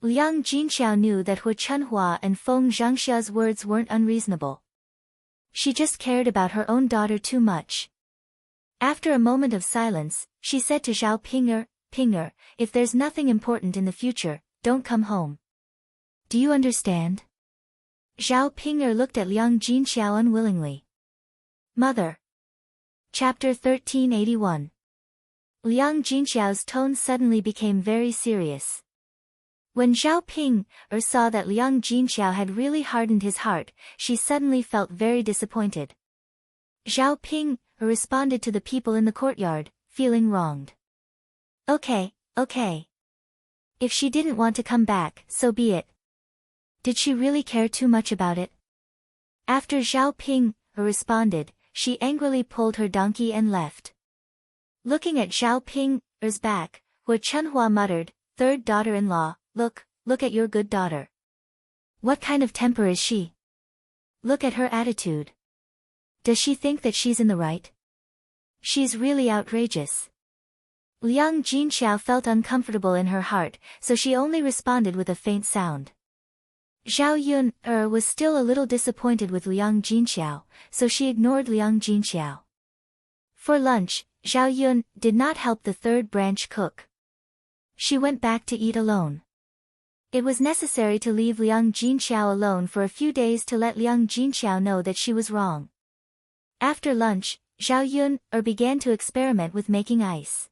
Liang Jinxiao knew that Hu Chunhua and Feng Zhengxia's words weren't unreasonable. She just cared about her own daughter too much. After a moment of silence, she said to Zhao Pinger, Pinger, if there's nothing important in the future, don't come home. Do you understand? Zhao Pinger looked at Liang Jinxiao unwillingly. Mother. Chapter 1381. Liang Jinxiao's tone suddenly became very serious. When Zhao Pinger saw that Liang Jinxiao had really hardened his heart, she suddenly felt very disappointed. Zhao Pinger responded to the people in the courtyard, feeling wronged. Okay. If she didn't want to come back, so be it. Did she really care too much about it? After Zhao Pinger responded, she angrily pulled her donkey and left. Looking at Zhao Pinger's back, Hu Chunhua muttered, third daughter-in-law, look at your good daughter. What kind of temper is she? Look at her attitude. Does she think that she's in the right? She's really outrageous. Liang Jinxiao felt uncomfortable in her heart, so she only responded with a faint sound. Zhao Yuner was still a little disappointed with Liang Jinxiao, so she ignored Liang Jinxiao. For lunch, Zhao Yuner did not help the third branch cook. She went back to eat alone. It was necessary to leave Liang Jinxiao alone for a few days to let Liang Jinxiao know that she was wrong. After lunch, Zhao Yuner began to experiment with making ice.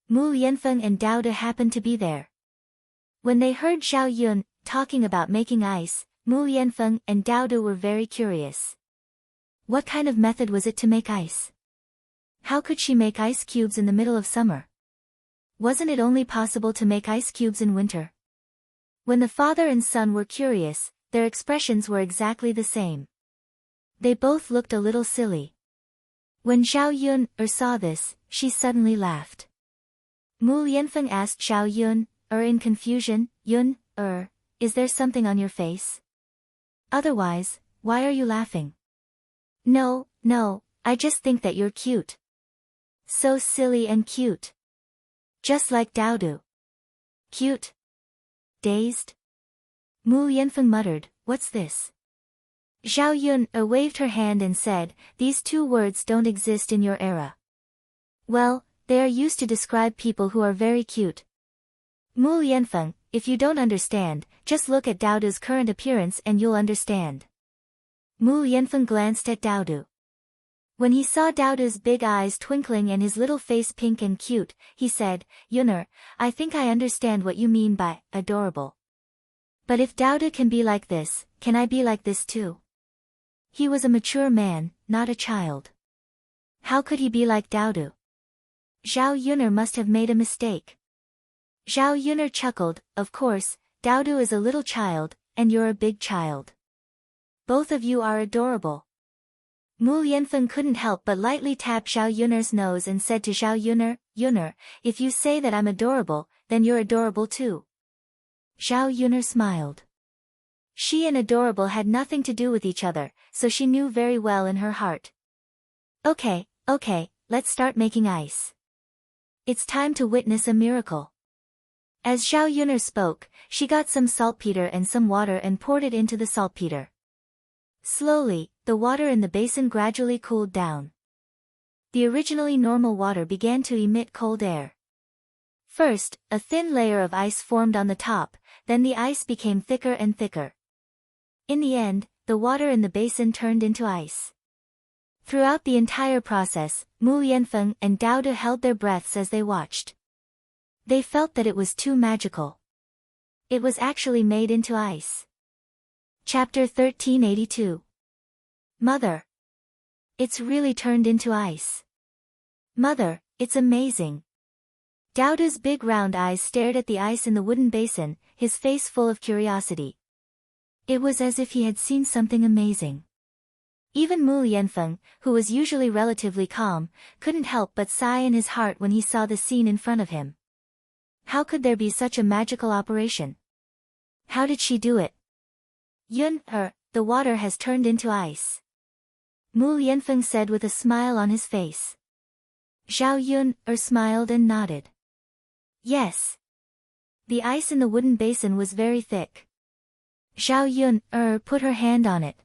Mu Yanfeng and Dao De happened to be there. When they heard Zhao Yuner talking about making ice, Mu Yanfeng and Dao De were very curious. What kind of method was it to make ice? How could she make ice cubes in the middle of summer? Wasn't it only possible to make ice cubes in winter? When the father and son were curious, their expressions were exactly the same. They both looked a little silly. When Zhao Yuner saw this, she suddenly laughed. Mu Yanfeng asked Zhao Yuner in confusion, Yuner, is there something on your face? Otherwise, why are you laughing? No, I just think that you're cute. So silly and cute. Just like Daodu. Cute. Dazed? Mu Yanfeng muttered, what's this? Zhao Yuner waved her hand and said, these two words don't exist in your era. Well, they are used to describe people who are very cute. Mu Yanfeng, if you don't understand, just look at Daodu's current appearance and you'll understand. Mu Yanfeng glanced at Daodu. When he saw Daodu's big eyes twinkling and his little face pink and cute, he said, Yuner, I think I understand what you mean by adorable. But if Daodu can be like this, can I be like this too? He was a mature man, not a child. How could he be like Daodu? Zhao Yuner must have made a mistake. Zhao Yuner chuckled, of course, Daodu is a little child, and you're a big child. Both of you are adorable. Mu Yanfeng couldn't help but lightly tap Zhao Yuner's nose and said to Zhao Yuner, if you say that I'm adorable, then you're adorable too. Zhao Yuner smiled. She and adorable had nothing to do with each other, so she knew very well in her heart. Okay, let's start making ice. It's time to witness a miracle. As Zhao Yuner spoke, she got some saltpeter and some water and poured it into the saltpeter. Slowly, the water in the basin gradually cooled down. the originally normal water began to emit cold air. First, a thin layer of ice formed on the top, then the ice became thicker and thicker. In the end, the water in the basin turned into ice. Throughout the entire process, Mu Yanfeng and Dao De held their breaths as they watched. They felt that it was too magical. It was actually made into ice. Chapter 1382. Mother. It's really turned into ice. Mother, it's amazing. Dao De's big round eyes stared at the ice in the wooden basin, his face full of curiosity. It was as if he had seen something amazing. Even Mu Yanfeng, who was usually relatively calm, couldn't help but sigh in his heart when he saw the scene in front of him. How could there be such a magical operation? How did she do it? The water has turned into ice. Mu Yanfeng said with a smile on his face. Zhao Yun smiled and nodded. Yes. The ice in the wooden basin was very thick. Zhao Yun put her hand on it.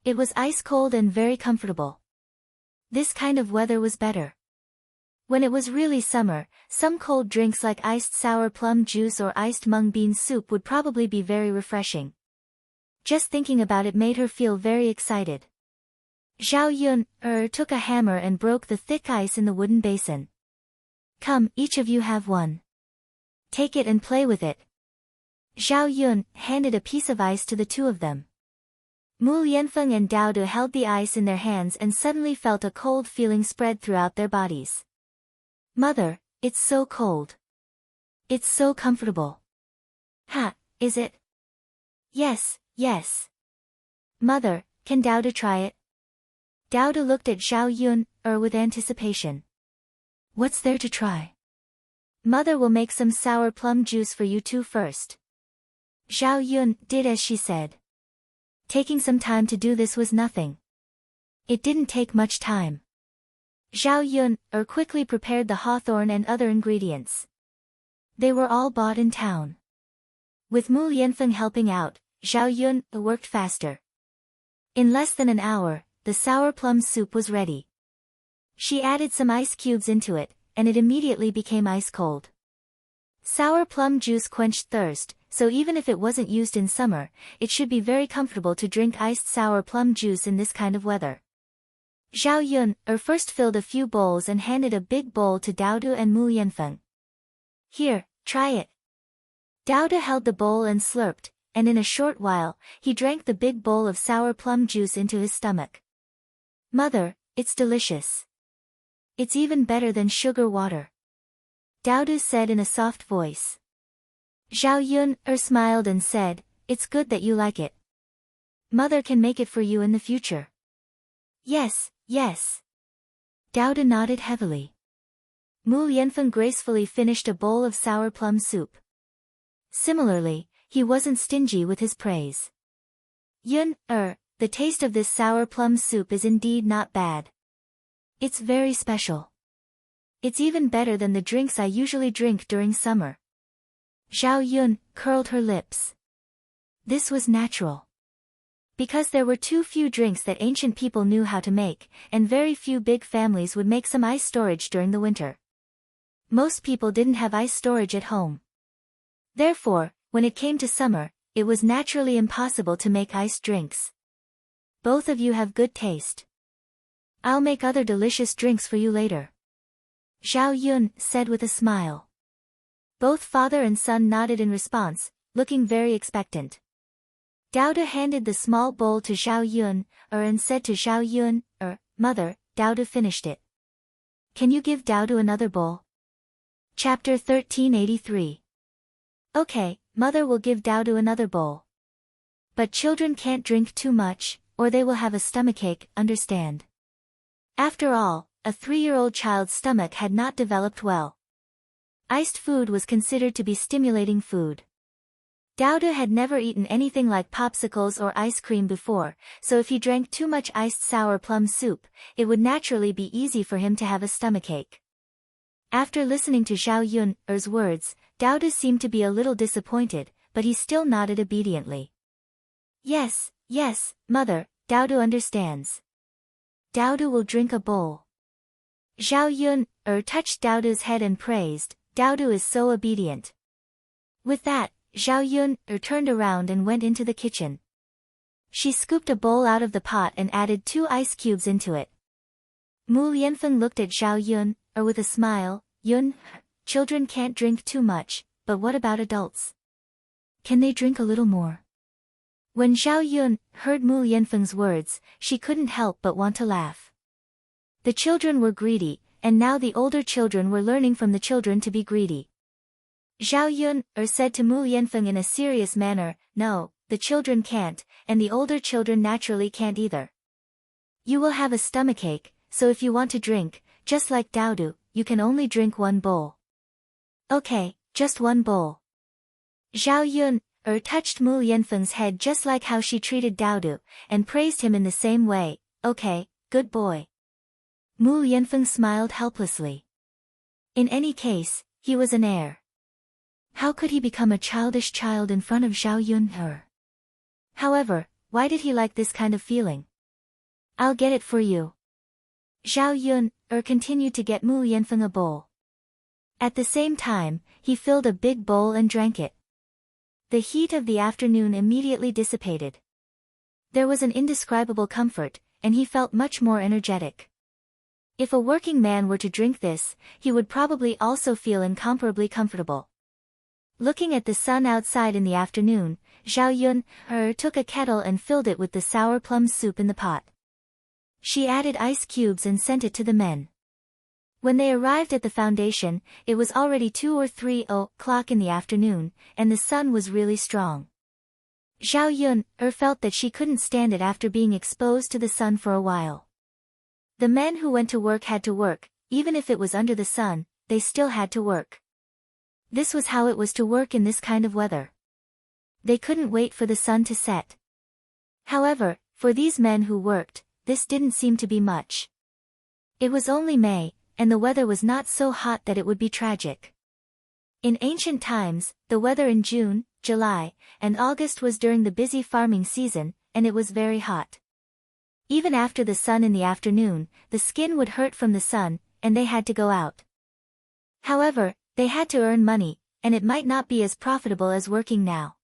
It was ice cold and very comfortable. This kind of weather was better. When it was really summer, some cold drinks like iced sour plum juice or iced mung bean soup would probably be very refreshing. Just thinking about it made her feel very excited. Zhao Yun took a hammer and broke the thick ice in the wooden basin. Come, each of you have one. Take it and play with it. Zhao Yun handed a piece of ice to the two of them. Mu Yanfeng and Dao De held the ice in their hands and suddenly felt a cold feeling spread throughout their bodies. Mother, it's so cold. It's so comfortable. Ha, is it? Yes, yes. Mother, can Dao De try it? Dao De looked at Zhao Yun with anticipation. What's there to try? Mother will make some sour plum juice for you two first. Zhao Yun did as she said. Taking some time to do this was nothing. It didn't take much time. Zhao Yun quickly prepared the hawthorn and other ingredients. They were all bought in town. With Mu Yanfeng helping out, Zhao Yun worked faster. In less than an hour, the sour plum soup was ready. She added some ice cubes into it, and it immediately became ice cold. Sour plum juice quenched thirst, so even if it wasn't used in summer, it should be very comfortable to drink iced sour plum juice in this kind of weather. Zhao Yun first filled a few bowls and handed a big bowl to Dao De and Mu Yanfeng. Here, try it. Dao De held the bowl and slurped, and in a short while, he drank the big bowl of sour plum juice into his stomach. Mother, it's delicious. It's even better than sugar water. Dao De said in a soft voice. Zhao Yun smiled and said, it's good that you like it. Mother can make it for you in the future. Yes, yes. Dao De nodded heavily. Mu Yanfeng gracefully finished a bowl of sour plum soup. Similarly, he wasn't stingy with his praise. Yun, the taste of this sour plum soup is indeed not bad. It's very special. It's even better than the drinks I usually drink during summer. Zhao Yun curled her lips. This was natural. Because there were too few drinks that ancient people knew how to make, and very few big families would make some ice storage during the winter. Most people didn't have ice storage at home. Therefore, when it came to summer, it was naturally impossible to make iced drinks. Both of you have good taste. I'll make other delicious drinks for you later. Zhao Yun said with a smile. Both father and son nodded in response, looking very expectant. Dao De handed the small bowl to Zhao Yun, and said to Zhao Yun, Mother, Dao De finished it. Can you give Dao De another bowl? Chapter 1383. Okay, Mother will give Dao De another bowl. But children can't drink too much, or they will have a stomachache, understand? After all, a 3-year-old child's stomach had not developed well. Iced food was considered to be stimulating food. Dao De had never eaten anything like popsicles or ice cream before, so if he drank too much iced sour plum soup, it would naturally be easy for him to have a stomachache. After listening to Zhao Yun's words, Dao De seemed to be a little disappointed, but he still nodded obediently. Yes, yes, Mother, Dao De understands. Dao De will drink a bowl. Zhao Yun touched Daodu's head and praised, "Daodu is so obedient." With that, Zhao Yun turned around and went into the kitchen. She scooped a bowl out of the pot and added 2 ice cubes into it. Mu Lianfeng looked at Zhao Yun with a smile. "Yun, children can't drink too much, but what about adults? Can they drink a little more?" When Zhao Yun heard Mu Lianfeng's words, she couldn't help but want to laugh. The children were greedy, and now the older children were learning from the children to be greedy. Zhao Yun said to Mu Lianfeng in a serious manner, "No, the children can't, and the older children naturally can't either. You will have a stomachache, so if you want to drink, just like Daodu, you can only drink 1 bowl." "Okay, just 1 bowl." Zhao Yun touched Mu Lianfeng's head just like how she treated Daodu, and praised him in the same way. "Okay, good boy." Mu Lianfeng smiled helplessly. In any case, he was an heir. How could he become a childish child in front of Zhao Yun? However, why did he like this kind of feeling? "I'll get it for you." Zhao Yun continued to get Mu Lianfeng a bowl. At the same time, he filled a big bowl and drank it. The heat of the afternoon immediately dissipated. There was an indescribable comfort, and he felt much more energetic. If a working man were to drink this, he would probably also feel incomparably comfortable. Looking at the sun outside in the afternoon, Zhao Yun took a kettle and filled it with the sour plum soup in the pot. She added ice cubes and sent it to the men. When they arrived at the foundation, it was already 2 or 3 o'clock in the afternoon, and the sun was really strong. Zhao Yun felt that she couldn't stand it after being exposed to the sun for a while. The men who went to work had to work, even if it was under the sun, they still had to work. This was how it was to work in this kind of weather. They couldn't wait for the sun to set. However, for these men who worked, this didn't seem to be much. It was only May, and the weather was not so hot that it would be tragic. In ancient times, the weather in June, July, and August was during the busy farming season, and it was very hot. Even after the sun in the afternoon, the skin would hurt from the sun, and they had to go out. However, they had to earn money, and it might not be as profitable as working now.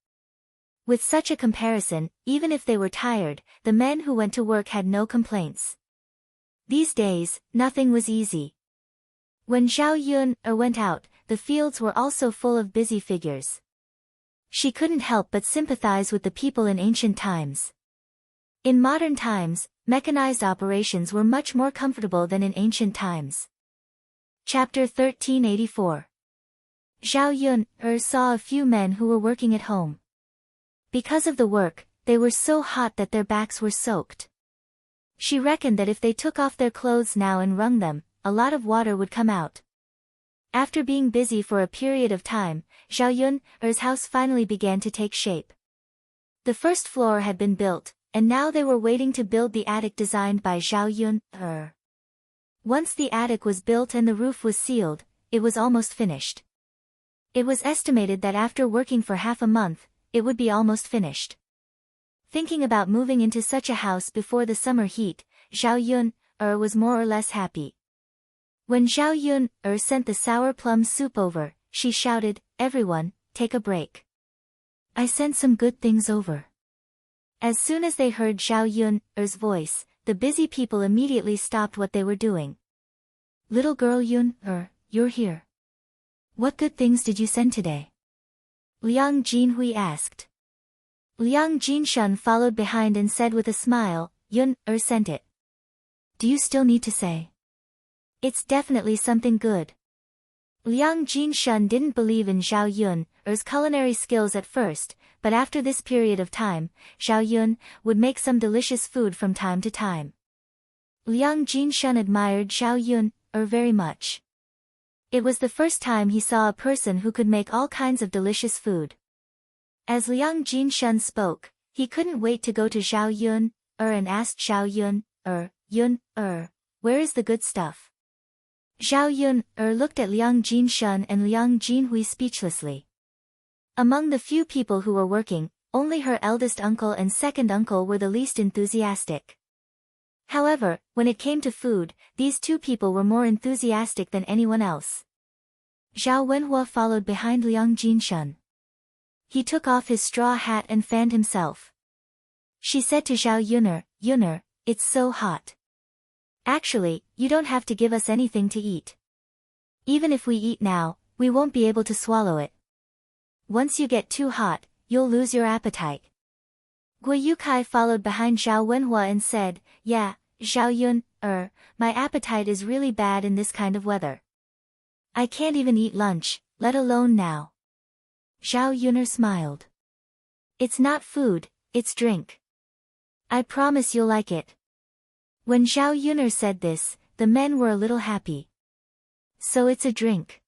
With such a comparison, even if they were tired, the men who went to work had no complaints. These days, nothing was easy. When Zhao Yun went out, the fields were also full of busy figures. She couldn't help but sympathize with the people in ancient times. In modern times, mechanized operations were much more comfortable than in ancient times. Chapter 1384. Zhao Yun saw a few men who were working at home. Because of the work, they were so hot that their backs were soaked. She reckoned that if they took off their clothes now and wrung them, a lot of water would come out. After being busy for a period of time, Zhao Yun's house finally began to take shape. The first floor had been built, and now they were waiting to build the attic designed by Zhao Yun. Once the attic was built and the roof was sealed, it was almost finished. It was estimated that after working for half a month, it would be almost finished. Thinking about moving into such a house before the summer heat, Zhao Yun was more or less happy. When Zhao Yun sent the sour plum soup over, she shouted, "Everyone, take a break. I sent some good things over." As soon as they heard Zhao Yun's voice, the busy people immediately stopped what they were doing. "Little girl Yun, you're here. What good things did you send today?" Liang Jinhui asked. Liang Jinshan followed behind and said with a smile, "Yun sent it." "Do you still need to say?" "It's definitely something good." Liang Jinshan didn't believe in Zhao Yun's culinary skills at first, but after this period of time, Zhao Yun would make some delicious food from time to time. Liang Jinshan admired Zhao Yun very much. It was the first time he saw a person who could make all kinds of delicious food. As Liang Jinshan spoke, he couldn't wait to go to Zhao Yun and asked Zhao Yun, where is the good stuff? Zhao Yun looked at Liang Jinshan and Liang Jinhui speechlessly. Among the few people who were working, only her eldest uncle and second uncle were the least enthusiastic. However, when it came to food, these two people were more enthusiastic than anyone else. Zhao Wenhua followed behind Liang Jinshan. He took off his straw hat and fanned himself. She said to Zhao Yuner, "Yuner, it's so hot. Actually, you don't have to give us anything to eat. Even if we eat now, we won't be able to swallow it. Once you get too hot, you'll lose your appetite." Gui Yukai followed behind Zhao Wenhua and said, "Yeah, Zhao Yun, my appetite is really bad in this kind of weather. I can't even eat lunch, let alone now." Zhao Yuner smiled. "It's not food, it's drink. I promise you'll like it." When Zhao Yuner said this, the men were a little happy. "So it's a drink.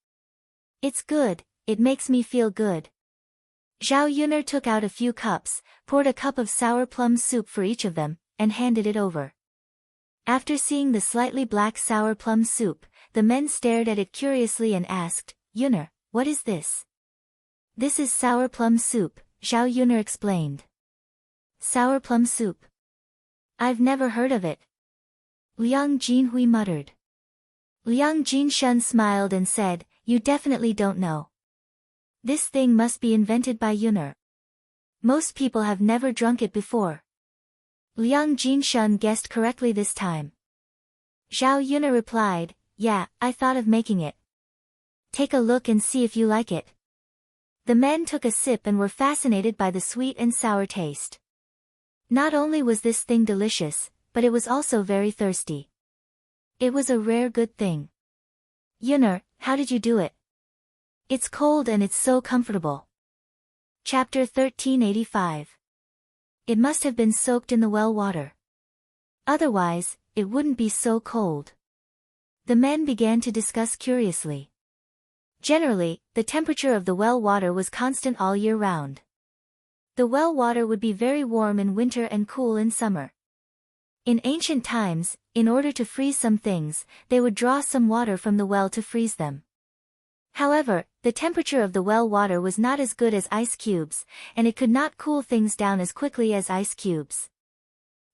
It's good, it makes me feel good." Zhao Yuner took out a few cups, poured a cup of sour plum soup for each of them, and handed it over. After seeing the slightly black sour plum soup, the men stared at it curiously and asked, "Yuner, what is this?" "This is sour plum soup," Zhao Yuner explained. "Sour plum soup? I've never heard of it." Liang Jinhui muttered. Liang Jinshan smiled and said, "You definitely don't know. This thing must be invented by Yuner. Most people have never drunk it before." Liang Jinshan guessed correctly this time. Zhao Yuner replied, "Yeah, I thought of making it. Take a look and see if you like it." The men took a sip and were fascinated by the sweet and sour taste. Not only was this thing delicious, but it was also very thirsty. It was a rare good thing. "Yuner, how did you do it? It's cold and it's so comfortable." Chapter 1385. It must have been soaked in the well water. Otherwise, it wouldn't be so cold. The men began to discuss curiously. Generally, the temperature of the well water was constant all year round. The well water would be very warm in winter and cool in summer. In ancient times, in order to freeze some things, they would draw some water from the well to freeze them. However, the temperature of the well water was not as good as ice cubes, and it could not cool things down as quickly as ice cubes.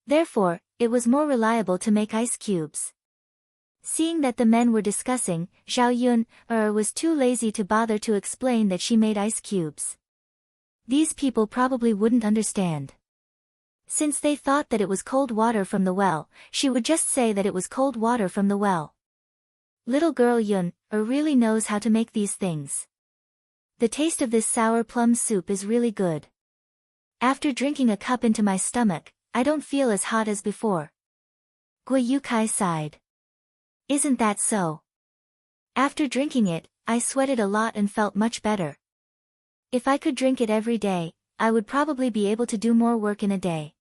Therefore, it was more reliable to make ice cubes. Seeing that the men were discussing, Zhao Yun was too lazy to bother to explain that she made ice cubes. These people probably wouldn't understand. Since they thought that it was cold water from the well, she would just say that it was cold water from the well. Little girl Yun really knows how to make these things. The taste of this sour plum soup is really good. After drinking a cup into my stomach, I don't feel as hot as before. Gui Yukai sighed. Isn't that so? After drinking it, I sweated a lot and felt much better. If I could drink it every day, I would probably be able to do more work in a day.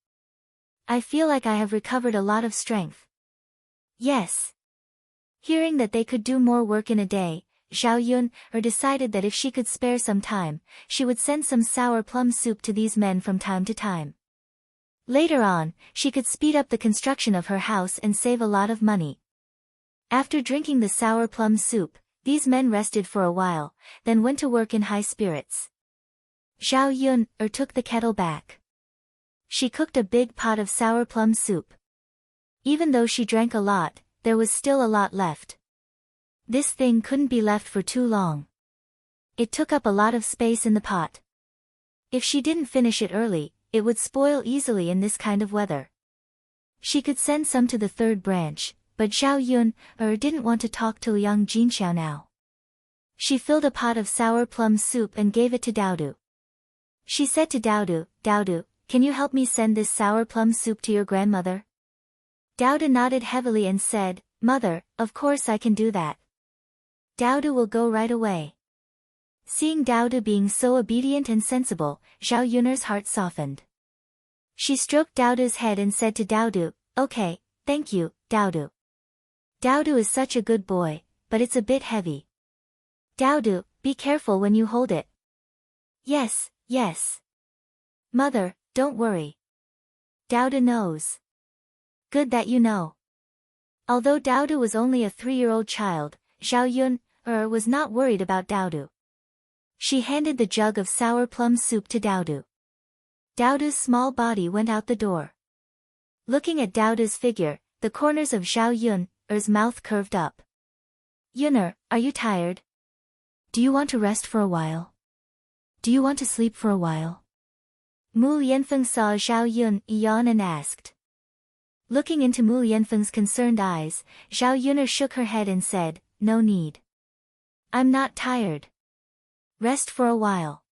I feel like I have recovered a lot of strength. Yes. Hearing that they could do more work in a day, Zhao Yun decided that if she could spare some time, she would send some sour plum soup to these men from time to time. Later on, she could speed up the construction of her house and save a lot of money. After drinking the sour plum soup, these men rested for a while, then went to work in high spirits. Zhao Yun took the kettle back. She cooked a big pot of sour plum soup. Even though she drank a lot, there was still a lot left. This thing couldn't be left for too long. It took up a lot of space in the pot. If she didn't finish it early, it would spoil easily in this kind of weather. She could send some to the third branch, but Zhao Yun didn't want to talk to Liang Jinxiao now. She filled a pot of sour plum soup and gave it to Daodu. She said to Daodu, "Daodu, can you help me send this sour plum soup to your grandmother?" Daodu nodded heavily and said, "Mother, of course I can do that. Daodu will go right away." Seeing Daodu being so obedient and sensible, Zhao Yun's heart softened. She stroked Daodu's head and said to Daodu, "Okay, thank you, Daodu. Daodu is such a good boy, but it's a bit heavy. Daodu, be careful when you hold it." "Yes, yes. Mother, don't worry. Daodu knows." "Good that you know." Although Daodu was only a 3-year-old child, Zhao Yun was not worried about Daodu. She handed the jug of sour plum soup to Daodu. Daodu's small body went out the door. Looking at Daodu's figure, the corners of Zhao Yun's mouth curved up. Yuner, are you tired? Do you want to rest for a while? Do you want to sleep for a while? Mu Yanfeng saw Zhao Yun yawn and asked. Looking into Mu Yanfeng's concerned eyes, Zhao Yuner shook her head and said, no need. I'm not tired. Rest for a while.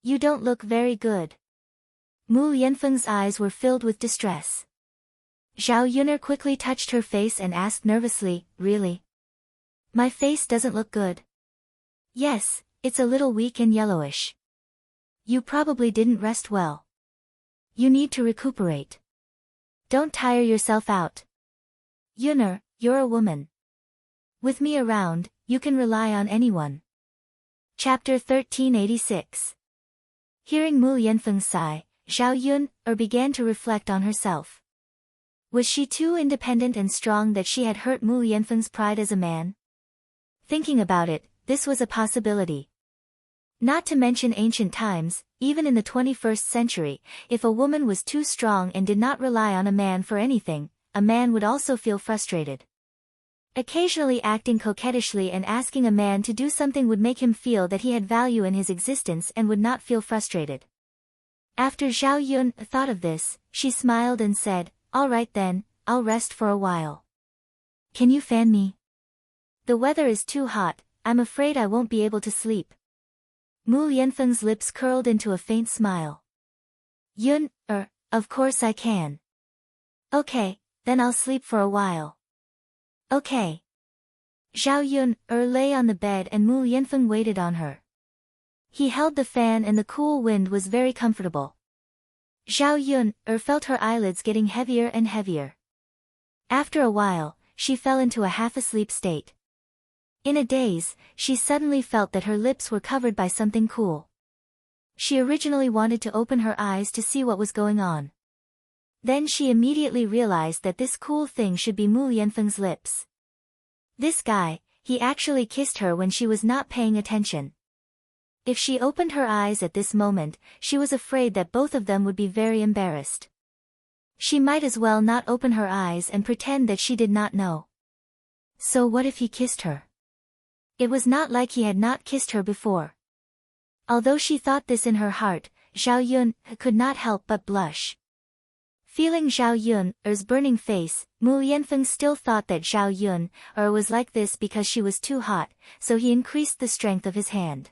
You don't look very good. Mu Yanfeng's eyes were filled with distress. Zhao Yuner quickly touched her face and asked nervously, really? My face doesn't look good. Yes, it's a little weak and yellowish. You probably didn't rest well. You need to recuperate. Don't tire yourself out. Yuner, you're a woman. With me around, you can rely on anyone. Chapter 1386. Hearing Mu Yanfeng's sigh, Zhao Yun began to reflect on herself. Was she too independent and strong that she had hurt Mu Yanfeng's pride as a man? Thinking about it, this was a possibility. Not to mention ancient times, even in the 21st century, if a woman was too strong and did not rely on a man for anything, a man would also feel frustrated. Occasionally acting coquettishly and asking a man to do something would make him feel that he had value in his existence and would not feel frustrated. After Zhao Yun thought of this, she smiled and said, all right then, I'll rest for a while. Can you fan me? The weather is too hot, I'm afraid I won't be able to sleep. Mu Yanfeng's lips curled into a faint smile. Yun, of course I can. Okay, then I'll sleep for a while. Okay. Zhao Yun lay on the bed and Mu Yanfeng waited on her. He held the fan and the cool wind was very comfortable. Zhao Yun felt her eyelids getting heavier and heavier. After a while, she fell into a half-asleep state. In a daze, she suddenly felt that her lips were covered by something cool. She originally wanted to open her eyes to see what was going on. Then she immediately realized that this cool thing should be Mu Yanfeng's lips. This guy, he actually kissed her when she was not paying attention. If she opened her eyes at this moment, she was afraid that both of them would be very embarrassed. She might as well not open her eyes and pretend that she did not know. So what if he kissed her? It was not like he had not kissed her before. Although she thought this in her heart, Zhao Yun could not help but blush. Feeling Zhao Yun's burning face, Mu Yanfeng still thought that Zhao Yun was like this because she was too hot, so he increased the strength of his hand.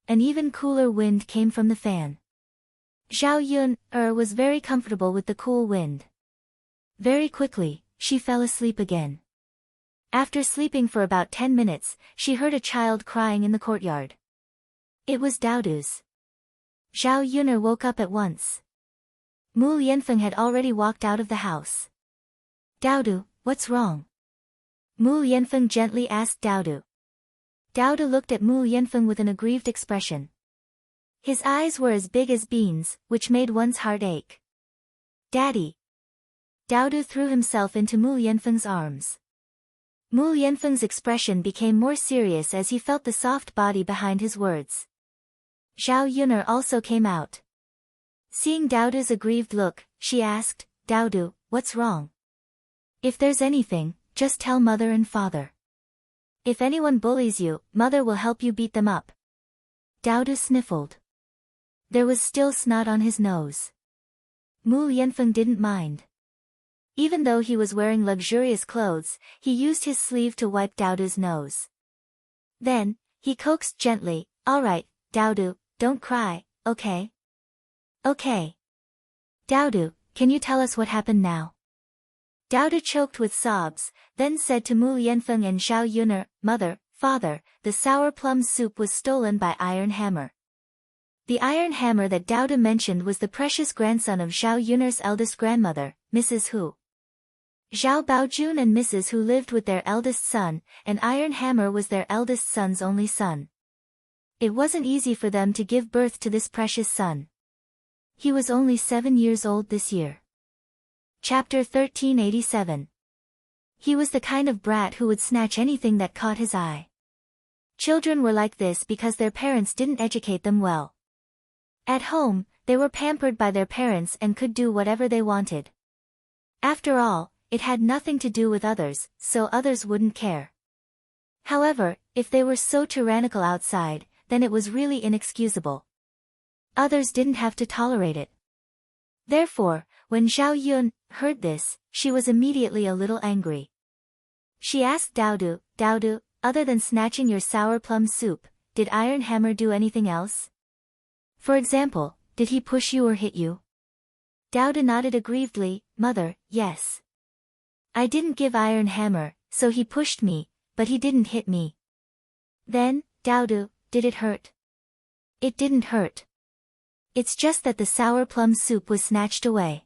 An even cooler wind came from the fan. Zhao Yun was very comfortable with the cool wind. Very quickly, she fell asleep again. After sleeping for about 10 minutes, she heard a child crying in the courtyard. It was Daodu's. Zhao Yun woke up at once. Mu Yanfeng had already walked out of the house. Daodu, what's wrong? Mu Yanfeng gently asked Daodu. Daodu looked at Mu Yanfeng with an aggrieved expression. His eyes were as big as beans, which made one's heart ache. Daddy. Daodu threw himself into Mu Yanfeng's arms. Mu Yanfeng's expression became more serious as he felt the soft body behind his words. Zhao Yun also came out. Seeing Daodu's aggrieved look, she asked, Daodu, what's wrong? If there's anything, just tell mother and father. If anyone bullies you, mother will help you beat them up. Daodu sniffled. There was still snot on his nose. Mu Yanfeng didn't mind. Even though he was wearing luxurious clothes, he used his sleeve to wipe Daodu's nose. Then, he coaxed gently, all right, Daodu, don't cry, okay? Okay. Daodu, can you tell us what happened now? Daodu choked with sobs, then said to Mu Yanfeng and Zhao Yun, Mother, Father, the sour plum soup was stolen by Iron Hammer. The Iron Hammer that Daodu mentioned was the precious grandson of Zhao Yun's eldest grandmother, Mrs. Hu. Zhao Baojun and Mrs. Hu lived with their eldest son, and Iron Hammer was their eldest son's only son. It wasn't easy for them to give birth to this precious son. He was only 7 years old this year. Chapter 1387. He was the kind of brat who would snatch anything that caught his eye. Children were like this because their parents didn't educate them well. At home, they were pampered by their parents and could do whatever they wanted. After all, it had nothing to do with others, so others wouldn't care. However, if they were so tyrannical outside, then it was really inexcusable. Others didn't have to tolerate it. Therefore, when Zhao Yun heard this, she was immediately a little angry. She asked Daodu, Daodu, other than snatching your sour plum soup, did Iron Hammer do anything else? For example, did he push you or hit you? Daodu nodded aggrievedly, Mother, yes. I didn't give Iron Hammer, so he pushed me, but he didn't hit me. Then, Daodu, did it hurt? It didn't hurt. It's just that the sour plum soup was snatched away.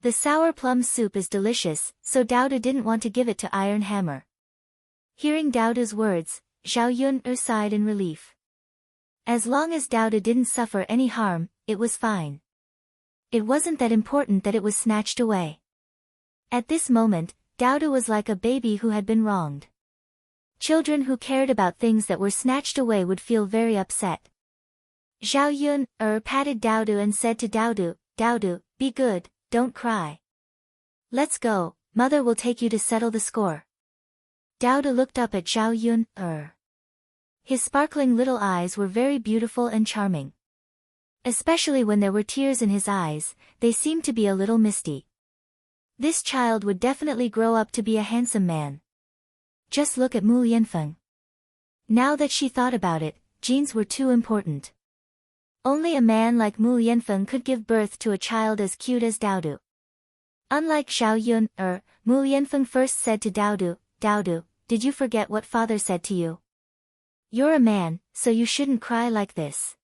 The sour plum soup is delicious, so Daodu didn't want to give it to Iron Hammer. Hearing Daodu's words, Zhao Yun sighed in relief. As long as Daodu didn't suffer any harm, it was fine. It wasn't that important that it was snatched away. At this moment, Daodu was like a baby who had been wronged. Children who cared about things that were snatched away would feel very upset. Zhao Yun patted Daodu and said to Daodu, Daodu, be good, don't cry. Let's go, Mother will take you to settle the score. Daodu looked up at Zhao Yun. His sparkling little eyes were very beautiful and charming. Especially when there were tears in his eyes, they seemed to be a little misty. This child would definitely grow up to be a handsome man. Just look at Mu Yanfeng. Now that she thought about it, genes were too important. Only a man like Mu Yanfeng could give birth to a child as cute as Daodu. Unlike Zhao Yun, Mu Yanfeng first said to Daodu, Daodu, did you forget what father said to you? You're a man, so you shouldn't cry like this.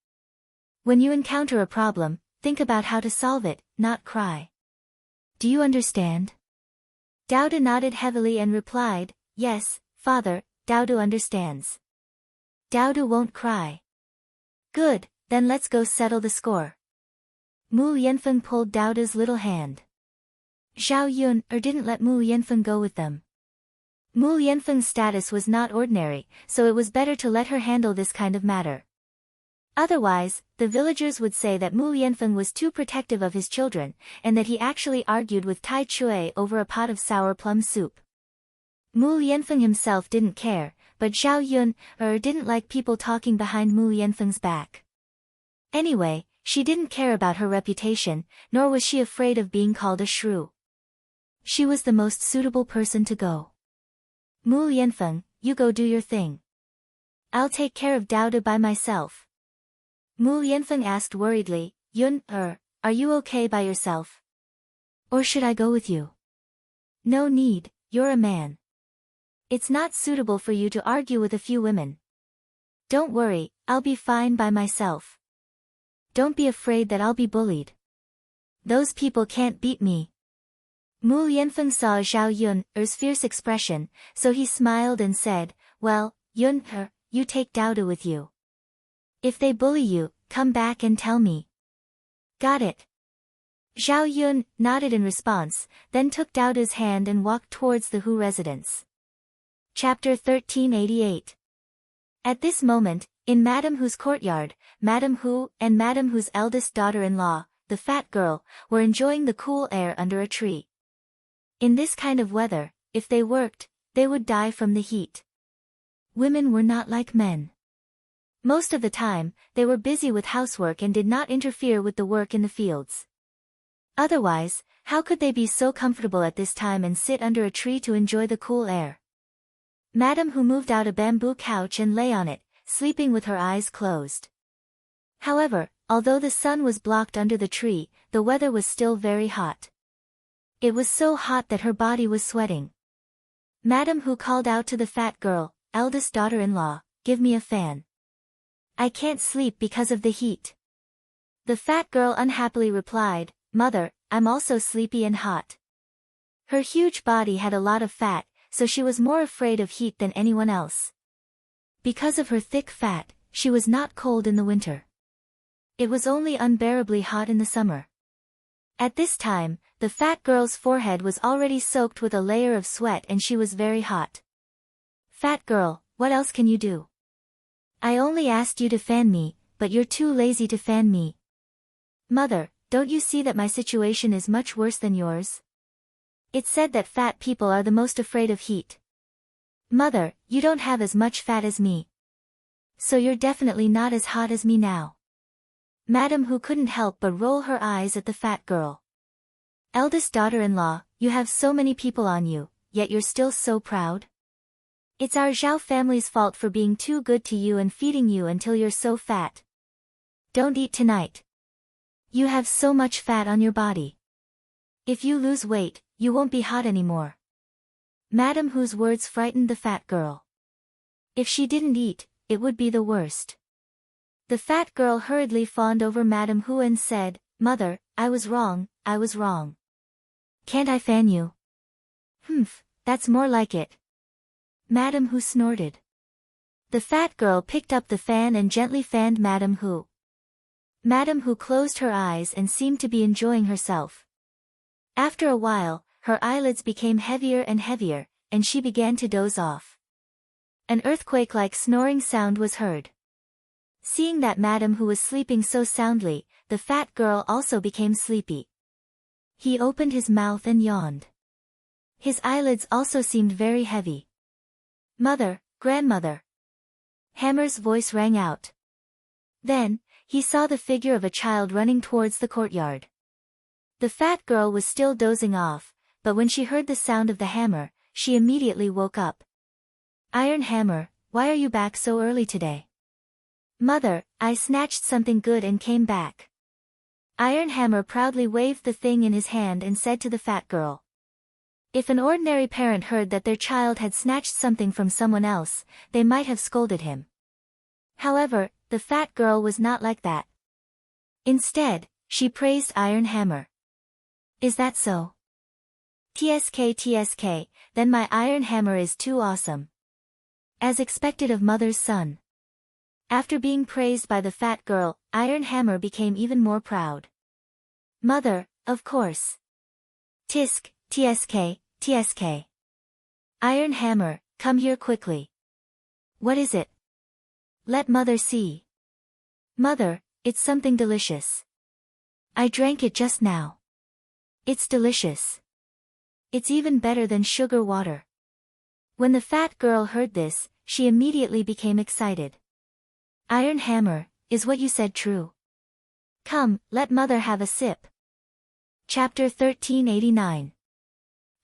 When you encounter a problem, think about how to solve it, not cry. Do you understand? Daodu nodded heavily and replied, yes, father, Daodu understands. Daodu won't cry. Good, then let's go settle the score. Mu Yanfeng pulled Daodu's little hand. Zhao Yun didn't let Mu Yanfeng go with them. Mu Yanfeng's status was not ordinary, so it was better to let her handle this kind of matter. Otherwise, the villagers would say that Mu Yanfeng was too protective of his children, and that he actually argued with Tai Chui over a pot of sour plum soup. Mu Yanfeng himself didn't care, but Zhao Yun didn't like people talking behind Mu Yanfeng's back. Anyway, she didn't care about her reputation, nor was she afraid of being called a shrew. She was the most suitable person to go. Mu Yanfeng, you go do your thing. I'll take care of Daodu by myself. Mu Yanfeng asked worriedly, Yun, are you okay by yourself? Or should I go with you? No need, you're a man. It's not suitable for you to argue with a few women. Don't worry, I'll be fine by myself. Don't be afraid that I'll be bullied. Those people can't beat me. Mu Yanfeng saw Zhao Yun's fierce expression, so he smiled and said, well, Yun, you take Daodu with you. If they bully you, come back and tell me. Got it. Zhao Yun nodded in response, then took Daodu's hand and walked towards the Hu residence. Chapter 1388. At this moment, in Madame Hu's courtyard, Madame Hu and Madame Hu's eldest daughter-in-law, the fat girl, were enjoying the cool air under a tree. In this kind of weather, if they worked, they would die from the heat. Women were not like men. Most of the time, they were busy with housework and did not interfere with the work in the fields. Otherwise, how could they be so comfortable at this time and sit under a tree to enjoy the cool air? Madame Hu moved out a bamboo couch and lay on it, sleeping with her eyes closed. However, although the sun was blocked under the tree, the weather was still very hot. It was so hot that her body was sweating. Madame Hu called out to the fat girl, eldest daughter-in-law, give me a fan. I can't sleep because of the heat. The fat girl unhappily replied, Mother, I'm also sleepy and hot. Her huge body had a lot of fat, so she was more afraid of heat than anyone else. Because of her thick fat, she was not cold in the winter. It was only unbearably hot in the summer. At this time, the fat girl's forehead was already soaked with a layer of sweat and she was very hot. Fat girl, what else can you do? I only asked you to fan me, but you're too lazy to fan me. Mother, don't you see that my situation is much worse than yours? It's said that fat people are the most afraid of heat. Mother, you don't have as much fat as me. So you're definitely not as hot as me now. Madam Who couldn't help but roll her eyes at the fat girl. Eldest daughter-in-law, you have so many people on you, yet you're still so proud? It's our Zhao family's fault for being too good to you and feeding you until you're so fat. Don't eat tonight. You have so much fat on your body. If you lose weight, you won't be hot anymore. Madam Who's words frightened the fat girl. If she didn't eat, it would be the worst. The fat girl hurriedly fawned over Madam Who and said, Mother, I was wrong, I was wrong. Can't I fan you? Humph, that's more like it. Madam Who snorted. The fat girl picked up the fan and gently fanned Madam Who. Madam Who closed her eyes and seemed to be enjoying herself. After a while, her eyelids became heavier and heavier, and she began to doze off. An earthquake-like snoring sound was heard. Seeing that Madam Who was sleeping so soundly, the fat girl also became sleepy. He opened his mouth and yawned. His eyelids also seemed very heavy. Mother, grandmother. Hammer's voice rang out. Then, he saw the figure of a child running towards the courtyard. The fat girl was still dozing off, but when she heard the sound of the hammer, she immediately woke up. Iron Hammer, why are you back so early today? Mother, I snatched something good and came back. Iron Hammer proudly waved the thing in his hand and said to the fat girl. If an ordinary parent heard that their child had snatched something from someone else, they might have scolded him. However, the fat girl was not like that. Instead, she praised Iron Hammer. Is that so? TSK, then my Iron Hammer is too awesome. As expected of mother's son. After being praised by the fat girl, Iron Hammer became even more proud. Mother, of course. TSK. Iron Hammer, come here quickly. What is it? Let mother see. Mother, it's something delicious. I drank it just now. It's delicious. It's even better than sugar water. When the fat girl heard this, she immediately became excited. Iron Hammer, is what you said true? Come, let mother have a sip. Chapter 1389.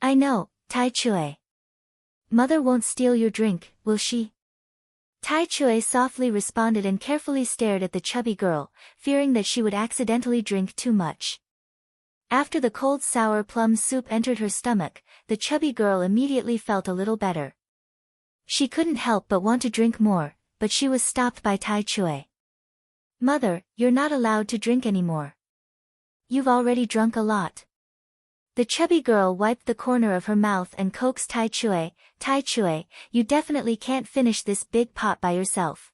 I know, Tai Chui. Mother won't steal your drink, will she? Tai Chui softly responded and carefully stared at the chubby girl, fearing that she would accidentally drink too much. After the cold sour plum soup entered her stomach, the chubby girl immediately felt a little better. She couldn't help but want to drink more, but she was stopped by Tai Chui. Mother, you're not allowed to drink anymore. You've already drunk a lot. The chubby girl wiped the corner of her mouth and coaxed Tai Chui, you definitely can't finish this big pot by yourself.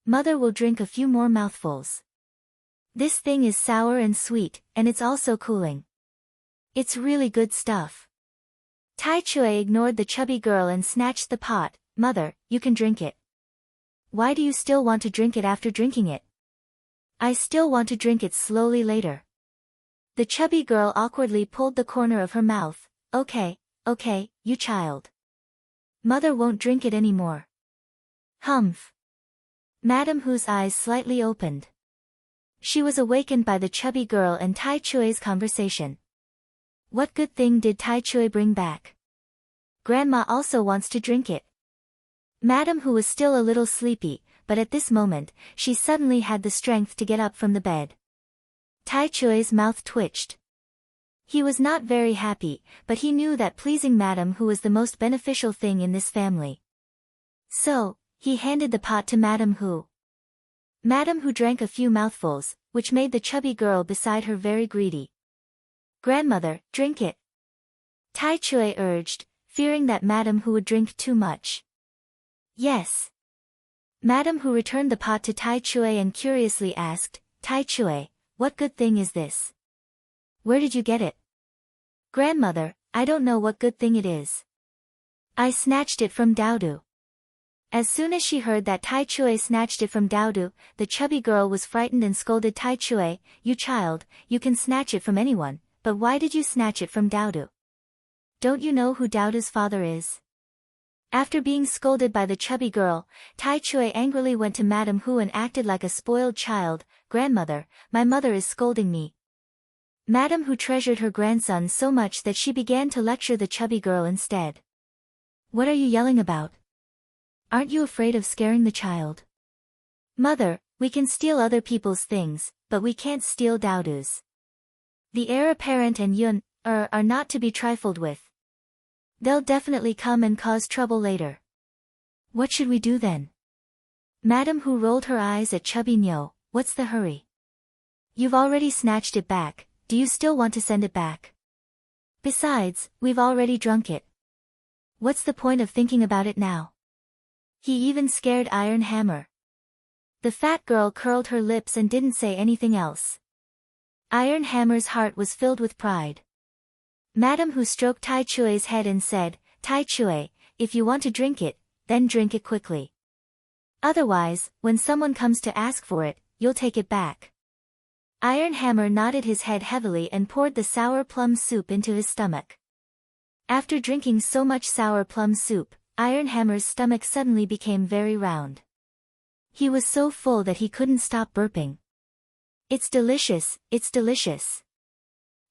Mother will drink a few more mouthfuls. This thing is sour and sweet, and it's also cooling. It's really good stuff. Tai Chui ignored the chubby girl and snatched the pot. Mother, you can drink it. Why do you still want to drink it after drinking it? I still want to drink it slowly later. The chubby girl awkwardly pulled the corner of her mouth. Okay, you child. Mother won't drink it anymore. Humph. Madam Who's eyes slightly opened. She was awakened by the chubby girl and Tai Chui's conversation. What good thing did Tai Chui bring back? Grandma also wants to drink it. Madam Who was still a little sleepy, but at this moment, she suddenly had the strength to get up from the bed. Tai Chui's mouth twitched. He was not very happy, but he knew that pleasing Madam Who was the most beneficial thing in this family. So, he handed the pot to Madam Who. Madam Who drank a few mouthfuls, which made the chubby girl beside her very greedy. Grandmother, drink it. Tai Chui urged, fearing that Madam Who would drink too much. Yes. Madam Who returned the pot to Tai Chui and curiously asked, Tai Chui, what good thing is this? Where did you get it? Grandmother, I don't know what good thing it is. I snatched it from Daodu. As soon as she heard that Tai Chui snatched it from Daodu, the chubby girl was frightened and scolded Tai Chui, you child, you can snatch it from anyone, but why did you snatch it from Daodu? don't you know who Daodu's father is? After being scolded by the chubby girl, Tai Chui angrily went to Madame Hu and acted like a spoiled child. Grandmother, my mother is scolding me. Madame Hu treasured her grandson so much that she began to lecture the chubby girl instead. What are you yelling about? Aren't you afraid of scaring the child? Mother, we can steal other people's things, but we can't steal Daodu's. The heir apparent and Yun, are not to be trifled with. They'll definitely come and cause trouble later. What should we do then? Madame Hu rolled her eyes at Chubby Nyo. What's the hurry? You've already snatched it back, do you still want to send it back? Besides, we've already drunk it. What's the point of thinking about it now? He even scared Iron Hammer. The fat girl curled her lips and didn't say anything else. Iron Hammer's heart was filled with pride. Madame Hu stroked Tai Chui's head and said, Tai Chui, if you want to drink it, then drink it quickly. Otherwise, when someone comes to ask for it, you'll take it back. Iron Hammer nodded his head heavily and poured the sour plum soup into his stomach. After drinking so much sour plum soup, Iron Hammer's stomach suddenly became very round. He was so full that he couldn't stop burping. It's delicious, it's delicious.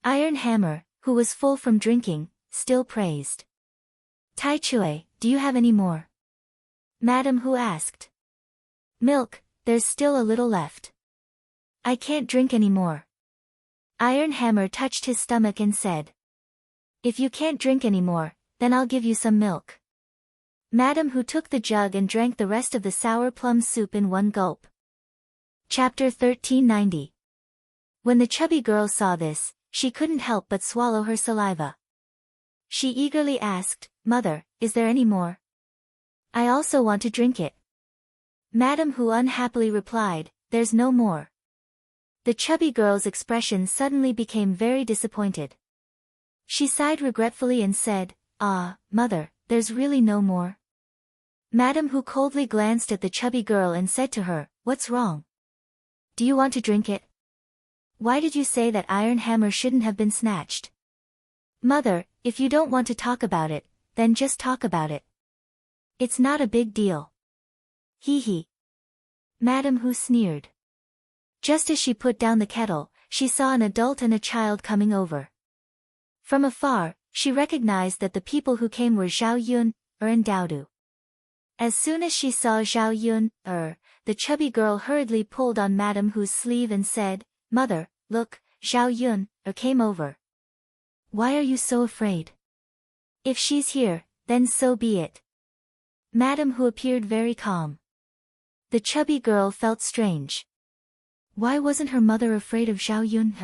Iron Hammer, who was full from drinking, still praised. Tai Chui, do you have any more? Madame Hu asked. Milk, there's still a little left. I can't drink any more. Iron Hammer touched his stomach and said. If you can't drink any more, then I'll give you some milk. Madame Hu took the jug and drank the rest of the sour plum soup in one gulp. Chapter 1390. When the chubby girl saw this, she couldn't help but swallow her saliva. She eagerly asked, Mother, is there any more? I also want to drink it. Madame Hu unhappily replied, There's no more. The chubby girl's expression suddenly became very disappointed. She sighed regretfully and said, Ah, Mother, there's really no more. Madame Hu coldly glanced at the chubby girl and said to her, What's wrong? Do you want to drink it? Why did you say that Iron Hammer shouldn't have been snatched? Mother, if you don't want to talk about it, then just talk about it. It's not a big deal. Hee hee. Madame Hu sneered. Just as she put down the kettle, she saw an adult and a child coming over. From afar, she recognized that the people who came were Zhao Yun, and Daodu. As soon as she saw Zhao Yun, the chubby girl hurriedly pulled on Madame Hu's sleeve and said, Mother, look, Zhao Yun, came over. Why are you so afraid? If she's here, then so be it. Madame Hu appeared very calm. The chubby girl felt strange. Why wasn't her mother afraid of Zhao Yun?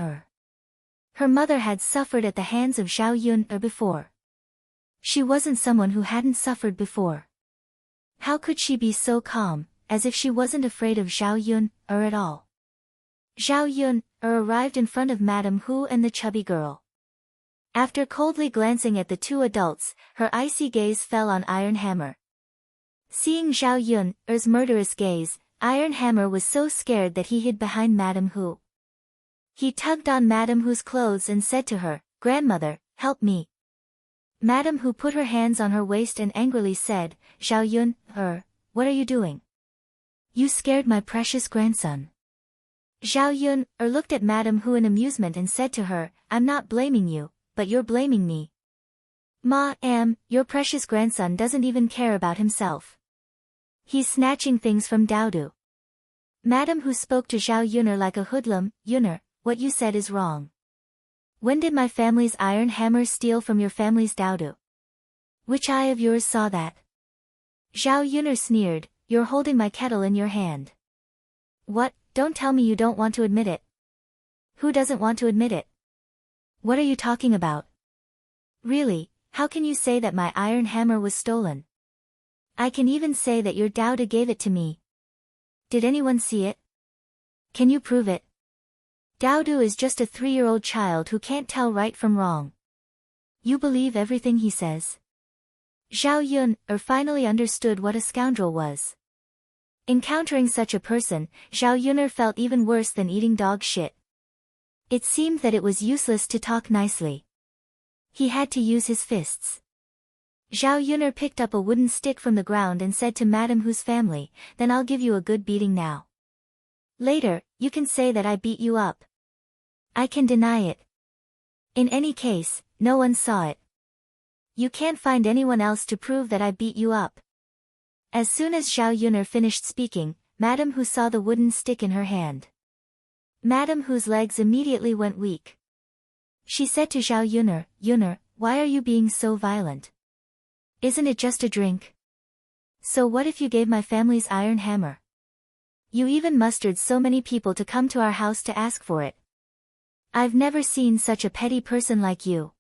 Her mother had suffered at the hands of Zhao Yun before. She wasn't someone who hadn't suffered before. How could she be so calm, as if she wasn't afraid of Zhao Yun, at all? Zhao Yun, arrived in front of Madame Hu and the chubby girl. After coldly glancing at the two adults, her icy gaze fell on Iron Hammer. Seeing Zhao Yun's murderous gaze, Iron Hammer was so scared that he hid behind Madame Hu. He tugged on Madame Hu's clothes and said to her, Grandmother, help me. Madame Hu put her hands on her waist and angrily said, Zhao Yun, what are you doing? You scared my precious grandson. Zhao Yun, looked at Madame Hu in amusement and said to her, I'm not blaming you, but you're blaming me. Your precious grandson doesn't even care about himself. He's snatching things from Daodu. Madame Hu spoke to Zhao Yunner like a hoodlum. Yunner, what you said is wrong. When did my family's Iron Hammer steal from your family's Daodu? Which eye of yours saw that? Zhao Yunner sneered, you're holding my kettle in your hand. What, don't tell me you don't want to admit it. Who doesn't want to admit it? What are you talking about? Really, how can you say that my Iron Hammer was stolen? I can even say that your Daodu gave it to me. Did anyone see it? Can you prove it? Daodu is just a 3-year-old child who can't tell right from wrong. You believe everything he says? Zhao Yun, finally understood what a scoundrel was. Encountering such a person, Zhao Yunner felt even worse than eating dog shit. It seemed that it was useless to talk nicely. He had to use his fists. Zhao Yun'er picked up a wooden stick from the ground and said to Madame Hu's family, "Then I'll give you a good beating now. Later, you can say that I beat you up. I can deny it. In any case, no one saw it. You can't find anyone else to prove that I beat you up." As soon as Zhao Yun'er finished speaking, Madame Hu saw the wooden stick in her hand. Madame Hu's legs immediately went weak. She said to Zhao Yun'er, "Yun'er, why are you being so violent? Isn't it just a drink? So what if you gave my family's iron hammer? You even mustered so many people to come to our house to ask for it. I've never seen such a petty person like you."